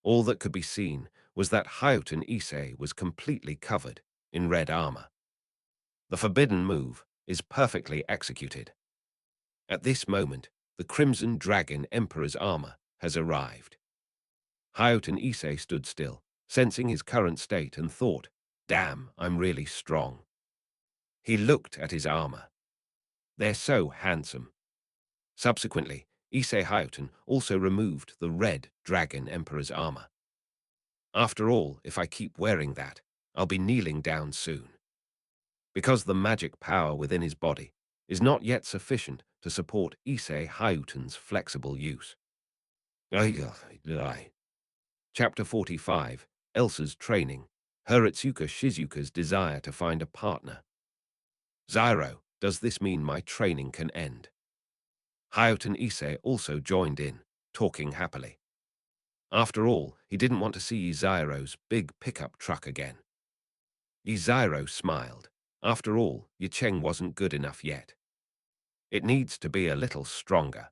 all that could be seen was that Hayuten Issei was completely covered in red armor. The forbidden move is perfectly executed. At this moment, the Crimson Dragon Emperor's armor has arrived. Hayuten Issei stood still, sensing his current state, and thought, damn, I'm really strong. He looked at his armor. They're so handsome. Subsequently, Issei Hayuten also removed the red Dragon Emperor's armor. After all, if I keep wearing that, I'll be kneeling down soon. Because the magic power within his body is not yet sufficient to support Issei Hayuten's flexible use. Chapter 45, Elsa's Training, Hiratsuka Shizuka's Desire to Find a Partner. Zairo, does this mean my training can end? Hayuten Issei also joined in, talking happily. After all, he didn't want to see Zairo's big pickup truck again. Zairo smiled. After all, Yicheng wasn't good enough yet. It needs to be a little stronger.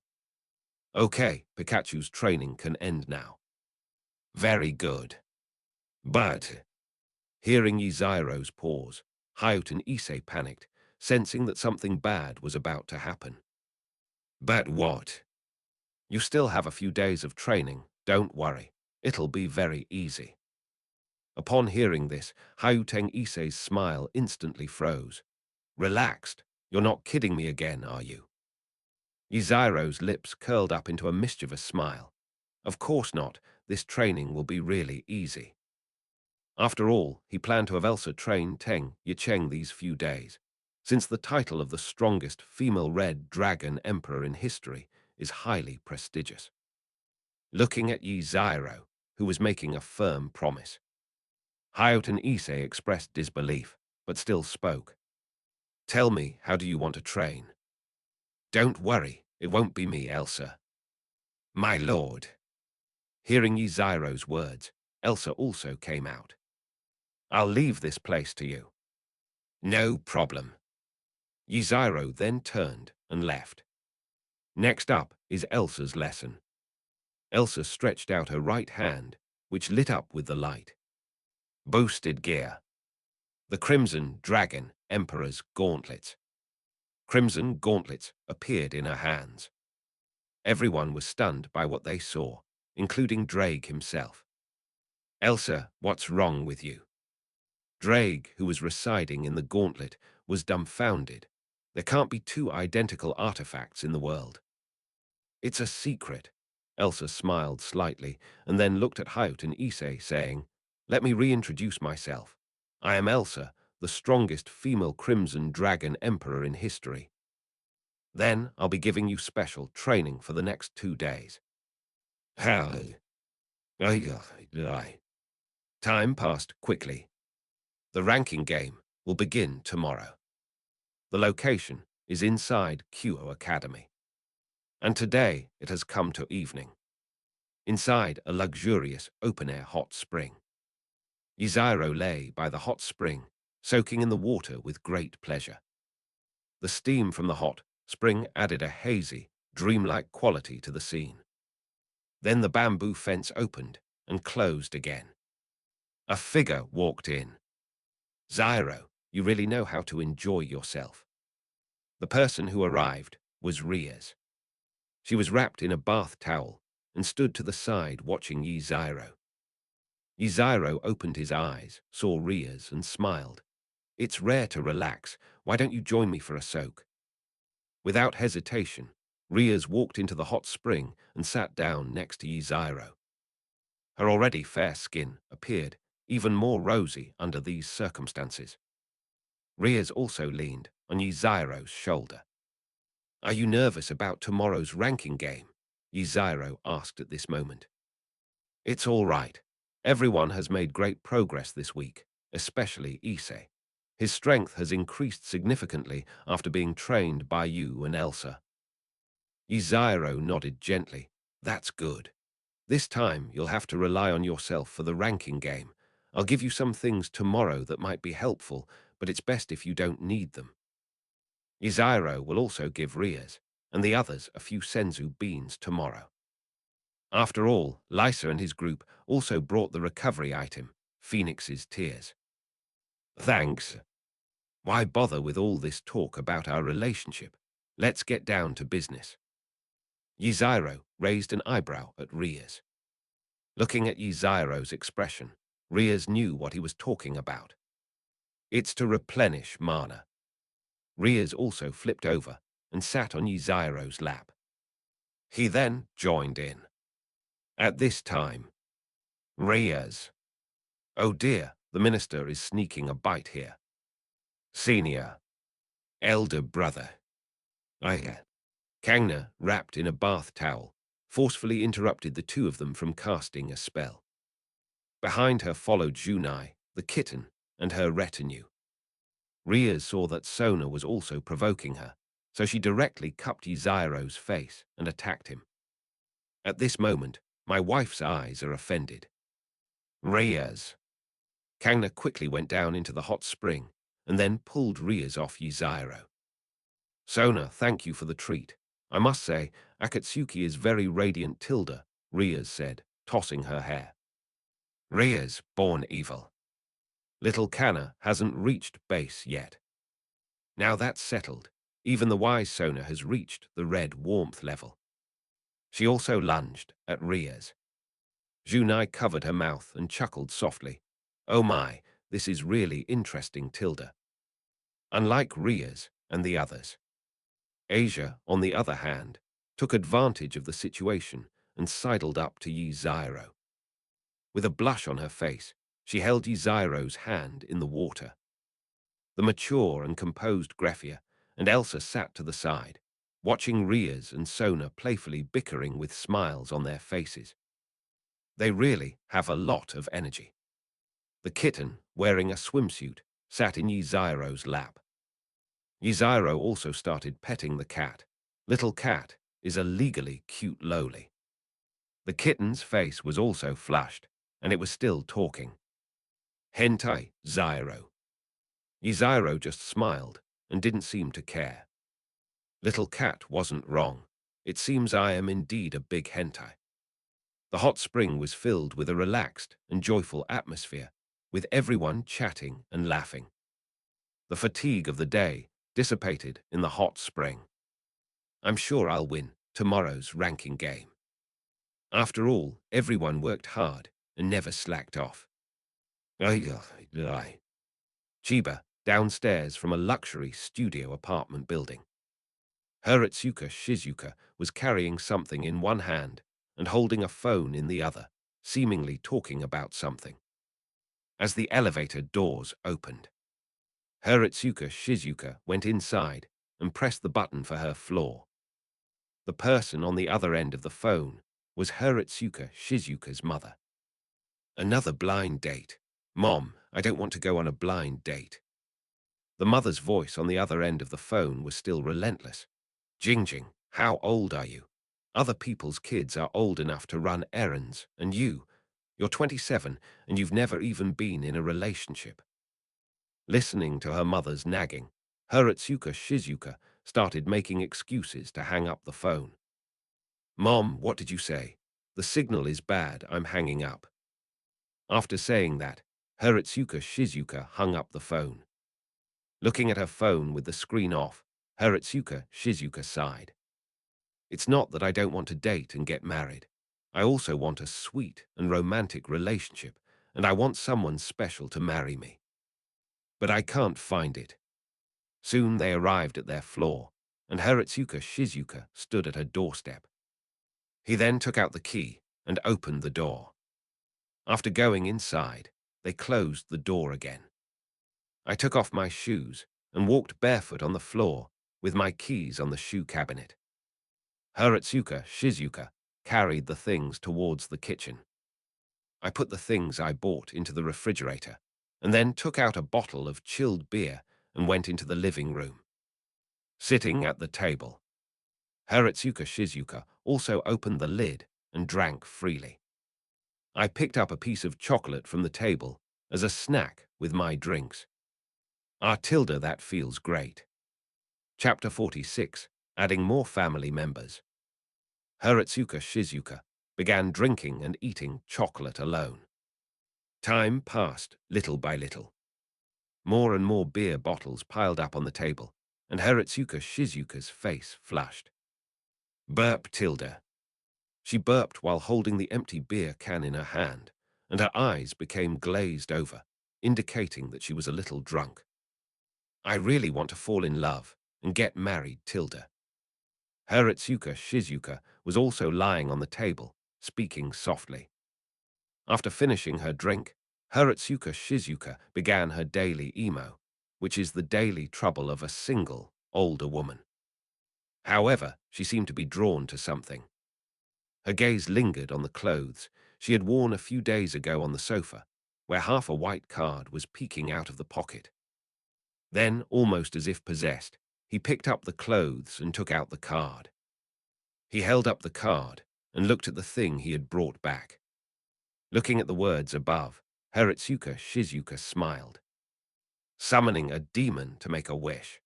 Okay, Pikachu's training can end now. Very good. But, hearing Zairo's pause, Hayuten Issei panicked, sensing that something bad was about to happen. But what? You still have a few days of training, don't worry. It'll be very easy. Upon hearing this, Hayuten Issei's smile instantly froze. Relaxed. You're not kidding me again, are you? Zairo's lips curled up into a mischievous smile. Of course not. This training will be really easy. After all, he planned to have Elsa train Teng Yicheng these few days, since the title of the strongest female red dragon emperor in history is highly prestigious. Looking at Zairo, who was making a firm promise, Hayuten Issei expressed disbelief, but still spoke. Tell me, how do you want to train? Don't worry, it won't be me, Elsa. My lord. Hearing Zairo's words, Elsa also came out. I'll leave this place to you. No problem. Zairo then turned and left. Next up is Elsa's lesson. Elsa stretched out her right hand, which lit up with the light. Boosted gear. The Crimson Dragon Emperor's gauntlets. Crimson gauntlets appeared in her hands. Everyone was stunned by what they saw, including Drake himself. Elsa, what's wrong with you? Drake, who was residing in the gauntlet, was dumbfounded. There can't be two identical artifacts in the world. It's a secret. Elsa smiled slightly and then looked at Hayuten Issei, saying, Let me reintroduce myself. I am Elsa, the strongest female Crimson Dragon Emperor in history. Then I'll be giving you special training for the next 2 days. How? Time passed quickly. The ranking game will begin tomorrow. The location is inside Kyo Academy. And today it has come to evening. Inside a luxurious open-air hot spring. Zairo lay by the hot spring, soaking in the water with great pleasure. The steam from the hot spring added a hazy, dreamlike quality to the scene. Then the bamboo fence opened and closed again. A figure walked in. Zairo, you really know how to enjoy yourself. The person who arrived was Riaz. She was wrapped in a bath towel and stood to the side watching Zairo. Zairo opened his eyes, saw Riaz, and smiled. It's rare to relax. Why don't you join me for a soak? Without hesitation, Riaz walked into the hot spring and sat down next to Zairo. Her already fair skin appeared even more rosy under these circumstances. Riaz also leaned, on Yzairo's shoulder. "Are you nervous about tomorrow's ranking game?" Yzairo asked at this moment. "It's all right. Everyone has made great progress this week, especially Issei. His strength has increased significantly after being trained by you and Elsa." Yzairo nodded gently. "That's good. This time you'll have to rely on yourself for the ranking game. I'll give you some things tomorrow that might be helpful, but it's best if you don't need them." Yzairo will also give Rias and the others a few senzu beans tomorrow. After all, Lysa and his group also brought the recovery item, Phoenix's Tears. "Thanks. Why bother with all this talk about our relationship? Let's get down to business." Yzairo raised an eyebrow at Rias. Looking at Yzairo's expression, Rias knew what he was talking about. "It's to replenish mana." Rias also flipped over and sat on Yzairo's lap. He then joined in. At this time, Rias. "Oh dear, the minister is sneaking a bite here. Senior. Elder brother. I." Kangna, wrapped in a bath towel, forcefully interrupted the two of them from casting a spell. Behind her followed Junai, the kitten, and her retinue. Rias saw that Sona was also provoking her, so she directly cupped Yzairo's face and attacked him. At this moment, my wife's eyes are offended. Rias. Kangna quickly went down into the hot spring and then pulled Rias off Yzairo. "Sona, thank you for the treat. I must say, Akatsuki is very radiant Tilda," Rias said, tossing her hair. "Rias, born evil. Little Kana hasn't reached base yet. Now that's settled, even the wise Sona has reached the red warmth level." She also lunged at Rias. Junai covered her mouth and chuckled softly. "Oh my, this is really interesting, Tilda." Unlike Rias and the others, Asia, on the other hand, took advantage of the situation and sidled up to Yzairo. With a blush on her face, she held Yzairo's hand in the water. The mature and composed Greffia and Elsa sat to the side, watching Rias and Sona playfully bickering with smiles on their faces. They really have a lot of energy. The kitten, wearing a swimsuit, sat in Yzairo's lap. Yzairo also started petting the cat. Little cat is a legally cute loli. The kitten's face was also flushed, and it was still talking. "Hentai, Zyro." Yzairo just smiled and didn't seem to care. Little cat wasn't wrong. It seems I am indeed a big hentai. The hot spring was filled with a relaxed and joyful atmosphere, with everyone chatting and laughing. The fatigue of the day dissipated in the hot spring. "I'm sure I'll win tomorrow's ranking game. After all, everyone worked hard and never slacked off." Chiba, downstairs from a luxury studio apartment building. Hiratsuka Shizuka was carrying something in one hand and holding a phone in the other, seemingly talking about something. As the elevator doors opened, Hiratsuka Shizuka went inside and pressed the button for her floor. The person on the other end of the phone was Hiratsuka Shizuka's mother. "Another blind date. Mom, I don't want to go on a blind date." The mother's voice on the other end of the phone was still relentless. "Jingjing, how old are you? Other people's kids are old enough to run errands, and you're 27 and you've never even been in a relationship." Listening to her mother's nagging, Hiratsuka Shizuka started making excuses to hang up the phone. "Mom, what did you say? The signal is bad, I'm hanging up." After saying that, Hiratsuka Shizuka hung up the phone. Looking at her phone with the screen off, Hiratsuka Shizuka sighed. "It's not that I don't want to date and get married. I also want a sweet and romantic relationship, and I want someone special to marry me. But I can't find it." Soon they arrived at their floor, and Hiratsuka Shizuka stood at her doorstep. He then took out the key and opened the door. After going inside, they closed the door again. I took off my shoes and walked barefoot on the floor with my keys on the shoe cabinet. Haratsuka Shizuka carried the things towards the kitchen. I put the things I bought into the refrigerator and then took out a bottle of chilled beer and went into the living room. Sitting at the table, Haratsuka Shizuka also opened the lid and drank freely. I picked up a piece of chocolate from the table as a snack with my drinks. Tilda, that feels great. Chapter 46, adding more family members. Haratsuka Shizuka began drinking and eating chocolate alone. Time passed little by little. More and more beer bottles piled up on the table, and Haratsuka Shizuka's face flushed. Burp Tilda. She burped while holding the empty beer can in her hand, and her eyes became glazed over, indicating that she was a little drunk. I really want to fall in love and get married, Tilda. Haratsuka Shizuka was also lying on the table, speaking softly. After finishing her drink, Haratsuka Shizuka began her daily emo, which is the daily trouble of a single, older woman. However, she seemed to be drawn to something. Her gaze lingered on the clothes she had worn a few days ago on the sofa, where half a white card was peeking out of the pocket. Then, almost as if possessed, he picked up the clothes and took out the card. He held up the card and looked at the thing he had brought back. Looking at the words above, Haratsuka Shizuka smiled. Summoning a demon to make a wish.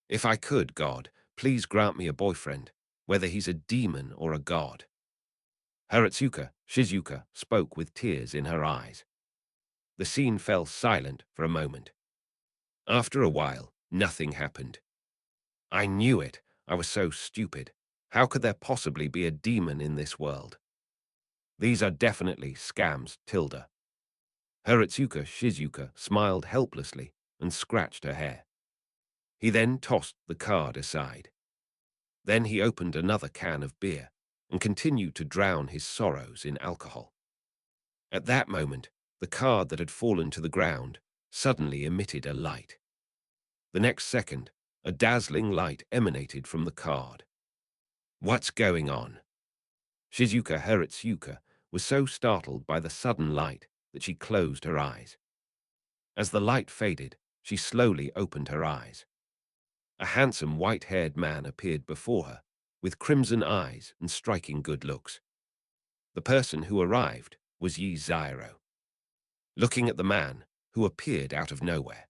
If I could, God, please grant me a boyfriend, whether he's a demon or a god. Haratsuka Shizuka spoke with tears in her eyes. The scene fell silent for a moment. After a while, nothing happened. I knew it. I was so stupid. How could there possibly be a demon in this world? These are definitely scams, Tilda. Haratsuka Shizuka smiled helplessly and scratched her hair. He then tossed the card aside. Then he opened another can of beer and continued to drown his sorrows in alcohol. At that moment, the card that had fallen to the ground suddenly emitted a light. The next second, a dazzling light emanated from the card. What's going on? Shizuka Haratsuka was so startled by the sudden light that she closed her eyes. As the light faded, she slowly opened her eyes. A handsome white-haired man appeared before her, with crimson eyes and striking good looks. The person who arrived was Yi Zairo. Looking at the man, who appeared out of nowhere,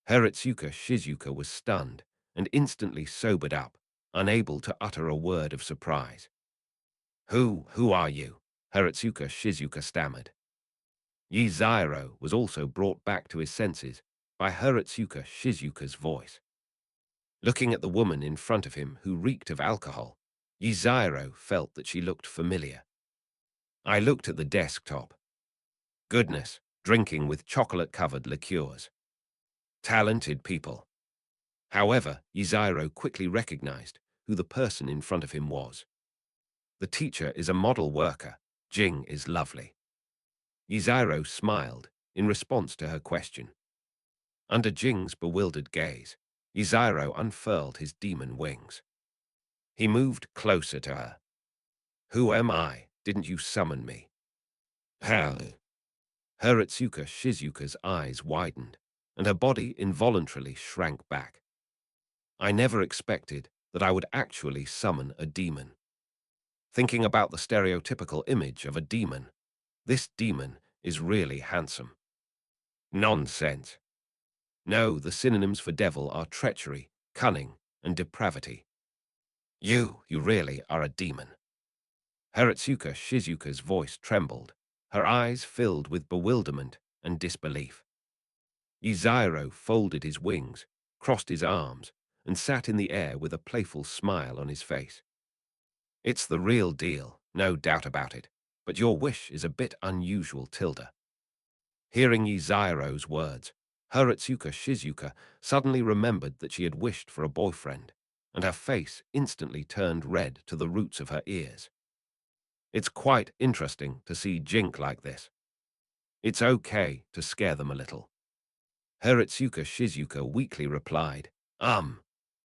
Haratsuka Shizuka was stunned and instantly sobered up, unable to utter a word of surprise. Who are you? Haratsuka Shizuka stammered. Yi Zairo was also brought back to his senses by Haratsuka Shizuka's voice. Looking at the woman in front of him who reeked of alcohol, Yi Zairo felt that she looked familiar. I looked at the desktop. Goodness, drinking with chocolate-covered liqueurs. Talented people. However, Yi Zairo quickly recognized who the person in front of him was. The teacher is a model worker. Jing is lovely. Yi Zairo smiled in response to her question. Under Jing's bewildered gaze, Yi Zairo unfurled his demon wings. He moved closer to her. Who am I? Didn't you summon me? How? Haratsuka Shizuka's eyes widened, and her body involuntarily shrank back. I never expected that I would actually summon a demon. Thinking about the stereotypical image of a demon, this demon is really handsome. Nonsense. No, the synonyms for devil are treachery, cunning, and depravity. You really are a demon. Haratsuka Shizuka's voice trembled, her eyes filled with bewilderment and disbelief. Yi Zairo folded his wings, crossed his arms, and sat in the air with a playful smile on his face. It's the real deal, no doubt about it, but your wish is a bit unusual, Tilda. Hearing Yi Zairo's words, Haratsuka Shizuka suddenly remembered that she had wished for a boyfriend, and her face instantly turned red to the roots of her ears. It's quite interesting to see Jink like this. It's okay to scare them a little. Hiratsuka Shizuka weakly replied,